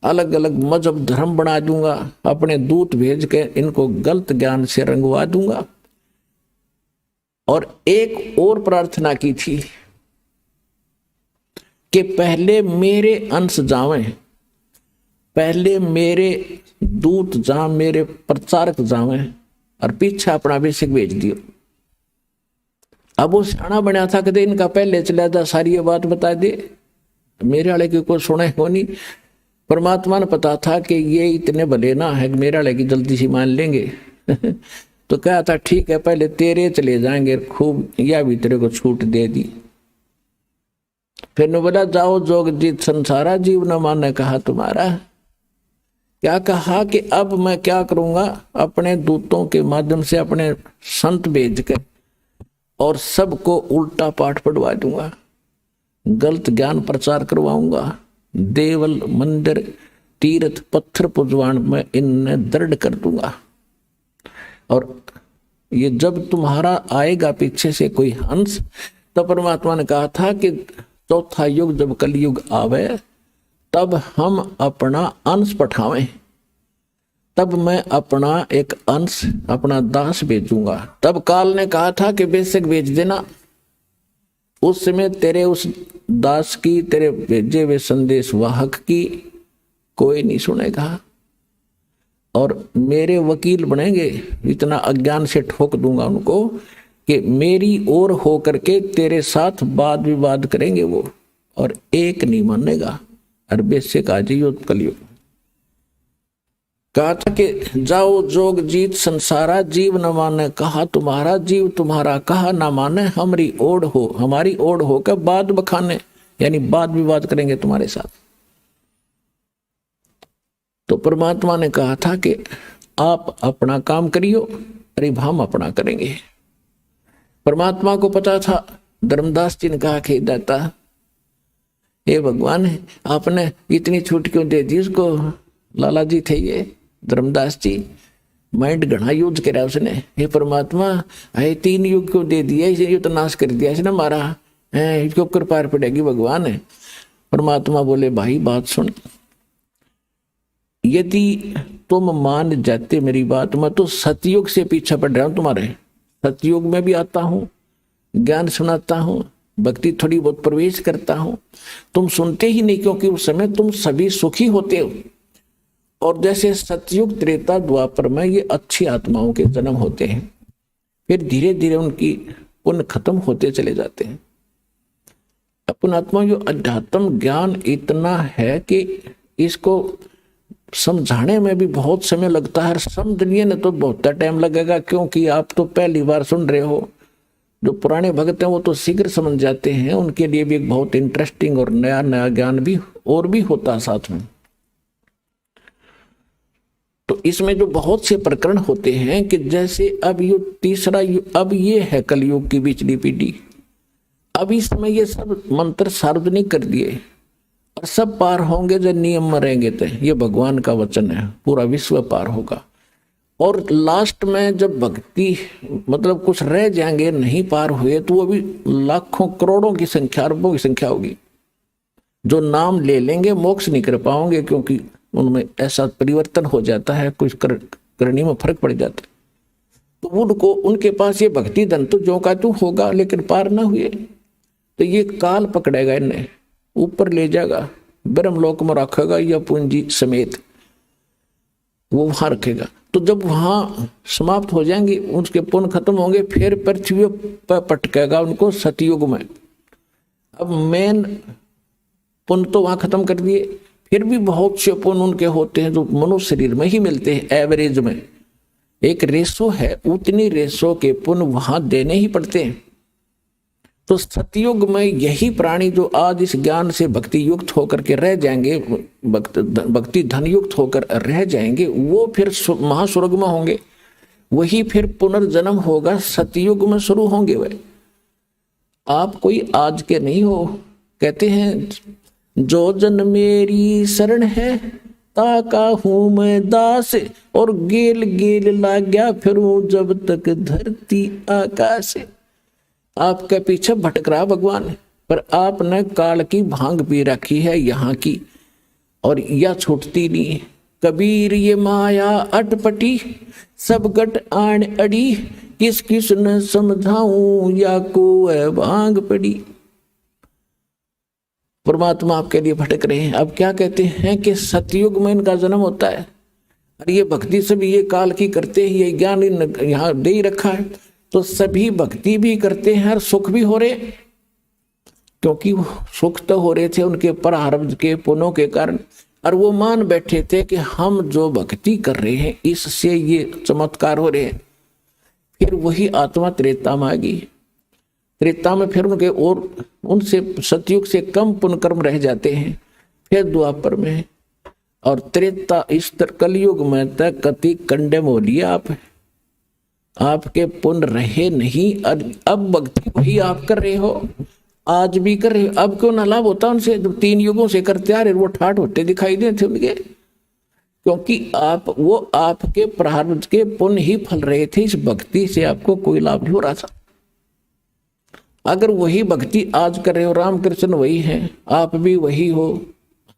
अलग अलग मजहब धर्म बना दूंगा, अपने दूत भेज के इनको गलत ज्ञान से रंगवा दूंगा। और एक और प्रार्थना की थी कि पहले मेरे अंश जावें, पहले मेरे दूत जा, मेरे प्रचारक जावें, और पीछे अपना अभिषेक भेज दियो। अब वो सियाना बना था कि इनका पहले चला जा, सारी ये बात बता दे, मेरे वाले की कोई सुने हो नहीं। परमात्मा ने पता था कि ये इतने भले ना है, मेरे वाले की जल्दी से मान लेंगे। तो कहा था ठीक है पहले तेरे चले जाएंगे, खूब या भी तेरे को छूट दे दी। फिर ने बोला जाओ जोग जीत संसारा, जीव न माने कहा तुम्हारा। क्या कहा कि अब मैं क्या करूंगा, अपने दूतों के माध्यम से अपने संत भेज कर और सबको उल्टा पाठ पढ़वा दूंगा, गलत ज्ञान प्रचार करवाऊंगा, देवल मंदिर तीर्थ पत्थर पुजवान में इन्हें दृढ़ कर दूंगा। और ये जब तुम्हारा आएगा पीछे से कोई हंस, तो परमात्मा ने कहा था कि चौथा युग जब कलयुग आवे तब हम अपना अंश पठावें, तब मैं अपना एक अंश अपना दास भेजूंगा। तब काल ने कहा था कि बेशक भेज देना, उस समय तेरे उस दास की, तेरे भेजे हुए संदेश वाहक की कोई नहीं सुनेगा और मेरे वकील बनेंगे। इतना अज्ञान से ठोक दूंगा उनको कि मेरी ओर होकर के तेरे साथ वाद विवाद करेंगे वो, और एक नहीं मानेगा। अरबे से काजी कलयुग कहा था कि जाओ जोग जीत संसारा, जीव न माने कहा तुम्हारा, जीव तुम्हारा कहा न माने, हमारी ओढ़ हो, हमारी ओढ़ होकर बाद बखाने, यानी वाद विवाद करेंगे तुम्हारे साथ। तो परमात्मा ने कहा था कि आप अपना काम करियो, अरे हम अपना करेंगे। परमात्मा को पता था। धर्मदास जी ने कहा कि दाता हे भगवान, आपने इतनी छूट क्यों दे दी उसको? लाला जी थे ये धर्मदास जी, माइंड घना यूज करा उसने। हे परमात्मा, अरे 3 युग क्यों दे दिया, इसे ये तो नाश कर दिया इसने मारा है, इसको कृपा पड़ेगी भगवान है। परमात्मा बोले भाई बात सुन, यदि तुम मान जाते मेरी बात, मैं तो सतयुग से पीछा पड़ रहा हूं तुम्हारे। सतयुग में भी आता हूं, ज्ञान सुनाता हूं, भक्ति थोड़ी बहुत प्रवेश करता हूं, तुम सुनते ही नहीं, क्योंकि उस समय तुम सभी सुखी होते हो। और जैसे सतयुग त्रेता द्वापर में ये अच्छी आत्माओं के जन्म होते हैं, फिर धीरे धीरे उनकी पुण्य खत्म होते चले जाते हैं। अपन आत्मा जो अध्यात्म ज्ञान इतना है कि इसको समझाने में भी बहुत समय लगता है। समझने में तो बहुत टाइम लगेगा, क्योंकि आप तो पहली बार सुन रहे हो। जो पुराने भक्त हैं वो तो शीघ्र समझ जाते हैं, उनके लिए भी एक बहुत इंटरेस्टिंग और नया नया ज्ञान भी और भी होता है साथ में। तो इसमें जो बहुत से प्रकरण होते हैं कि जैसे अब ये तीसरा युग, अब ये है कलयुग की पिछली पीढ़ी, अब इसमें ये सब मंत्र सार्वजनिक कर दिए और सब पार होंगे जो नियम में रहेंगे। तो ये भगवान का वचन है, पूरा विश्व पार होगा। और लास्ट में जब भक्ति मतलब कुछ रह जाएंगे नहीं पार हुए, तो वो भी लाखों करोड़ों की संख्या, अरबों की संख्या होगी जो नाम ले लेंगे, मोक्ष नहीं कर पाओगे, क्योंकि उनमें ऐसा परिवर्तन हो जाता है, कुछ करनी में फर्क पड़ जाता है। तो उनको, उनके पास ये भक्ति धन तो जो का तू होगा, लेकिन पार ना हुए तो ये काल पकड़ेगा, इन्हें ऊपर ले जाएगा, ब्रह्मलोक में रखेगा या पूंजी समेत वो वहां रखेगा। तो जब वहां समाप्त हो जाएंगे, उसके पुण्य खत्म होंगे, फिर पृथ्वी पर पटकेगा उनको सतयुग में। अब मेन पुण्य तो वहां खत्म कर दिए, फिर भी बहुत से पुण्य उनके होते हैं जो मनुष्य शरीर में ही मिलते हैं। एवरेज में एक रेशो है, उतनी रेशो के पुण्य वहां देने ही पड़ते हैं। तो सतयुग में यही प्राणी जो आज इस ज्ञान से भक्ति युक्त होकर के रह जाएंगे, भक्ति धन युक्त होकर रह जाएंगे, वो फिर महास्वर्ग में होंगे। वही फिर पुनर्जन्म होगा, सतयुग में शुरू होंगे। वे आप कोई आज के नहीं हो। कहते हैं जो जन मेरी शरण है ताका हूं मैं दास, और गेल गेल लाग्या फिरूं जब तक धरती आकाश। आपके पीछे भटक रहा भगवान, पर आपने काल की भांग पी रखी है यहाँ की, और यह छूटती नहीं। कबीर ये माया अटपटी, सब गट आन अड़ी, किस किस न समझाऊं या को है भांग पड़ी। परमात्मा आपके लिए भटक रहे हैं। अब क्या कहते हैं कि सतयुग में इनका जन्म होता है, और ये भक्ति सब ये काल की करते हैं, ये ज्ञान यहाँ दे ही रखा है, तो सभी भक्ति भी करते हैं और सुख भी हो रहे, क्योंकि सुख तो हो रहे थे उनके प्रारब्ध के पुण्यों के कारण, और वो मान बैठे थे कि हम जो भक्ति कर रहे हैं इससे ये चमत्कार हो रहे हैं। फिर वही आत्मा त्रेता में आ गई। त्रेता में फिर उनके और उनसे सतयुग से कम पुण्य कर्म रह जाते हैं, फिर द्वापर में, और त्रेता इस कलयुग में तक कति कंडेम हो लिया। आपके पुण्य रहे नहीं, अब भक्ति वही आप कर रहे हो, आज भी कर रहे हो। अब क्यों ना लाभ होता उनसे, जब 3 युगों से करते आ रहे, वो ठाठ होते दिखाई देते उनके। क्योंकि वो आपके प्रारब्ध के पुण्य ही फल रहे थे। इस भक्ति से आपको कोई लाभ नहीं हो रहा था। अगर वही भक्ति आज कर रहे हो, रामकृष्ण वही है, आप भी वही हो,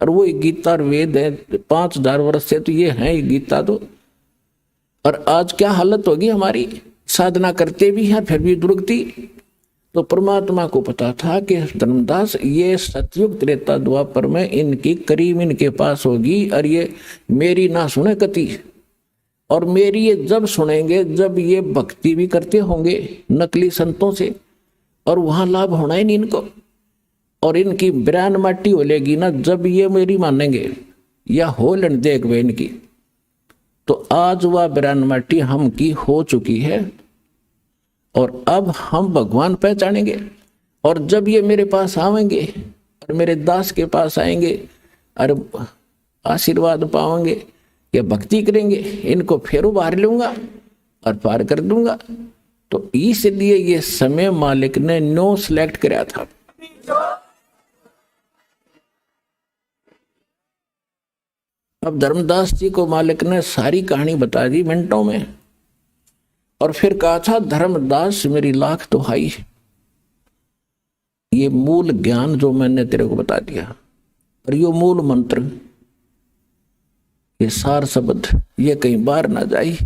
और वो गीता और वेद है 5000 वर्ष से, तो ये है गीता तो। और आज क्या हालत होगी हमारी, साधना करते भी हैं फिर भी दुर्गति। तो परमात्मा को पता था कि धर्मदास ये सतयुग त्रेता द्वापर में इनकी करीब इनके पास होगी, और ये मेरी ना सुने कति, और मेरी ये जब सुनेंगे जब ये भक्ति भी करते होंगे नकली संतों से, और वहां लाभ होना ही नहीं इनको। और इनकी बिरान माटी हो लेगी ना जब ये मेरी मानेंगे, या हो लेन देख वे इनकी। तो आज वह बिरान माटी हम की हो चुकी है, और अब हम भगवान पहचानेंगे। और जब ये मेरे पास आवेंगे और मेरे दास के पास आएंगे और आशीर्वाद पाएंगे या भक्ति करेंगे, इनको फिर उबार लूंगा और पार कर दूंगा। तो इसलिए ये समय मालिक ने नो सिलेक्ट कराया था। अब धर्मदास जी को मालिक ने सारी कहानी बता दी मिनटों में, और फिर कहा था धर्मदास मेरी लाख दुहाई, ये मूल ज्ञान जो मैंने तेरे को बता दिया, और ये मूल मंत्र, ये सार शब्द ये कहीं बाहर ना जाए।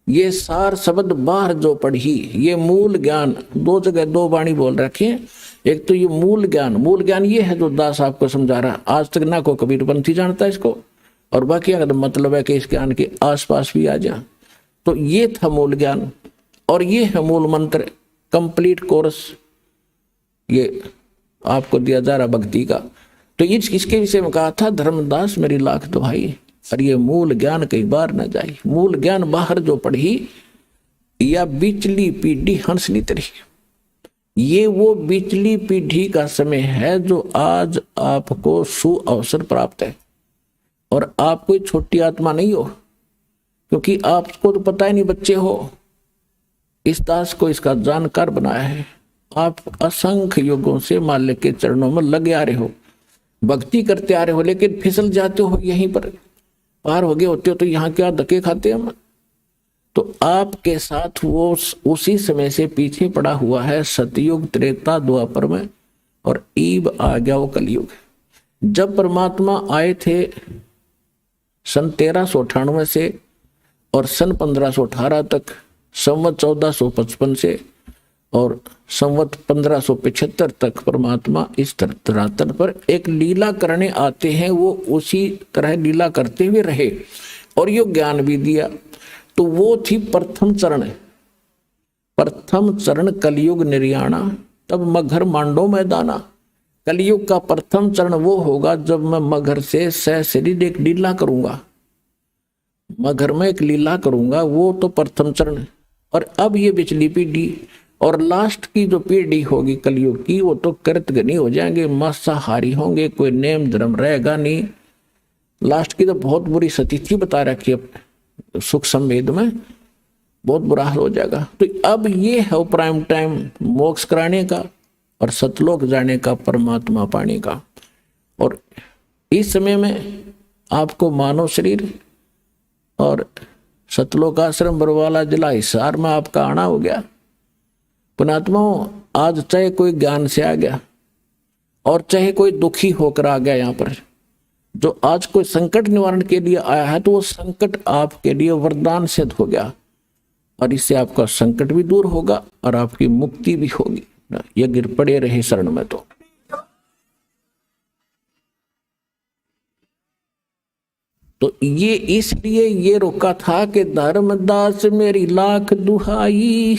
ये सार शब्द बाहर जो पढ़ी, ये मूल ज्ञान, दो जगह दो वाणी बोल रखे हैं। एक तो ये मूल ज्ञान ये है जो दास आपको समझा रहा, आज तक ना को कबीरपंथी जानता इसको, और बाकी अगर मतलब है कि इस ज्ञान के आसपास भी आ जा। तो ये था मूल ज्ञान, और ये है मूल मंत्र, कंप्लीट कोर्स ये आपको दिया जा रहा भक्ति का। तो इसके विषय में कहा था धर्मदास मेरी लाख दुहाई, और ये मूल ज्ञान कई बार न जाए। मूल ज्ञान बाहर जो पढ़ी या बिचली पीढ़ी हंसली तरी, ये वो बिचली पीढ़ी का समय है जो आज आपको सुअवसर प्राप्त है। और आप कोई छोटी आत्मा नहीं हो, क्योंकि आपको तो पता ही नहीं बच्चे हो, इस दास को इसका जानकार बनाया है। आप असंख्य युगों से मालिक के चरणों में लगे आ रहे हो, भक्ति करते आ रहे हो, लेकिन फिसल जाते हो, यहीं पर पार हो गए होते हो तो यहाँ क्या धक्के खाते हम। तो आपके साथ वो उसी समय से पीछे पड़ा हुआ है सतयुग त्रेता द्वापर में, और ईब आ गया वो कलयुग। जब परमात्मा आए थे सन 1398 से और सन 1518 तक, संवत 1455 से और संवत 1575 तक परमात्मा इस धरातल पर एक लीला करने आते हैं। वो उसी तरह लीला करते हुए रहे और यो ज्ञान भी दिया। तो वो थी प्रथम चरण कलयुग निर्याणा, तब मगर मांडो मैदाना। कलयुग का प्रथम चरण वो होगा जब मैं मगर से सशरीर एक लीला करूंगा, मगर में एक लीला करूंगा, वो तो प्रथम चरण। और अब ये पिछली पीढ़ी और लास्ट की जो पीढ़ी होगी कलयुग की, वो तो कृतघ्नी हो जाएंगे, मांसाहारी होंगे, कोई नेम धर्म रहेगा नहीं। लास्ट की तो बहुत बुरी स्थिति बता रखी है सुख संवेद में, बहुत बुरा हाल हो जाएगा। तो अब ये है प्राइम टाइम मोक्ष कराने का और सतलोक जाने का, परमात्मा पाने का। और इस समय में आपको मानव शरीर और सतलोक आश्रम बरवाला जिला हिसार में आपका आना हो गया। पुणात्माओं, आज चाहे कोई ज्ञान से आ गया और चाहे कोई दुखी होकर आ गया यहाँ पर, जो आज कोई संकट निवारण के लिए आया है, तो वो संकट आपके लिए वरदान सिद्ध हो गया, और इससे आपका संकट भी दूर होगा और आपकी मुक्ति भी होगी। ये गिर पड़े रहे शरण में। तो ये इसलिए ये रोका था कि धर्मदास मेरी लाख दुहाई,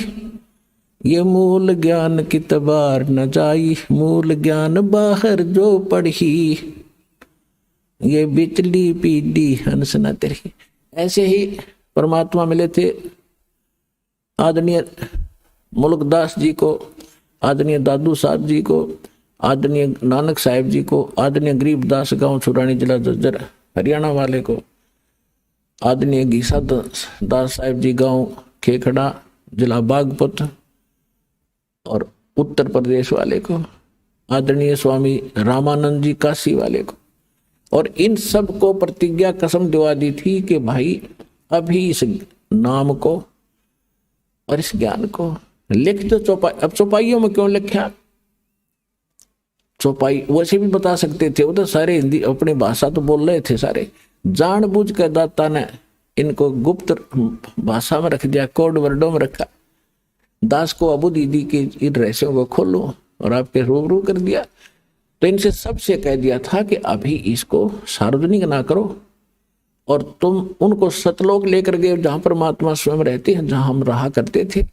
ये मूल ज्ञान की तबार न जाई, मूल ज्ञान बाहर जो पढ़ी, ये बिचली पीढ़ी हंस न तेरी। ऐसे ही परमात्मा मिले थे आदरणीय मुल्कदास जी को, आदरणीय दादू साहब जी को, आदरणीय नानक साहिब जी को, आदरणीय गरीबदास गांव छुरानी जिला जज्जर हरियाणा वाले को, आदरणीय गीसा दास साहिब जी गांव खेखड़ा जिला बागपत और उत्तर प्रदेश वाले को, आदरणीय स्वामी रामानंद जी काशी वाले को, और इन सब को प्रतिज्ञा कसम दिवा दी थी कि भाई अभी इस नाम को और इस ज्ञान को लिख दो चौपाई। अब चौपाइयों में क्यों लिखा? चौपाई वैसे भी बता सकते थे, वो तो सारे हिंदी अपनी भाषा तो बोल रहे थे सारे। जानबूझ कर दाता ने इनको गुप्त भाषा में रख दिया, कोड वर्डों में रखा। दास को अबू दीदी के इन रहस्यों को खोलो और आपके रूबरू कर दिया। तो इनसे सबसे कह दिया था कि अभी इसको सार्वजनिक ना करो और तुम उनको सतलोक लेकर गए जहां परमात्मा स्वयं रहते हैं, जहां हम रहा करते थे,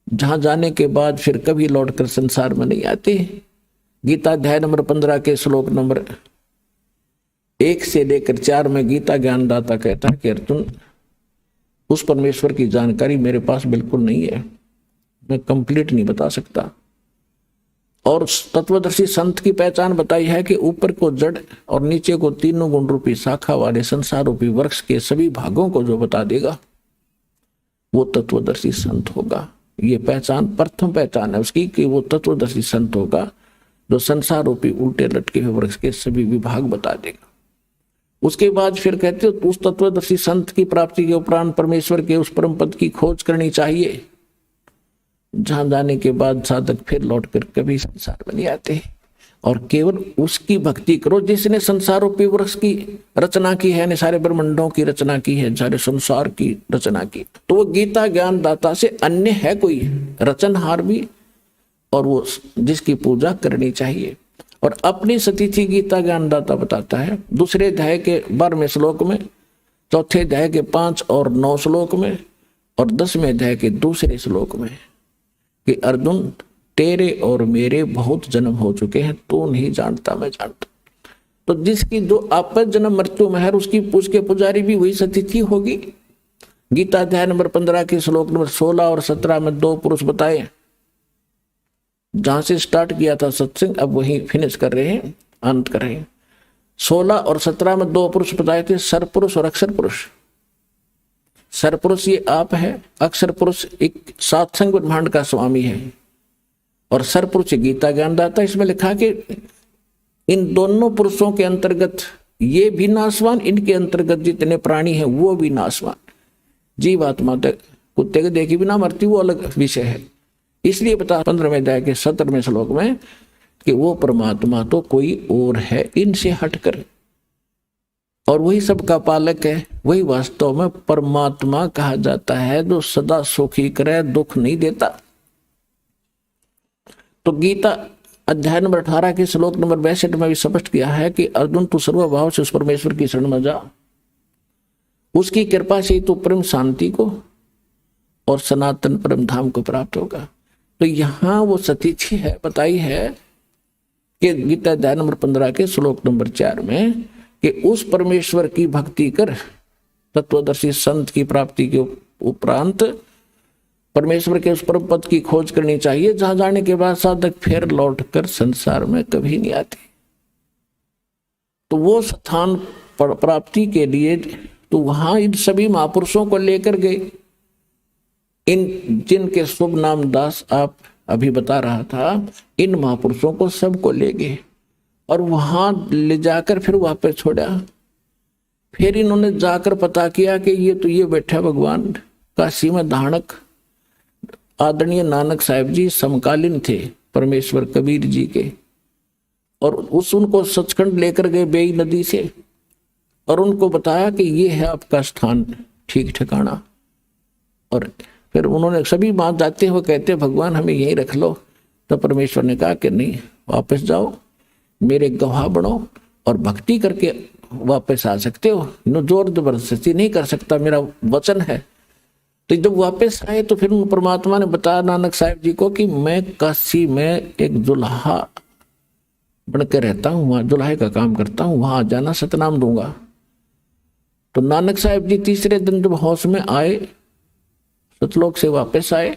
जहां जाने के बाद फिर कभी लौटकर संसार में नहीं आते। गीता अध्याय नंबर 15 के श्लोक नंबर 1 से लेकर 4 में गीता ज्ञानदाता कहता है कि अर्जुन, उस परमेश्वर की जानकारी मेरे पास बिल्कुल नहीं है, मैं कंप्लीट नहीं बता सकता। और तत्वदर्शी संत की पहचान बताई है कि ऊपर को जड़ और नीचे को तीनों गुण रूपी शाखा वाले संसार रूपी वृक्ष के सभी भागों को जो बता देगा वो तत्वदर्शी संत होगा। ये पहचान प्रथम पहचान है उसकी कि वो तत्वदर्शी संत होगा जो संसार रूपी उल्टे लटके हुए वृक्ष के सभी विभाग बता देगा। उसके बाद फिर कहते हो उस तत्वदर्शी संत की प्राप्ति के उपरांत परमेश्वर के उस परम पद की खोज करनी चाहिए, जहां जाने के बाद साधक फिर लौटकर कभी संसार में नहीं आते और केवल उसकी भक्ति करो जिसने संसार रूपी वृक्ष की रचना की है, सारे ब्रह्मांडों की रचना की है, सारे संसार की रचना की। तो वो गीता ज्ञान दाता से अन्य है कोई रचनहार भी, और वो जिसकी पूजा करनी चाहिए। और अपनी सतीथि गीता ज्ञानदाता बताता है दूसरे अध्याय के 12वें श्लोक में, चौथे अध्याय के 5 और 9 श्लोक में और 10वें अध्याय के दूसरे श्लोक में कि अर्जुन तेरे और मेरे बहुत जन्म हो चुके हैं, तू नहीं जानता मैं जानता। तो जिसकी जो आपस जन्म मृत्यु में है उसकी पूछ के पुजारी भी वही सतीथि होगी। गीता अध्याय नंबर 15 के श्लोक नंबर 16 और 17 में 2 पुरुष बताए, जहां से स्टार्ट किया था सत्संग अब वही फिनिश कर रहे हैं, अंत कर रहे हैं। 16 और 17 में 2 पुरुष बताए थे, सरपुरुष और अक्षर पुरुष। सरपुरुष ये आप है, अक्षर पुरुष एक सात्संग ब्रह्मांड का स्वामी है और सरपुरुष गीता ज्ञानदाता। इसमें लिखा कि इन दोनों पुरुषों के अंतर्गत ये भी नाशवान, इनके अंतर्गत जितने प्राणी हैं वो भी नाशवान। जीवात्मा तक कुत्ते के देखी बिना मरती वो अलग विषय है। इसलिए बता 15वें अध्याय के 17वें श्लोक में कि वो परमात्मा तो कोई और है इनसे हटकर, और वही सबका पालक है। वही वास्तव में परमात्मा कहा जाता है जो सदा सुखी करे, दुख नहीं देता। तो गीता अध्याय नंबर 18 के श्लोक नंबर 62 में भी स्पष्ट किया है कि अर्जुन तू सर्वभाव से उस परमेश्वर की शरण में जा, उसकी कृपा से तू परम शांति को और सनातन परम धाम को प्राप्त होगा। तो यहां वो सतीथि है बताई है कि गीता अध्याय नंबर 15 के श्लोक नंबर 4 में कि उस परमेश्वर की भक्ति कर तत्वदर्शी संत की प्राप्ति के उपरांत परमेश्वर के उस परम पद की खोज करनी चाहिए, जहां जाने के बाद साधक फिर लौटकर संसार में कभी नहीं आते। तो वो स्थान प्राप्ति के लिए तो वहां इन सभी महापुरुषों को लेकर गए, इन जिनके शुभ नाम दास आप अभी बता रहा था, इन महापुरुषों को सबको ले गए और वहां ले जाकर फिर वापस छोड़ा। फिर इन्होंने जाकर पता किया कि ये बैठा भगवान काशी में धारणक आदरणीय नानक साहिब जी समकालीन थे परमेश्वर कबीर जी के, और उनको सचखंड लेकर गए बेई नदी से और उनको बताया कि ये है आपका स्थान ठीक ठिकाना। और फिर उन्होंने सभी बात जाते हुए कहते भगवान हमें यहीं रख लो। तो परमेश्वर ने कहा कि नहीं, वापस जाओ, मेरे गवाह बनो और भक्ति करके वापस आ सकते हो, जोर जबरदस्ती नहीं कर सकता, मेरा वचन है। तो जब वापस आए तो फिर परमात्मा ने बताया नानक साहिब जी को कि मैं काशी में एक दुल्हा बनकर रहता हूँ, वहां दुल्हे का काम करता हूँ, वहां जाना सतनाम दूंगा। तो नानक साहिब जी तीसरे दिन जब होश में आए, सतलोक से वापस आए,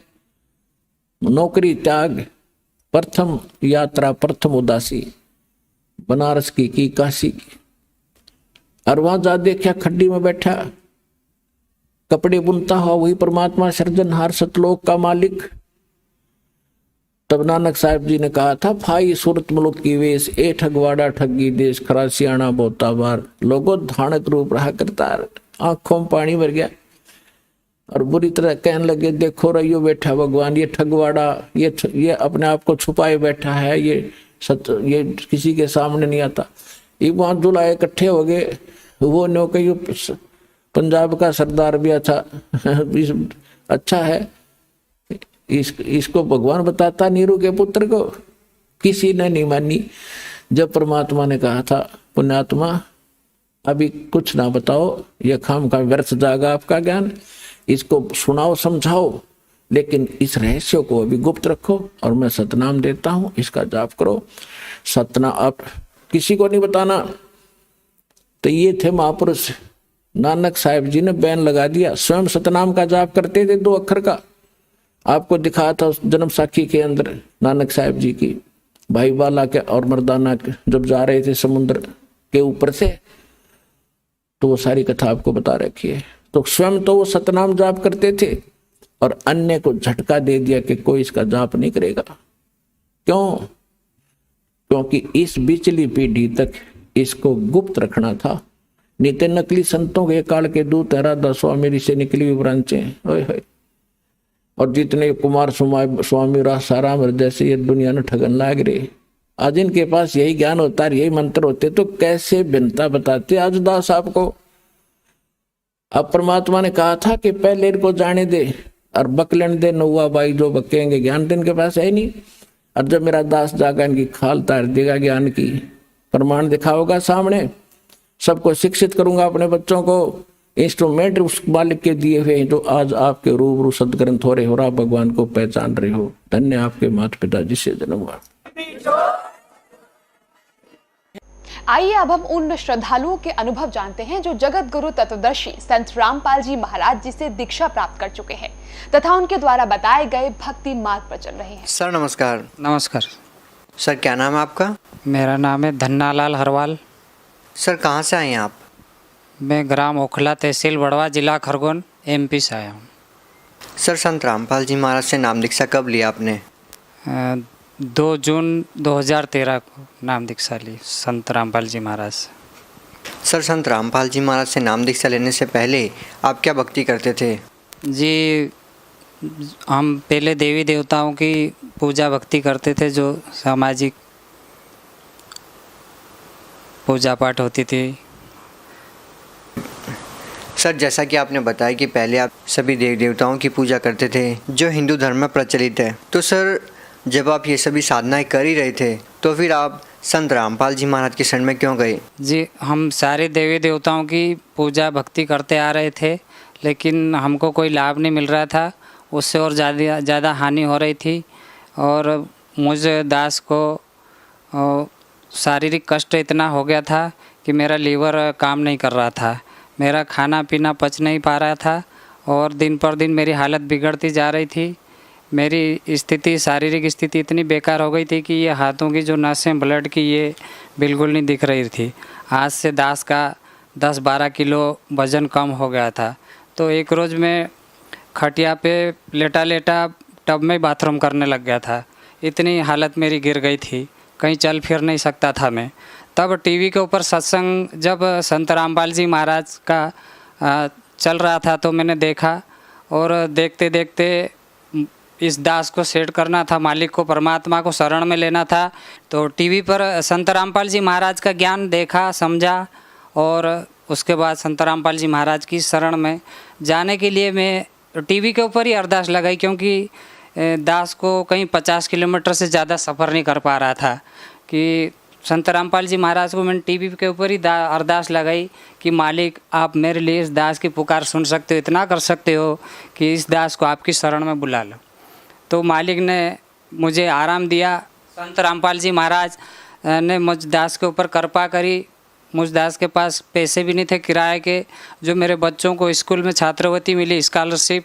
नौकरी त्याग, प्रथम यात्रा, प्रथम उदासी बनारस की काशी की, और वहां जा देखा खड्डी में बैठा कपड़े बुनता हुआ वही परमात्मा सृजनहार सतलोक का मालिक। तब नानक साहब जी ने कहा था, फाई सूरत मुल्क की वेश, ए ठगवाड़ा ठगी देश, खरा सियाणा बोता बार, लोगों धानक रूप रहा करता। आंखों में पानी भर गया और बुरी तरह कहने लगे, देखो रहियो बैठा भगवान, ये ठगवाड़ा, ये अपने आप को छुपाए बैठा है, ये किसी के सामने नहीं आता। ये वहां दुलाए इकट्ठे हो गए, वो नो कही पंजाब का सरदार भी अच्छा है, इसको भगवान बताता नीरू के पुत्र को। किसी ने नहीं मानी। जब परमात्मा ने कहा था, पुण्यात्मा अभी कुछ ना बताओ, यह खाम का व्यर्थ जाएगा आपका ज्ञान, इसको सुनाओ समझाओ, लेकिन इस रहस्य को अभी गुप्त रखो और मैं सतनाम देता हूं, इसका जाप करो। सतनाम आप किसी को नहीं बताना। तो ये थे महापुरुष। नानक साहिब जी ने बैन लगा दिया, स्वयं सतनाम का जाप करते थे 2 अक्षर का। आपको दिखाया था उस जन्म साखी के अंदर नानक साहिब जी की, भाई बाला के और मर्दाना के जब जा रहे थे समुद्र के ऊपर से, तो वो सारी कथा आपको बता रखी है। तो स्वयं तो वो सतनाम जाप करते थे और अन्य को झटका दे दिया कि कोई इसका जाप नहीं करेगा। क्यों? क्योंकि इस बिचली पीढ़ी तक इसको गुप्त रखना था। नित्य नकली संतों के काल के दूत राधा स्वामी से निकली हुई ब्रांचे, और जितने कुमार स्वामी रासाराम जैसे ये दुनिया ने ठगन लाग रहे, आज इनके पास यही ज्ञान होता है, यही मंत्र होते, तो कैसे भिन्नता बताते आज दास आपको। अब परमात्मा ने कहा था कि पहले इनको जाने दे और बकलन दे, नौवा बाई जो बकेंगे, ज्ञान तो इनके पास है नहीं। और जब मेरा दास जागा इनकी खाल तार देगा, ज्ञान की प्रमाण दिखाओगा सामने, सबको शिक्षित करूंगा, अपने बच्चों को इंस्ट्रूमेंट उस मालिक के दिए हुए हैं जो आज आपके रूबरू सदग्रंथ हो रहे हो, आप भगवान को पहचान रहे हो। धन्य आपके माता पिता जिससे जन्म हुआ।
आइए अब हम उन श्रद्धालुओं के अनुभव जानते हैं जो जगत गुरु तत्वदर्शी संत रामपाल जी महाराज जी से दीक्षा प्राप्त कर चुके हैं तथा उनके द्वारा बताए गए भक्ति मार्ग पर चल रहे हैं।
सर नमस्कार।
नमस्कार
सर क्या नाम है आपका?
मेरा नाम है धन्नालाल हरवाल।
सर कहाँ से आए हैं आप?
मैं ग्राम ओखला, तहसील बड़वा, जिला खरगोन, MP से आया हूँ।
सर संत रामपाल जी महाराज से नाम दीक्षा कब लिया आपने?
2 जून 2013 को नाम दीक्षा ली संत रामपाल जी महाराज से।
सर संत रामपाल जी महाराज से नाम दीक्षा लेने से पहले आप क्या भक्ति करते थे?
जी हम पहले देवी देवताओं की पूजा भक्ति करते थे, जो सामाजिक पूजा पाठ होती थी।
सर जैसा कि आपने बताया कि पहले आप सभी देवी देवताओं की पूजा करते थे जो हिंदू धर्म में प्रचलित है, तो सर जब आप ये सभी साधनाएं कर ही रहे थे तो फिर आप संत रामपाल जी महाराज के शरण में क्यों गए?
जी हम सारे देवी देवताओं की पूजा भक्ति करते आ रहे थे, लेकिन हमको कोई लाभ नहीं मिल रहा था, उससे और ज़्यादा हानि हो रही थी। और मुझे दास को शारीरिक कष्ट इतना हो गया था कि मेरा लीवर काम नहीं कर रहा था, मेरा खाना पीना पच नहीं पा रहा था और दिन पर दिन मेरी हालत बिगड़ती जा रही थी। मेरी स्थिति, शारीरिक स्थिति इतनी बेकार हो गई थी कि ये हाथों की जो नसें ब्लड की ये बिल्कुल नहीं दिख रही थी। आज से दास का 10-12 किलो वज़न कम हो गया था। तो एक रोज़ मैं खटिया पे लेटा टब में बाथरूम करने लग गया था, इतनी हालत मेरी गिर गई थी, कहीं चल फिर नहीं सकता था मैं। तब टीवी के ऊपर सत्संग जब संत रामपाल जी महाराज का चल रहा था तो मैंने देखा, और देखते देखते इस दास को सेट करना था, मालिक को, परमात्मा को शरण में लेना था। तो टीवी पर संत रामपाल जी महाराज का ज्ञान देखा, समझा, और उसके बाद संत रामपाल जी महाराज की शरण में जाने के लिए मैं टीवी के ऊपर ही अरदास लगाई, क्योंकि दास को कहीं 50 किलोमीटर से ज़्यादा सफ़र नहीं कर पा रहा था। कि संत रामपाल जी महाराज को मैंने टीवी के ऊपर ही अरदास लगाई कि मालिक आप मेरे लिए इस दास की पुकार सुन सकते हो, इतना कर सकते हो कि इस दास को आपकी शरण में बुला लो। तो मालिक ने मुझे आराम दिया। संत रामपाल जी महाराज ने मुझ दास के ऊपर कृपा करी। मुझ दास के पास पैसे भी नहीं थे किराए के, जो मेरे बच्चों को स्कूल में छात्रवृत्ति मिली, स्कॉलरशिप,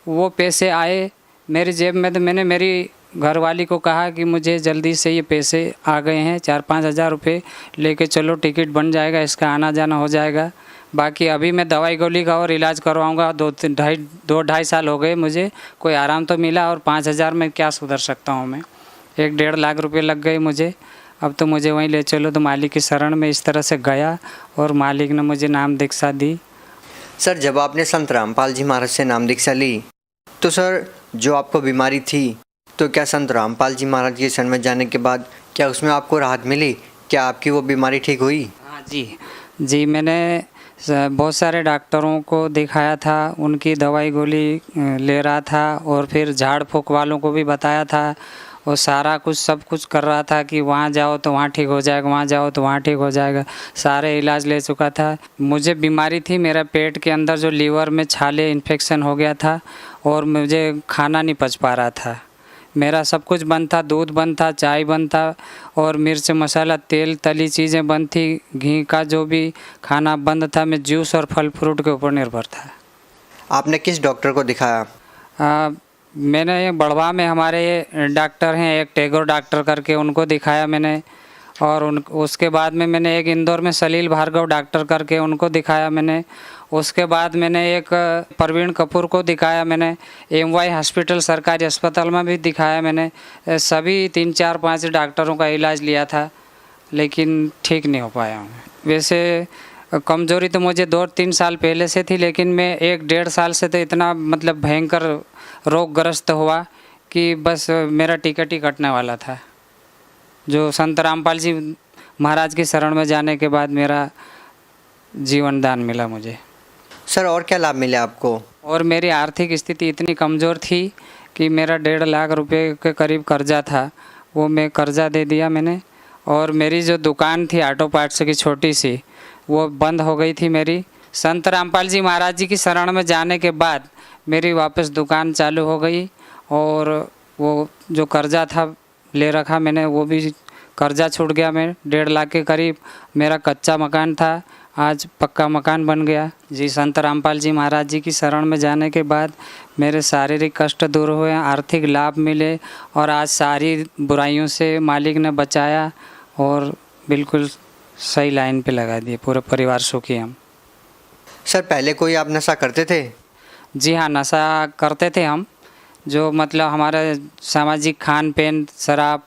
वो पैसे आए मेरी जेब में। तो मैंने मेरी घरवाली को कहा कि मुझे जल्दी से ये पैसे आ गए हैं, 4-5 हज़ार रुपये लेके चलो, टिकट बन जाएगा, इसका आना जाना हो जाएगा। बाकी अभी मैं दवाई गोली का और इलाज करवाऊंगा। 2-2.5 साल हो गए मुझे, कोई आराम तो मिला, और 5,000 में क्या सुधर सकता हूँ मैं। 1-1.5 लाख रुपए लग गए मुझे। अब तो मुझे वहीं ले चलो। तो मालिक की शरण में इस तरह से गया और मालिक ने मुझे नाम दीक्षा दी।
सर जब आपने संत रामपाल जी महाराज से नाम दीक्षा ली तो सर जो आपको बीमारी थी, तो क्या संत रामपाल जी महाराज के शरण में जाने के बाद क्या उसमें आपको राहत मिली? क्या आपकी वो बीमारी ठीक हुई?
हाँ जी, मैंने बहुत सारे डॉक्टरों को दिखाया था, उनकी दवाई गोली ले रहा था, और फिर झाड़ फूँक वालों को भी बताया था, और सारा कुछ सब कुछ कर रहा था कि वहाँ जाओ तो वहाँ ठीक हो जाएगा, वहाँ जाओ तो वहाँ ठीक हो जाएगा। सारे इलाज ले चुका था। मुझे बीमारी थी, मेरा पेट के अंदर जो लीवर में छाले इन्फेक्शन हो गया था, और मुझे खाना नहीं पच पा रहा था। मेरा सब कुछ बंद था, दूध बंद था, चाय बंद था, और मिर्च मसाला तेल तली चीज़ें बंद थी, घी का जो भी खाना बंद था। मैं जूस और फल फ्रूट के ऊपर निर्भर था।
आपने किस डॉक्टर को दिखाया?
मैंने ये बड़वा में हमारे डॉक्टर हैं, एक टैगोर डॉक्टर करके, उनको दिखाया मैंने। और उसके बाद में मैंने एक इंदौर में सलील भार्गव डॉक्टर करके, उनको दिखाया मैंने। उसके बाद मैंने एक प्रवीण कपूर को दिखाया मैंने। MY हॉस्पिटल सरकारी अस्पताल में भी दिखाया मैंने। सभी 3-4-5 डॉक्टरों का इलाज लिया था, लेकिन ठीक नहीं हो पाया हूँ। वैसे कमज़ोरी तो मुझे 2-3 साल पहले से थी, लेकिन मैं 1-1.5 साल से तो इतना मतलब भयंकर रोगग्रस्त हुआ कि बस मेरा टिकट ही कटने वाला था। जो संत रामपाल जी महाराज की शरण में जाने के बाद मेरा जीवन दान मिला मुझे।
सर और क्या लाभ मिले आपको?
और मेरी आर्थिक स्थिति इतनी कमज़ोर थी कि मेरा 1.5 लाख रुपए के करीब कर्जा था, वो मैं कर्जा दे दिया मैंने। और मेरी जो दुकान थी ऑटो पार्ट्स की छोटी सी, वो बंद हो गई थी मेरी। संत रामपाल जी महाराज जी की शरण में जाने के बाद मेरी वापस दुकान चालू हो गई, और वो जो कर्जा था ले रखा मैंने, वो भी कर्जा छूट गया। मैं 1.5 लाख के करीब मेरा कच्चा मकान था, आज पक्का मकान बन गया। जी, संत रामपाल जी महाराज जी की शरण में जाने के बाद मेरे शारीरिक कष्ट दूर हुए, आर्थिक लाभ मिले, और आज सारी बुराइयों से मालिक ने बचाया, और बिल्कुल सही लाइन पे लगा दिए। पूरे परिवार सुखी हम।
सर पहले कोई आप नशा करते थे?
जी हाँ, नशा करते थे हम। जो मतलब हमारे सामाजिक खान पीन, शराब,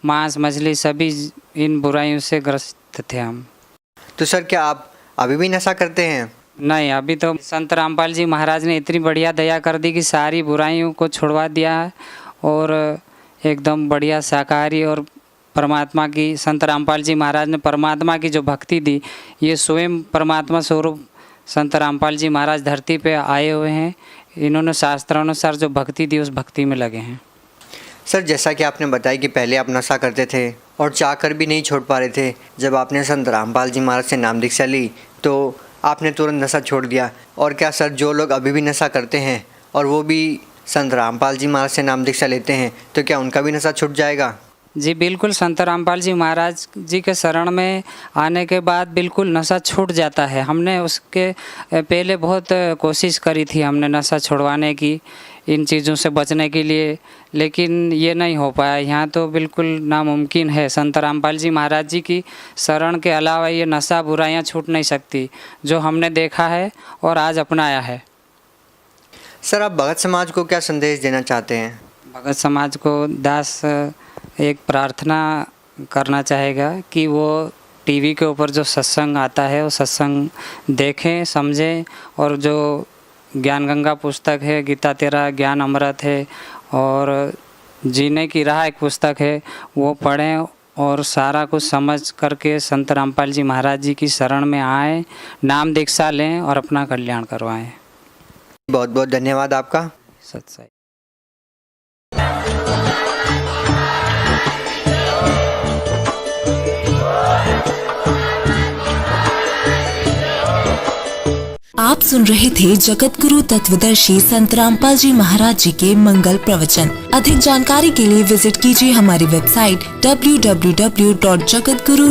मांस मछली, सभी इन बुराइयों से ग्रस्त थे हम।
तो सर क्या आप अभी भी नशा करते हैं?
नहीं, अभी तो संत रामपाल जी महाराज ने इतनी बढ़िया दया कर दी कि सारी बुराइयों को छुड़वा दिया है, और एकदम बढ़िया शाकाहारी, और परमात्मा की, संत रामपाल जी महाराज ने परमात्मा की जो भक्ति दी, ये स्वयं परमात्मा स्वरूप संत रामपाल जी महाराज धरती पे आए हुए हैं। इन्होंने शास्त्रानुसार जो भक्ति दी, उस भक्ति में लगे हैं।
सर जैसा कि आपने बताया कि पहले आप नशा करते थे और चाहकर भी नहीं छोड़ पा रहे थे, जब आपने संत रामपाल जी महाराज से नाम दीक्षा ली तो आपने तुरंत नशा छोड़ दिया। और क्या सर जो लोग अभी भी नशा करते हैं और वो भी संत रामपाल जी महाराज से नाम दीक्षा लेते हैं, तो क्या उनका भी नशा छूट जाएगा?
जी बिल्कुल, संत रामपाल जी महाराज जी के शरण में आने के बाद बिल्कुल नशा छूट जाता है। हमने उसके पहले बहुत कोशिश करी थी हमने नशा छुड़वाने की, इन चीज़ों से बचने के लिए, लेकिन ये नहीं हो पाया। यहाँ तो बिल्कुल नामुमकिन है। संत रामपाल जी महाराज जी की शरण के अलावा ये नशा बुराइयाँ छूट नहीं सकती, जो हमने देखा है और आज अपनाया है।
सर आप भगत समाज को क्या संदेश देना चाहते हैं?
भगत समाज को दास एक प्रार्थना करना चाहेगा कि वो टीवी के ऊपर जो सत्संग आता है वो सत्संग देखें, समझें, और जो ज्ञान गंगा पुस्तक है, गीता तेरा ज्ञान अमृत है, और जीने की राह एक पुस्तक है, वो पढ़ें और सारा कुछ समझ करके संत रामपाल जी महाराज जी की शरण में आएँ, नाम दीक्षा लें और अपना कल्याण करवाएं।
बहुत बहुत धन्यवाद आपका।
सत्संग।
आप सुन रहे थे जगत गुरु तत्वदर्शी संत रामपाल जी महाराज जी के मंगल प्रवचन। अधिक जानकारी के लिए विजिट कीजिए हमारी वेबसाइट www.jagatguru